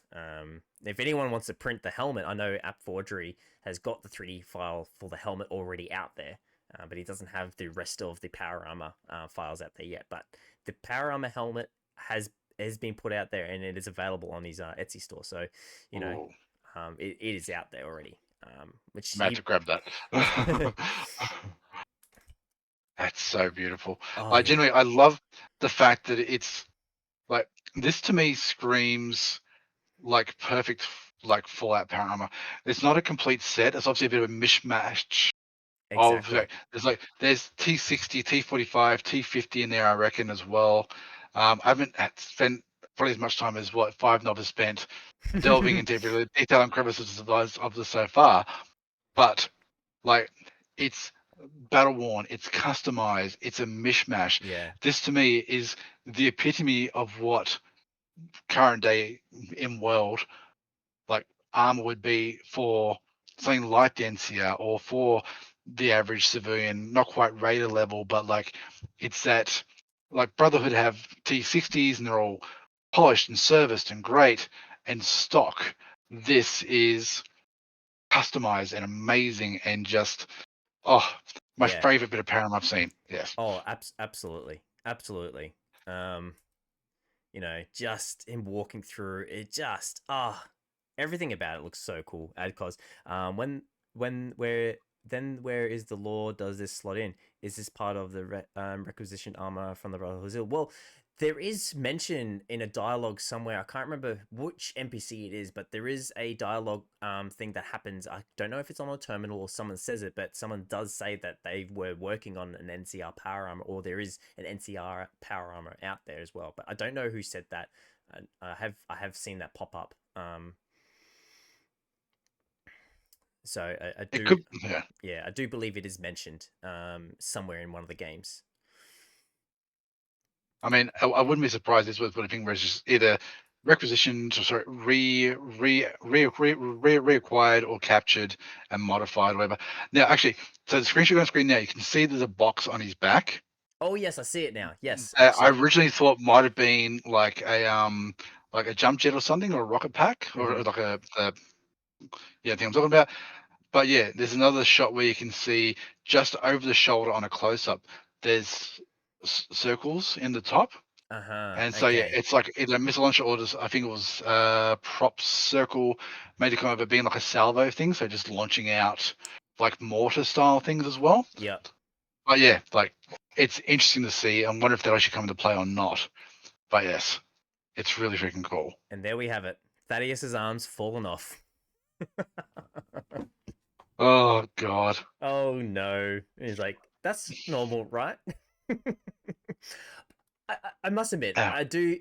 A: If anyone wants to print the helmet, I know App Forgery has got the 3D file for the helmet already out there, but he doesn't have the rest of the Power Armor files out there yet. But the Power Armor helmet has been put out there and it is available on his Etsy store. So, you know,
B: Ooh,
A: it is out there already. Which
B: I'm about
A: he,
B: to grab that. That's so beautiful.
A: oh
B: I
A: yeah,
B: genuinely, I love the fact that it's like this to me screams like perfect like Fallout Power Armor. It's not a complete set. It's obviously a bit of a mishmash of
A: exactly.
B: like there's T60, T45, T50 in there, I reckon as well. I haven't spent probably as much time as what Five Knob has spent delving into every little detail and crevices of this so far, but like it's battle worn, it's customized, it's a mishmash.
A: Yeah,
B: This to me is the epitome of what current day in world like armor would be for something like the NCR or for the average civilian, not quite Raider level, but like it's that like Brotherhood have T60s and they're all polished and serviced and great and stock. This is customized and amazing and just oh my
A: yeah.
B: favorite bit of Param I've seen. Yes.
A: Oh, absolutely, absolutely. Um, just him walking through it, just everything about it looks so cool. Adcos, where where is the law? Does this slot in? Is this part of the requisition armor from the Brotherhood? Well, there is mention in a dialogue somewhere. I can't remember which NPC it is, but there is a dialogue thing that happens. I don't know if it's on a terminal or someone says it, but someone does say that they were working on an NCR power armor, or there is an NCR power armor out there as well. But I don't know who said that. I have seen that pop up. So I
B: It
A: do,
B: could yeah.
A: yeah, I do believe it is mentioned somewhere in one of the games.
B: I mean, I wouldn't be surprised this was put a thing where it's just either requisitioned, sorry, reacquired or captured and modified, or whatever. Now, actually, so the screenshot on screen now, you can see there's a box on his back.
A: Oh yes, I see it now. Yes,
B: I
A: actually.
B: originally thought might have been like a jump jet or something, or a rocket pack, or
A: Hmm.
B: like a yeah, thing I'm talking about. But yeah, there's another shot where you can see just over the shoulder on a close up. There's circles in the top.
A: Uh-huh.
B: And so yeah,
A: Okay.
B: it's like either missile launcher orders. I think it was prop circle, made it kind of being like a salvo thing, so just launching out like mortar style things as well.
A: Yep.
B: But yeah, like it's interesting to see. I wonder if that actually come into play or not. But yes, it's really freaking cool.
A: And there we have it. Thaddeus's arms fallen off.
B: Oh god.
A: Oh no. He's like, that's normal, right? I must admit,
B: Ah,
A: I do,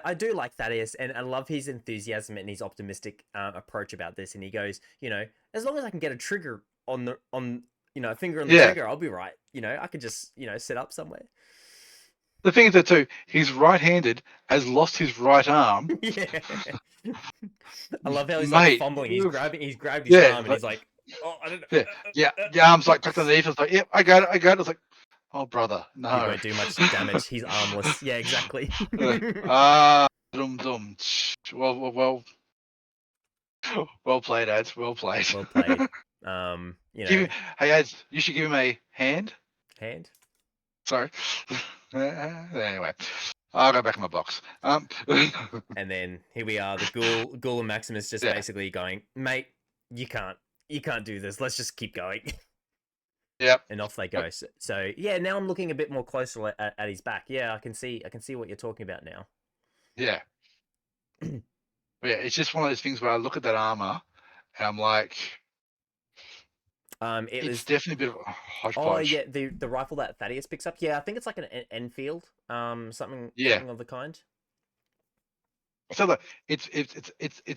A: I do like Thaddeus, and I love his enthusiasm and his optimistic approach about this. And he goes, as long as I can get a trigger a finger on the
B: yeah.
A: trigger, I'll be right. I could just, set up somewhere.
B: The thing is that too, he's right-handed, has lost his right arm,
A: Yeah. I love how he's like
B: mate.
A: fumbling. He's grabbed his
B: Yeah,
A: arm, and
B: like,
A: he's like, oh, I don't know.
B: yeah, yeah. The arm's like tucked underneath. It's like, yep, I got it, I got it. It's like, oh brother,
A: It
B: no.
A: won't do much damage. He's armless. Yeah, exactly.
B: Ah, dum dum. Well, well played, ads. Well played.
A: Well played.
B: Give him, hey, ads. You should give him a hand.
A: Hand.
B: Sorry. Anyway, I'll go back in my box.
A: And then here we are, the Ghoul and Maximus just
B: Yeah,
A: basically going, mate, you can't do this. Let's just keep going.
B: yep,
A: And off they go. So yeah, now I'm looking a bit more closer at his back. Yeah, I can see what you're talking about now.
B: yeah, yeah. It's just one of those things where I look at that armor and I'm like,
A: It
B: it's
A: was
B: definitely a bit of a
A: oh
B: hodgepodge.
A: yeah, the rifle that Thaddeus picks up. Yeah, I think it's like an Enfield, something
B: Yeah.
A: something of the kind.
B: So look, it's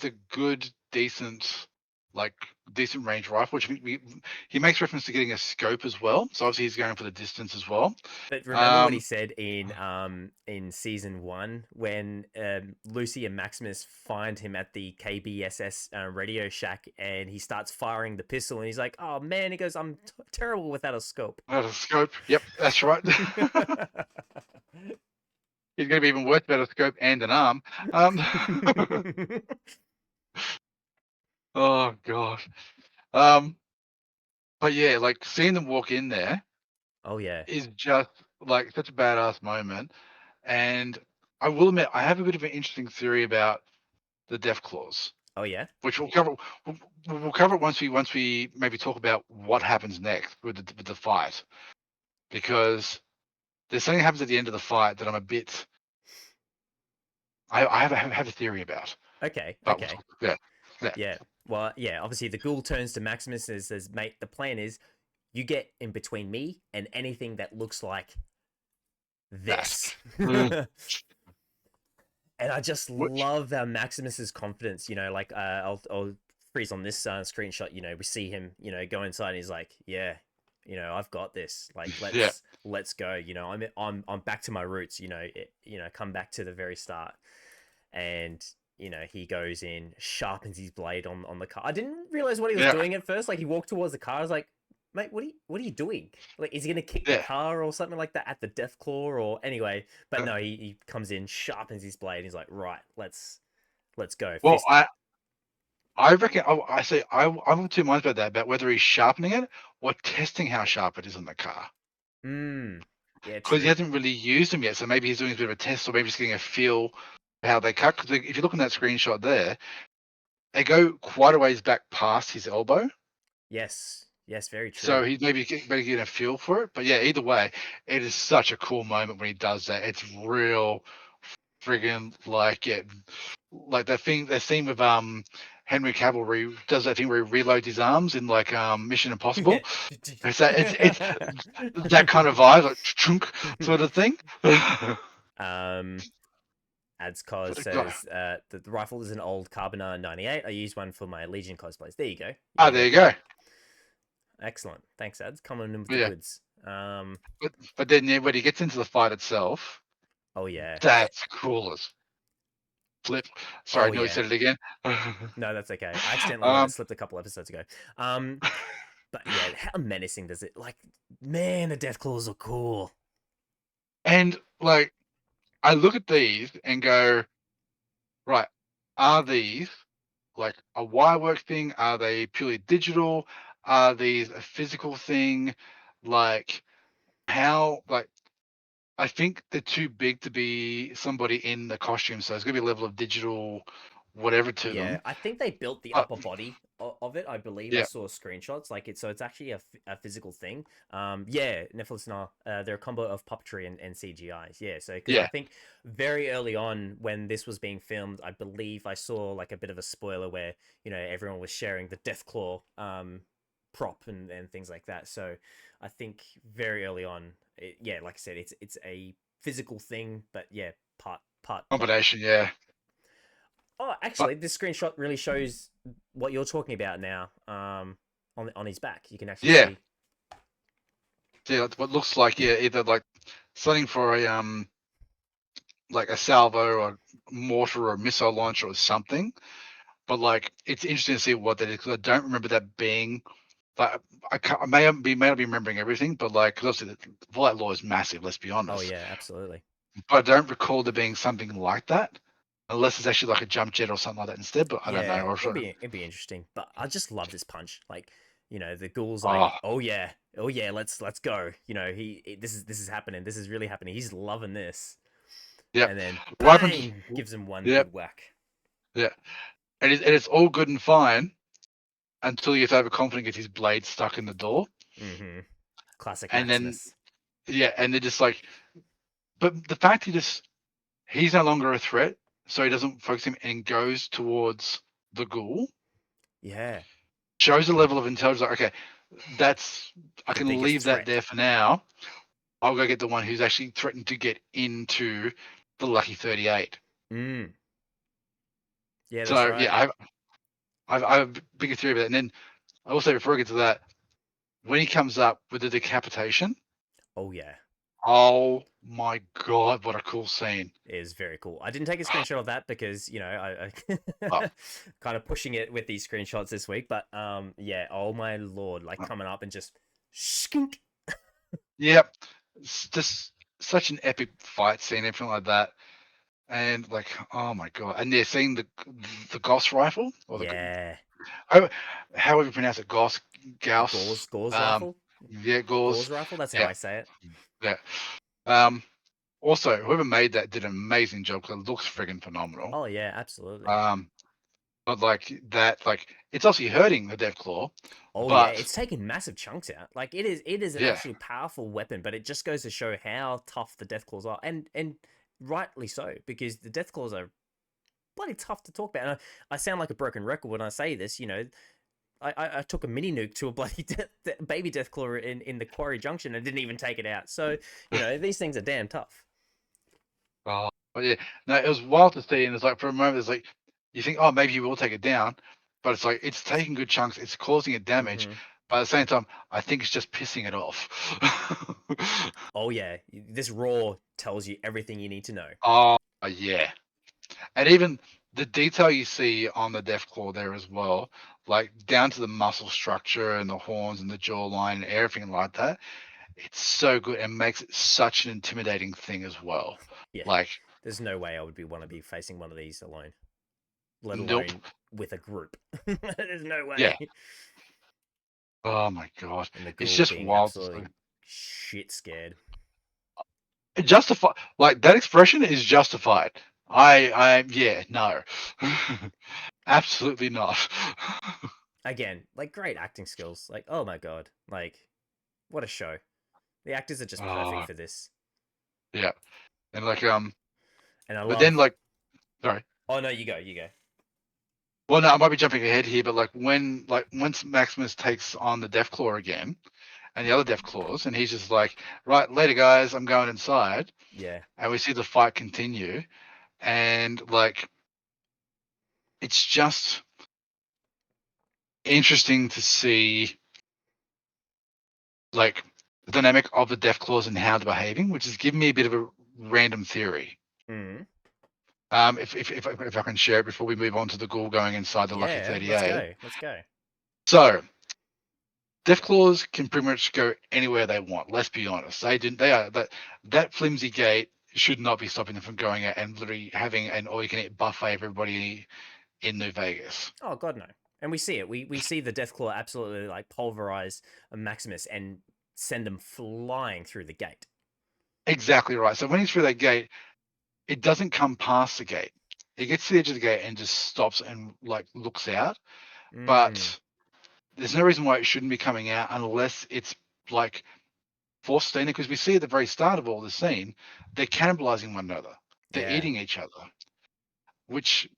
B: a good, decent, like decent range rifle. Which he makes reference to getting a scope as well. So obviously he's going for the distance as well.
A: But remember what he
B: Um,
A: said in season one when Lucy and Maximus find him at the KBSS Radio Shack, and he starts firing the pistol, and he's like, "Oh man," he goes, "I'm terrible without a scope."
B: a scope. Yep, that's right. He's going to be even worse without a scope and an arm. Um, oh gosh. Um, but yeah, like seeing them walk in there
A: Oh yeah,
B: is just like such a badass moment. And I will admit, I have a bit of an interesting theory about the death claws,
A: oh yeah.
B: which we'll cover. We'll cover it once we maybe talk about what happens next with the fight, because there's something that happens at the end of the fight that I'm a bit. I have a theory about,
A: Okay,
B: but
A: okay,
B: yeah, yeah,
A: yeah. Well, yeah. Obviously, the ghoul turns to Maximus and says, "Mate, the plan is you get in between me and anything that looks like
B: that.
A: this."
B: Mm.
A: And I just
B: Which
A: love Maximus's confidence. Like I'll freeze on this screenshot. We see him, go inside, and he's like, "Yeah, I've got this. Like,
B: yeah,
A: let's go. I'm back to my roots. Come back to the very start." And he goes in, sharpens his blade on the car. I didn't realize what he was
B: yeah,
A: doing at first. Like he walked towards the car. I was like, mate, what are you doing? Like, is he gonna kick the
B: yeah.
A: car or something like that at the death claw or anyway? But no, he comes in, sharpens his blade. And he's like, right, let's go,
B: Well,
A: fist.
B: I reckon I say I'm of two minds about that, about whether he's sharpening it or testing how sharp it is on the car,
A: Yeah,
B: because he
A: true.
B: hasn't really used them yet. So maybe he's doing a bit of a test, or maybe just getting a feel of how they cut. Because if you look at that screenshot there, they go quite a ways back past his elbow.
A: Yes, very true.
B: So he's maybe getting a feel for it. But yeah, either way, it is such a cool moment when he does that. It's real friggin' like, yeah, like that scene with Henry Cavill where he does that thing where he reloads his arms in like Mission
A: Yeah.
B: Impossible. It's that kind of vibe, like chunk sort of thing.
A: um, Ads Cos
B: But it got,
A: says the rifle is an old Carbonar 98. I used one for my Legion cosplays. There you go. Yeah,
B: ah,
A: no
B: there you go.
A: problem. Excellent. Thanks, Ads. Coming in with the
B: Yeah,
A: goods.
B: but then yeah, when he gets into the fight itself,
A: Oh yeah.
B: that's cool as flip. Sorry, I
A: Oh
B: nearly
A: yeah.
B: said it again.
A: No, that's okay. I accidentally let it
B: um,
A: slip a couple episodes ago. Um, but yeah, how menacing does it? Like, man, the death claws are cool.
B: and like I look at these and go, right, are these like a wirework thing? Are they purely digital? Are these a physical thing? Like how like I think they're too big to be somebody in the costume, so there's gonna be a level of digital whatever to
A: Yeah,
B: them.
A: I think they built the
B: But
A: upper body of it. I believe I
B: yeah,
A: saw screenshots. Like it, so it's actually a physical thing. Yeah, Netflix now. They're a combo of puppetry and CGIs. Yeah, so because I
B: yeah,
A: think very early on when this was being filmed, I believe I saw like a bit of a spoiler where everyone was sharing the Deathclaw prop and things like that. So I think very early on, yeah, like I said, it's a physical thing, but yeah, part prop.
B: combination, yeah.
A: Oh,
B: But
A: actually, this screenshot really shows what you're talking about now. On his back, you can actually
B: yeah,
A: see.
B: yeah, that's what looks like either like something for a like a salvo or mortar or missile launcher or something. But like it's interesting to see what that is because I don't remember that being like I may not be remembering everything, but like because obviously the flight law is massive. Let's be
A: Oh
B: honest.
A: yeah, absolutely.
B: But I don't recall there being something like that, unless it's actually like a jump jet or something like that instead. But I don't know.
A: Yeah,
B: Or
A: it'd be interesting. But I just love this punch. Like, the ghoul's
B: oh,
A: like, oh yeah, let's go. This is happening. This is really happening. He's loving this.
B: yep.
A: And then
B: What happens?
A: bang, gives him one
B: Yep,
A: good whack.
B: yeah. And it's all good and fine until he gets overconfident, gets his blade stuck in the door,
A: Mm-hmm. Classic
B: and then
A: Maximus.
B: yeah, and they're just like, but the fact he's no longer a threat, so he doesn't focus him and goes towards the ghoul
A: Yeah,
B: shows a level of intelligence. Like, okay, that's I
A: the
B: can
A: biggest
B: leave that
A: threat.
B: there for now. I'll go get the one who's actually threatened to get into the lucky 38.
A: Mm. Yeah, that's
B: So
A: right.
B: yeah, I have a bigger theory about it. And then I also before I get to that, when he comes up with the decapitation,
A: Oh yeah.
B: oh my god, what a cool scene!
A: Is very cool. I didn't take a screenshot of that because
B: Oh,
A: I kind of pushing it with these screenshots this week. But yeah. Oh my lord! Like coming up and just skink.
B: yep, it's just such an epic fight scene, everything like that. And like, oh my god! And they're seeing the Gauss rifle or the
A: Yeah,
B: how, however you pronounce it,
A: the
B: Gauss.
A: Gauze
B: Um,
A: rifle,
B: yeah, Gauss.
A: Gauze rifle. That's how
B: Yeah,
A: I say it.
B: yeah. Um, also, whoever made that did an amazing job because it looks friggin' phenomenal.
A: Oh yeah, absolutely.
B: Um, but like that, like it's obviously hurting the Deathclaw,
A: Oh yeah,
B: but
A: it's taking massive chunks out. Like it is an
B: yeah,
A: actually powerful weapon, but it just goes to show how tough the Death Claws are, and rightly so because the Death Claws are bloody tough to talk about. And I sound like a broken record when I say this. I took a mini nuke to a bloody baby Deathclaw in the Quarry Junction and didn't even take it out. So these things are damn tough.
B: oh, but yeah, no, it was wild to see, and it's like for a moment, it's like you think, oh, maybe you will take it down, but it's like it's taking good chunks, it's causing it damage,
A: Mm-hmm.
B: but at the same time, I think it's just pissing it off.
A: Oh yeah, this raw tells you everything you need to know.
B: Oh yeah, and even the detail you see on the Deathclaw there as well, like down to the muscle structure and the horns and the jawline and everything like that. It's so good and makes it such an intimidating thing as well.
A: Yeah,
B: Like,
A: there's no way I would want to be facing one of these alone, let
B: nope.
A: alone with a group. There's no
B: Yeah.
A: way.
B: Oh my god.
A: And the
B: It's
A: ghoul
B: just
A: being
B: wild to see.
A: absolutely shit scared.
B: Justify like that expression is justified. Yeah, no. Absolutely not.
A: Again, like great acting skills. Like, oh my god. Like, what a show. The actors are just perfect
B: Oh,
A: for this.
B: yeah. And like
A: And I
B: but then
A: love.
B: like sorry.
A: Oh no, you go, you go.
B: Well no, I might be jumping ahead here, but like once Maximus takes on the Deathclaw again and the other Deathclaws, and he's just like, right, later guys, I'm going inside,
A: Yeah.
B: and we see the fight continue, and like it's just interesting to see like the dynamic of the Deathclaws and how they're behaving, which has given me a bit of a random theory.
A: Mm.
B: If I can share it before we move on to the ghoul going inside the Lucky
A: Yeah, let's
B: 38.
A: go. Let's go.
B: So Deathclaws can pretty much go anywhere they want. Let's be honest. They didn't. They are that flimsy gate should not be stopping them from going out and literally having an all-you-can-eat buffet for everybody in New Vegas.
A: Oh god, no. And we see it. We see the Deathclaw absolutely like pulverize a Maximus and send him flying through the gate.
B: Exactly right. So when he's through that gate, it doesn't come past the gate. It gets to the edge of the gate and just stops and like looks out.
A: Mm,
B: But there's no reason why it shouldn't be coming out unless it's like forced staying because we see at the very start of all the scene, they're cannibalizing one another. They're
A: yeah,
B: eating each other, which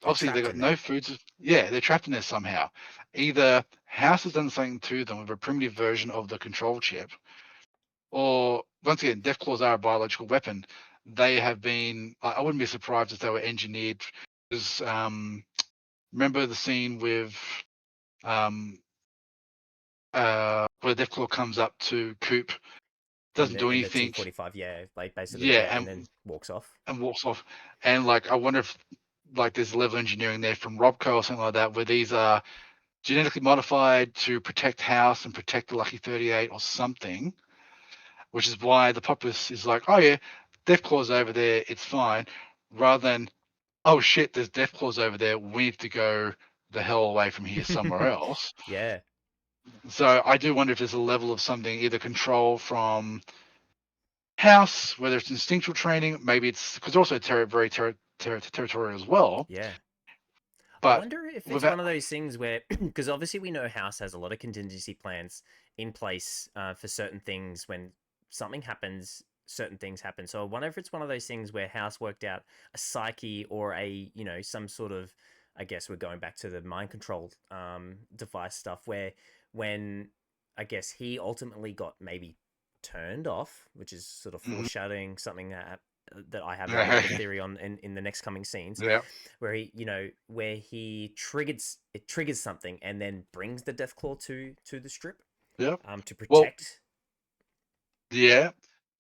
A: they're
B: obviously they've
A: trapped
B: got
A: in
B: no
A: there.
B: food. Yeah, they're trapped in there somehow. Either House has done something to them with a primitive version of the control chip, or once again, Deathclaws are a biological weapon. They have been. I wouldn't be surprised if they were engineered. Because remember the scene with um, where Deathclaw comes up to Coop, doesn't do
A: In the
B: anything.
A: T-45, yeah, like basically,
B: Yeah,
A: yeah, and then walks off.
B: and walks off. And like, I wonder if like there's a level of engineering there from Robco or something like that, where these are genetically modified to protect House and protect the Lucky 38 or something, which is why the populace is like, oh yeah, Deathclaw's over there, it's fine, rather than, oh shit, there's Deathclaws over there, we need to go the hell away from here somewhere else.
A: Yeah,
B: So I do wonder if there's a level of something, either control from House, whether it's instinctual training, maybe it's because they're also very territorial as well,
A: yeah. I
B: but
A: wonder if it's
B: without,
A: one of those things where, because obviously we know House has a lot of contingency plans in place for certain things. When something happens, certain things happen. So I wonder if it's one of those things where House worked out a psyche or a, some sort of, I guess we're going back to the mind control device stuff where when I guess he ultimately got maybe turned off, which is sort of
B: Mhm.
A: foreshadowing something that I have a bit of a theory on in the next coming scenes
B: Yeah,
A: where where he triggers something and then brings the Deathclaw to the strip
B: yeah.
A: to
B: Well,
A: protect.
B: yeah.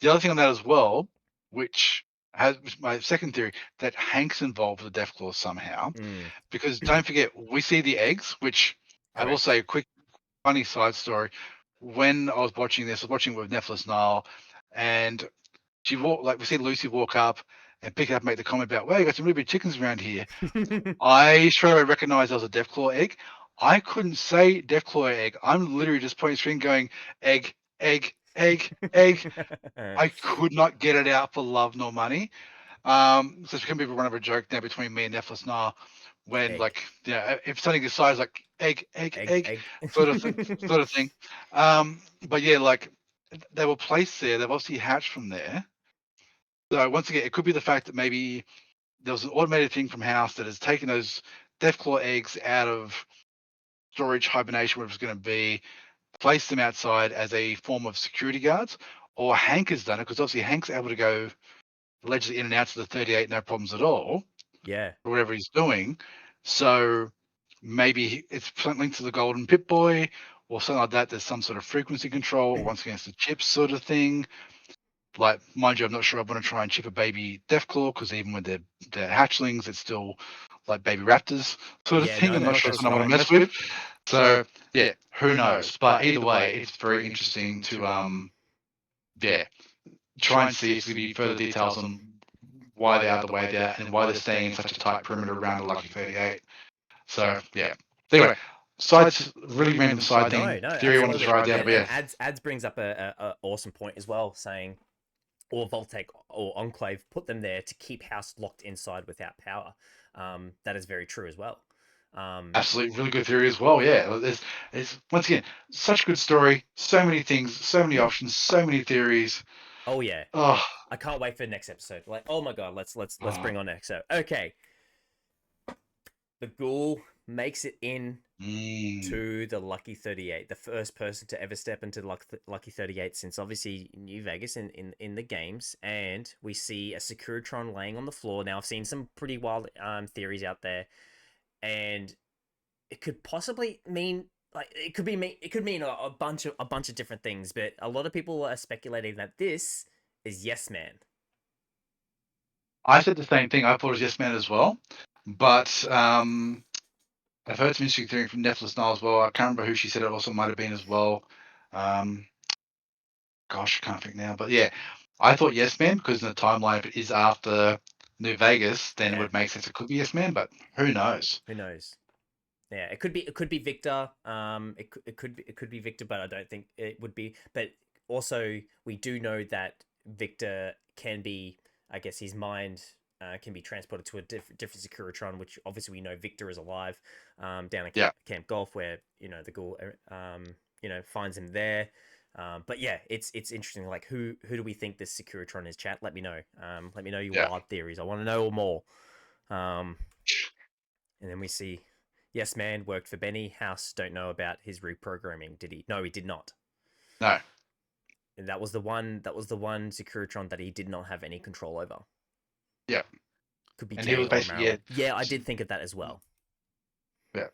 B: The other thing on that as well, which has my second theory, that Hank's involved with the Deathclaw somehow,
A: Mm,
B: because don't forget, we see the eggs, which I will
A: correct.
B: say a quick funny side story. When I was watching this, I was watching it with Nephilis Nile, and she walked like we see Lucy walk up and pick it up, and make the comment about, "Well, you got some really big chickens around here." I straight away recognized that was a Deathclaw egg. I couldn't say Deathclaw egg. I'm literally just pointing screen going egg, egg, egg, egg. I could not get it out for love nor money. So it's become a bit of a run of a joke now between me and Nephilis now. When
A: Egg,
B: like if something decides like egg, egg,
A: egg,
B: egg,
A: egg.
B: sort of thing. But yeah, like they were placed there. They've obviously hatched from there. So once again, it could be the fact that maybe there was an automated thing from House that has taken those Deathclaw eggs out of storage hibernation, where it's going to be, placed them outside as a form of security guards, or Hank has done it because obviously Hank's able to go allegedly in and out to the 38 no problems at all,
A: Yeah.
B: or whatever he's doing. So maybe it's something linked to the Golden Pip Boy or something like that. There's some sort of frequency control, or once again, it's the chips sort of thing. Like, mind you, I'm not sure I want to try and chip a baby Deathclaw because even when they're hatchlings, it's still like baby raptors sort of
A: Yeah,
B: thing.
A: no,
B: I'm not
A: that
B: sure it's
A: that's
B: something I want
A: right.
B: to mess with. So yeah, who knows? But either way, it's very interesting to yeah, try and see if there's any further details on why they are the way they are and why they're staying in such a tight perimeter around the Lucky 38. So yeah. Anyway, sides really random side
A: No,
B: thing
A: no,
B: theory I wanted to
A: absolutely.
B: throw out there, but
A: And
B: yeah,
A: ads brings up a awesome point as well, saying or Voltaic or Enclave put them there to keep House locked inside without power. That is very true as well. Um,
B: absolutely really good theory as well. Yeah, there's once again such good story, so many things, so many options, so many theories.
A: oh yeah,
B: Oh,
A: I can't wait for the next episode. Like, oh my god, let's
B: oh.
A: bring on next. So, okay, the Ghoul makes it in
B: Mm.
A: to the Lucky 38, the first person to ever step into the Lucky 38 since obviously New Vegas in the games. And we see a Securitron laying on the floor. Now, I've seen some pretty wild theories out there, and it could possibly mean. Like it could mean a bunch of different things, but a lot of people are speculating that this is Yes Man.
B: I said the same thing. I thought it was Yes Man as well, but I've heard some interesting theory from Netflix now as well. I can't remember who she said it also might have been as well. Um, Gosh, I can't think now. But yeah, I thought Yes Man because in the timeline, if it is after New Vegas, then it
A: Yeah,
B: would make sense. It could be Yes Man, but who knows?
A: who knows? Yeah, it could be Victor. It could be Victor, but I don't think it would be. But also, we do know that Victor can be. I guess his mind can be transported to a different Securitron, which obviously we know Victor is alive down at
B: Yeah,
A: Camp Golf, where the ghoul finds him there. But yeah, it's interesting. Like who do we think this Securitron is? Chat. Let me know. Let me know your
B: yeah.
A: wild theories. I want to know more. Um, and then we see, yes, man worked for Benny. House don't know about his reprogramming. Did he? No, he did not.
B: No,
A: And that was the one. That was the one Securitron that he did not have any control over.
B: yeah.
A: Could be
B: And he
A: Jay
B: was
A: or
B: basically yeah,
A: Marilyn. Yeah, I did think of that as well.
B: yeah.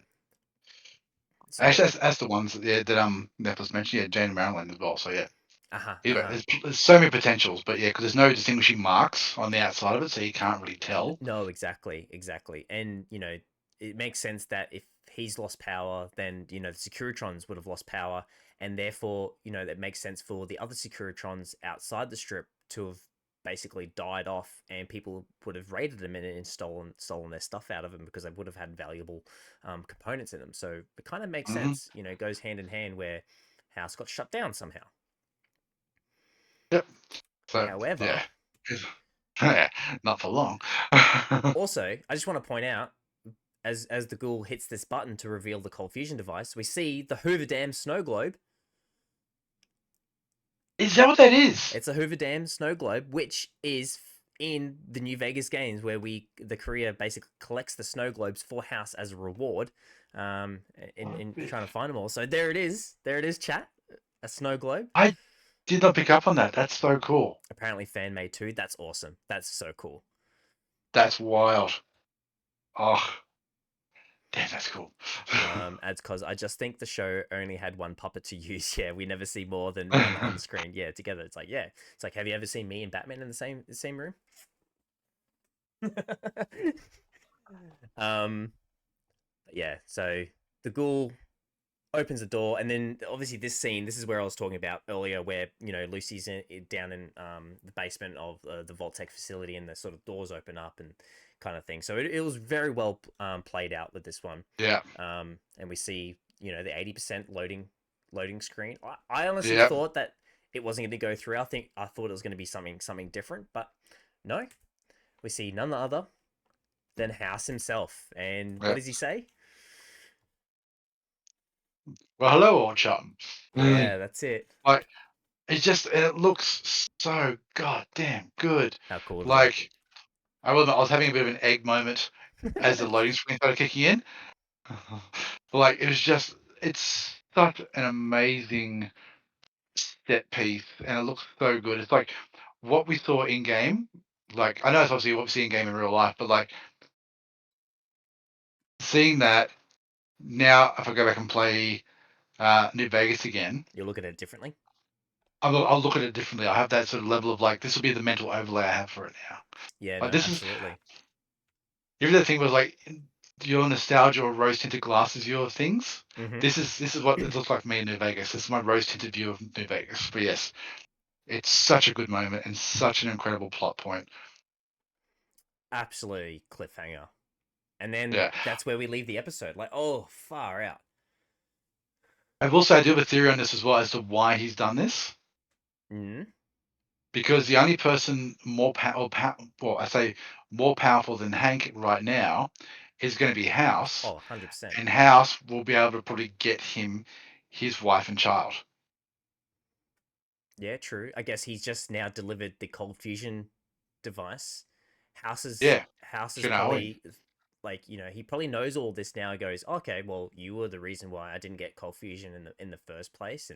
A: So,
B: Actually, that's the ones yeah, that Netflix mentioned. Yeah, Jane and Marilyn as well. So yeah.
A: uh huh, uh
B: Anyway,
A: huh.
B: there's so many potentials, but yeah, because there's no distinguishing marks on the outside of it, so you can't really tell.
A: No, exactly, exactly. And it makes sense that if he's lost power, then the Securitrons would have lost power, and therefore, that makes sense for the other Securitrons outside the strip to have basically died off, and people would have raided them and stolen their stuff out of them because they would have had valuable components in them. So it kind of makes
B: Hmm.
A: sense. It goes hand in hand where House got shut down somehow.
B: Yep. So yeah,
A: However,
B: yeah, not for long.
A: also, I just want to point out, as the ghoul hits this button to reveal the cold fusion device, we see the Hoover Dam snow globe.
B: Is that what that is?
A: It's a Hoover Dam snow globe, which is in the New Vegas games where the courier basically collects the snow globes for House as a reward, in trying to find them all. So there it is. There it is, chat. A snow globe.
B: I did not pick up on that. That's so cool.
A: Apparently fan made too. That's awesome. That's so cool.
B: That's wild. Oh, damn, that's cool.
A: As because I just think the show only had one puppet to use. Yeah, we never see more than one on the screen. Yeah, together. It's like, yeah, it's like, have you ever seen me and Batman in the same room? um, yeah. So the ghoul opens the door, and then obviously this scene. This is where I was talking about earlier, where Lucy's down in the basement of the Vault-Tec facility, and the sort of doors open up and kind of thing. So it was very well played out with this one.
B: Yeah,
A: And we see the 80% loading screen. I honestly
B: yeah,
A: thought that it wasn't going to go through. I thought it was going to be something different, but no. We see none other than House himself, and what
B: yeah.
A: does he say?
B: Well, hello, old chum.
A: Yeah, that's it.
B: Like, it looks so goddamn good.
A: How cool is that?
B: Like, I was having a bit of an egg moment as the loading screen started kicking in. Like, it's such an amazing set piece, and it looks so good. It's like what we saw in game. Like, I know it's obviously what we see in game in real life, but like seeing that now, if I go back and play New Vegas again,
A: You look at it differently.
B: I'll look at it differently. I have that sort of level of like, this will be the mental overlay I have for it now.
A: Yeah, no,
B: Like, this is
A: absolutely.
B: even the thing was like your nostalgia or rose tinted glasses, your things.
A: Mm-hmm.
B: This is what it looks like for me in New Vegas. This is my rose tinted view of New Vegas. But yes, it's such a good moment and such an incredible plot point.
A: Absolutely cliffhanger. And then
B: Yeah.
A: that's where we leave the episode. Like, oh, far out.
B: I will say I do have a theory on this as well as to why he's done this.
A: Mm-hmm.
B: Because the only person well, I say more powerful than Hank right now is going to be House,
A: Oh, 100%.
B: and House will be able to probably get him his wife and child.
A: Yeah, true. I guess he's just now delivered the cold fusion device. House's
B: Yeah,
A: House is
B: you know,
A: probably like he probably knows all this now. He goes, okay, well, you were the reason why I didn't get cold fusion in the first place,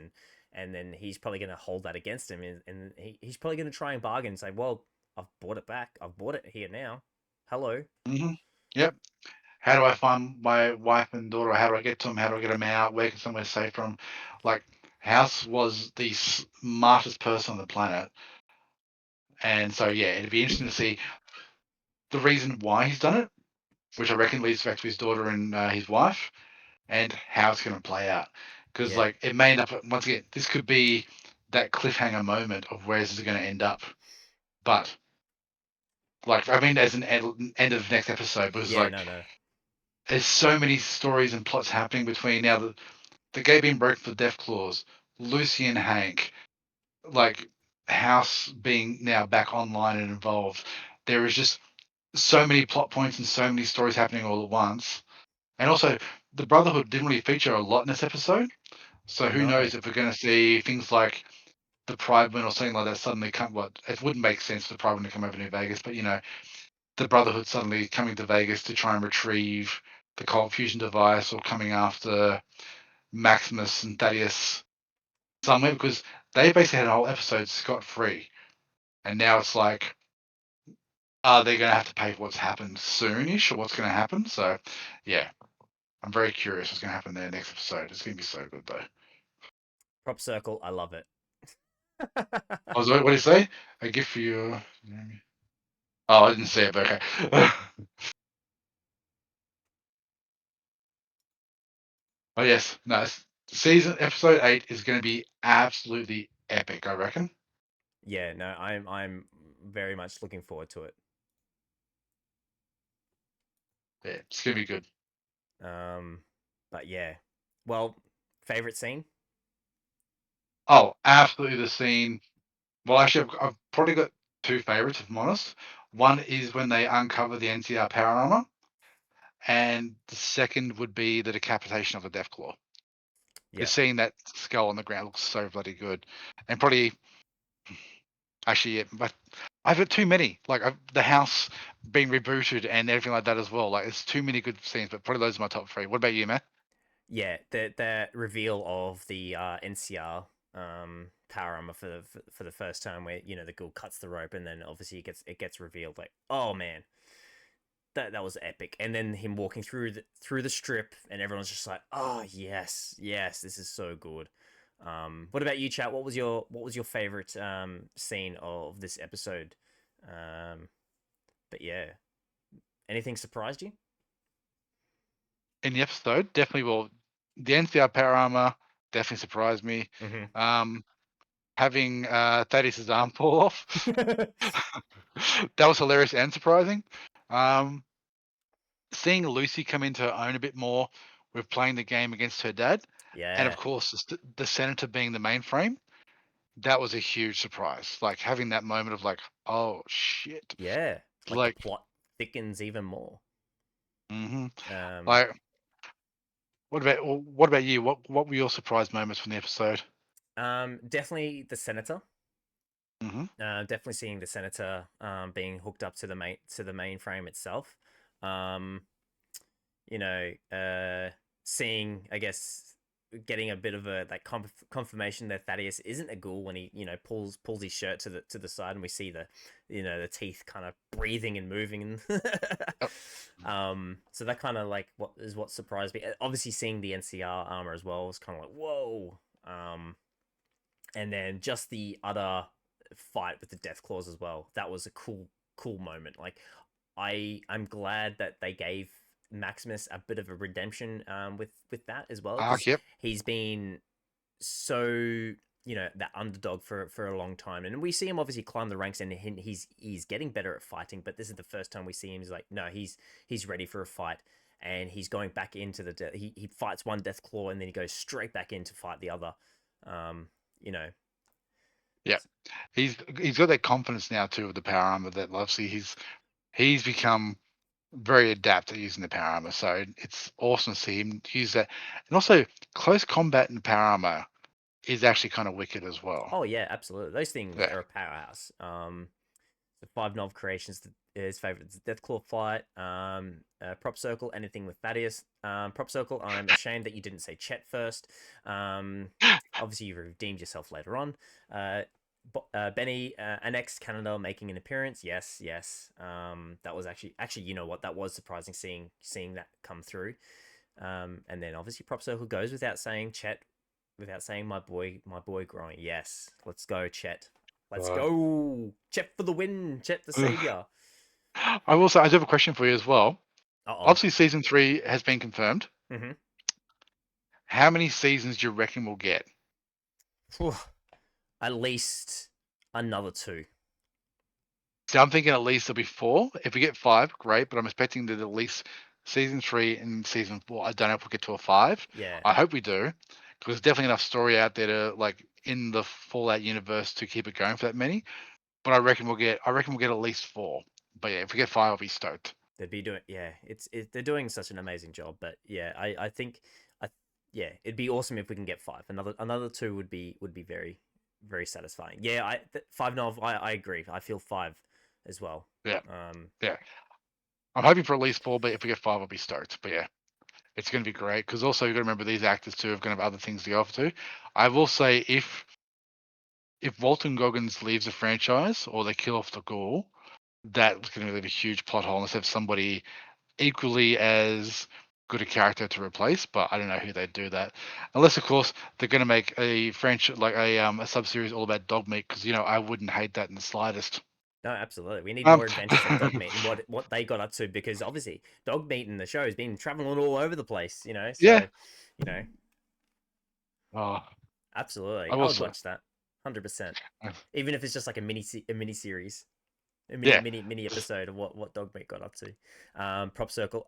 A: and then he's probably going to hold that against him, and he's probably going to try and bargain and say, well, I've bought it back. I've bought it here now. Hello.
B: hmm yep. How do I find my wife and daughter? How do I get to them? How do I get them out? Where can somewhere safe from? Like, House was the smartest person on the planet, and so yeah, it'd be interesting to see. the reason why he's done it, which I reckon leads back to his daughter and his wife, and how it's going to play out. Because
A: Yeah.
B: like it may end up once again, this could be that cliffhanger moment of where this is going to end up. But like I mean, as an end of the next episode, because
A: Yeah.
B: like
A: No. No.
B: there's so many stories and plots happening between now the gate being broken for death clause, Lucy and Hank, like House being now back online and involved. There is just so many plot points and so many stories happening all at once. And also, the Brotherhood didn't really feature a lot in this episode. So who
A: No.
B: knows if we're going to see things like the Prideman or something like that suddenly come. What it wouldn't make sense for the Prideman to come over to Vegas, but the Brotherhood suddenly coming to Vegas to try and retrieve the cold fusion device, or coming after Maximus and Thaddeus somewhere, because they basically had a whole episode scot free, and now it's like, are they going to have to pay for what's happened soonish, or what's going to happen? So, yeah, I'm very curious what's going to happen there next episode. It's going to be so good though.
A: Prop circle. I love it.
B: What do you say? A gift for you. Oh, I didn't say it, but okay. Oh yes, no. Season episode 8 is going to be absolutely epic, I reckon.
A: Yeah. No. I'm very much looking forward to it.
B: Yeah, it's going to be good.
A: Um. But yeah. Well, favorite scene.
B: Oh, absolutely the scene. Well, actually, I've probably got two favorites, if I'm honest. One is when they uncover the NCR power armor, and the second would be the decapitation of the Deathclaw.
A: Yeah.
B: Because seeing that skull on the ground looks so bloody good, and probably actually, yeah, but I've got too many. Like the house being rebooted and everything like that as well. Like it's too many good scenes, but probably those are my top three. What about you, man?
A: Yeah. The reveal of the NCR power armor for the first time, where the ghoul cuts the rope, and then obviously it gets revealed, like, oh man, that was epic. And then him walking through the strip, and everyone's just like, oh yes, yes, this is so good. What about you, chat? What was your favorite scene of this episode? Um, but yeah, anything surprised you?
B: In the episode, definitely. Well, the NCR power armor definitely surprised me.
A: Mm-hmm.
B: Um, Having Thaddeus' arm fall off, that was hilarious and surprising. Um, Seeing Lucy come into her own a bit more with playing the game against her dad, and of
A: Yeah,
B: course the senator being the mainframe, that was a huge surprise. Like having that moment of like, oh shit,
A: yeah. Like the
B: like,
A: plot thickens even more.
B: hmm
A: Um,
B: like what about you? What were your surprise moments from the episode?
A: Definitely the senator.
B: Hmm
A: Definitely seeing the senator being hooked up to the mainframe itself. Um, Seeing, I guess, getting a bit of a like confirmation that Thaddeus isn't a ghoul when he pulls his shirt to the side, and we see the teeth kind of breathing and moving, and so that kind of like what surprised me. Obviously, seeing the NCR armor as well was kind of like, whoa. And then just the other fight with the death claws as well, that was a cool moment. Like, I'm glad that they gave Maximus a bit of a redemption with that as well, because
B: Yep.
A: he's been so that underdog for a long time, and we see him obviously climb the ranks, and he's getting better at fighting, but this is the first time we see him. He's like, no, he's ready for a fight, and he's going back into he fights one death claw, and then he goes straight back in to fight the other. um you know
B: Yeah, he's got that confidence now too with the power armor that obviously he's become very adept at using the power armor. So it's awesome to see him use that. And also, close combat in the power armor is actually kind of wicked as well.
A: Oh yeah, absolutely. Those things
B: Yeah.
A: are a powerhouse. The five novel creations, his favorite is Deathclaw fight. Prop circle, anything with Thaddeus. Prop circle. I'm ashamed that you didn't say Chet first. Um, Obviously you redeemed yourself later on. Uh, Benny, annexed Canada making an appearance. Yes, yes. That was actually, you know what? That was surprising seeing that come through. And then obviously prop circle goes without saying Chet, without saying my boy growing. Yes, let's go Chet. Let's
B: Uh,
A: go Chet for the win. Chet the savior.
B: I will say I do have a question for you as well.
A: Uh
B: Obviously, season 3 has been confirmed.
A: oh.
B: How many seasons do you reckon we'll get?
A: At least another two.
B: See, I'm thinking at least there'll be 4. If we get 5, great. But I'm expecting that at least season 3 and season 4. I don't know if we'll get to a 5.
A: Yeah,
B: I hope we do, because there's definitely enough story out there to like in the Fallout universe to keep it going for that many. But I reckon we'll get. I reckon we'll get at least 4. But yeah, if we get 5, I'll be stoked.
A: they'd be doing. Yeah, they're doing such an amazing job. But yeah, I think I yeah, it'd be awesome if we can get five. Another two would be very satisfying. Yeah, five novel. I agree. I feel five as well.
B: Yeah,
A: Um,
B: yeah. I'm hoping for at least 4, but if we get 5, I'll be stoked. But yeah, it's going to be great because also you've got to remember these actors too have going to have other things to go off to. I will say if Walton Goggins leaves the franchise or they kill off the Ghoul, that's going to leave a huge plot hole unless they have somebody equally as good a character to replace. But I don't know who they'd do that, unless of course they're going to make a French like a sub series all about dog meat because I wouldn't hate that in the slightest.
A: no, absolutely. We need
B: Um,
A: more adventures of Dogmeat and what they got up to because obviously Dogmeat in the show has been traveling all over the place. You know,
B: yeah.
A: so you know,
B: Oh, I
A: absolutely, I
B: will
A: would
B: say.
A: watch that 100%. Even if it's just like a mini series. A
B: Yeah.
A: mini episode of what Dogmeat got up to. Prop Circle.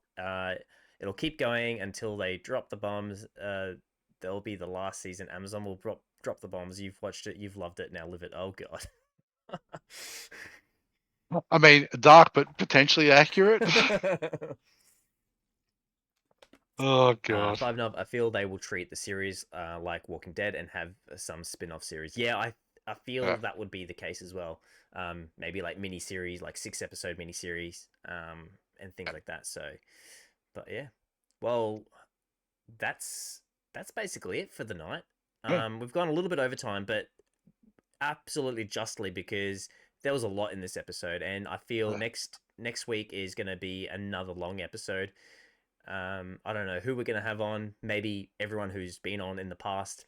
A: It'll keep going until they drop the bombs. There'll be the last season. Amazon will drop the bombs. You've watched it. You've loved it. Now live it. Oh god.
B: I mean, dark but potentially accurate. Oh god.
A: Five Nub. I feel they will treat the series like Walking Dead and have some spin-off series. Yeah, I feel
B: Yeah.
A: that would be the case as well. Maybe like mini series, like 6 episode mini series, and things like that. So, but yeah, well, that's that's basically it for the night.
B: Yeah.
A: We've gone a little bit over time, but absolutely justly because there was a lot in this episode, and I feel
B: Yeah.
A: next week is going to be another long episode. I don't know who we're going to have on. Maybe everyone who's been on in the past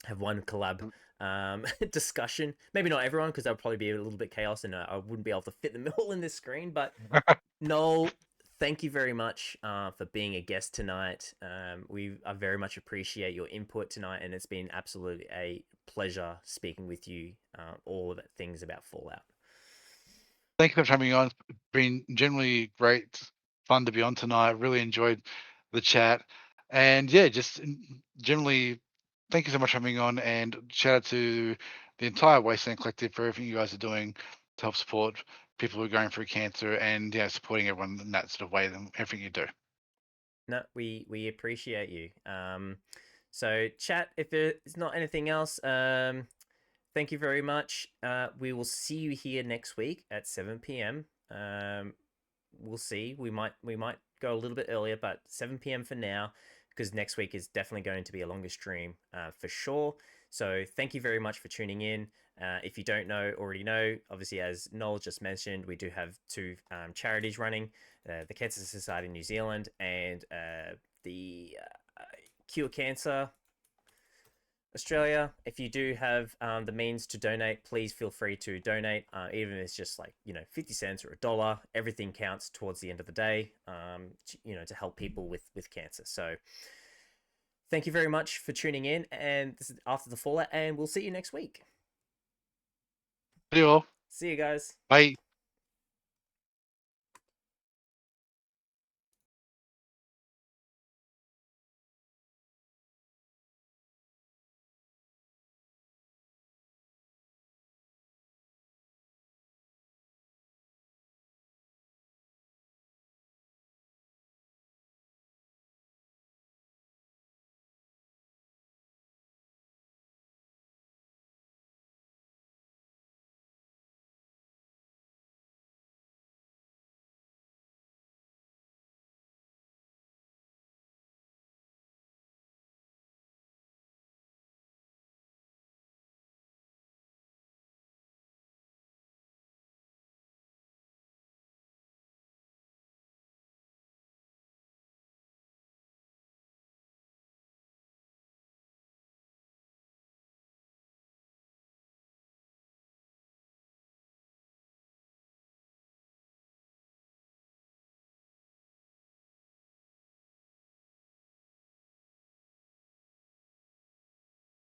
A: have one collab discussion. Maybe not everyone because that'll probably be a little bit chaos, and I wouldn't be able to fit them all in this screen. But Noel, thank you very much for being a guest tonight. I very much appreciate your input tonight, and it's been absolutely a pleasure speaking with you all about things about Fallout.
B: Thank you for having me on. It's been generally great fun to be on tonight. Really enjoyed the chat. And yeah, just generally thank you so much for having me on and shout out to the entire Wasteland Collective for everything you guys are doing to help support people who are going through cancer and yeah, supporting everyone in that sort of way and everything you do.
A: No, we appreciate you. So chat. If there's not anything else, thank you very much. We will see you here next week at 7 p.m. We'll see. We might go a little bit earlier, but 7 p.m. for now, because next week is definitely going to be a longer stream for sure. So thank you very much for tuning in. If you don't already know, obviously as Noel just mentioned, we do have two charities running: the Cancer Society New Zealand and the Cure Cancer Australia. If you do have the means to donate, please feel free to donate. Even if it's just like 50 cents or $1, everything counts towards the end of the day. To help people with cancer. So thank you very much for tuning in. And this is After the Fallout, and we'll see you next week.
B: See you all.
A: See you guys.
B: Bye.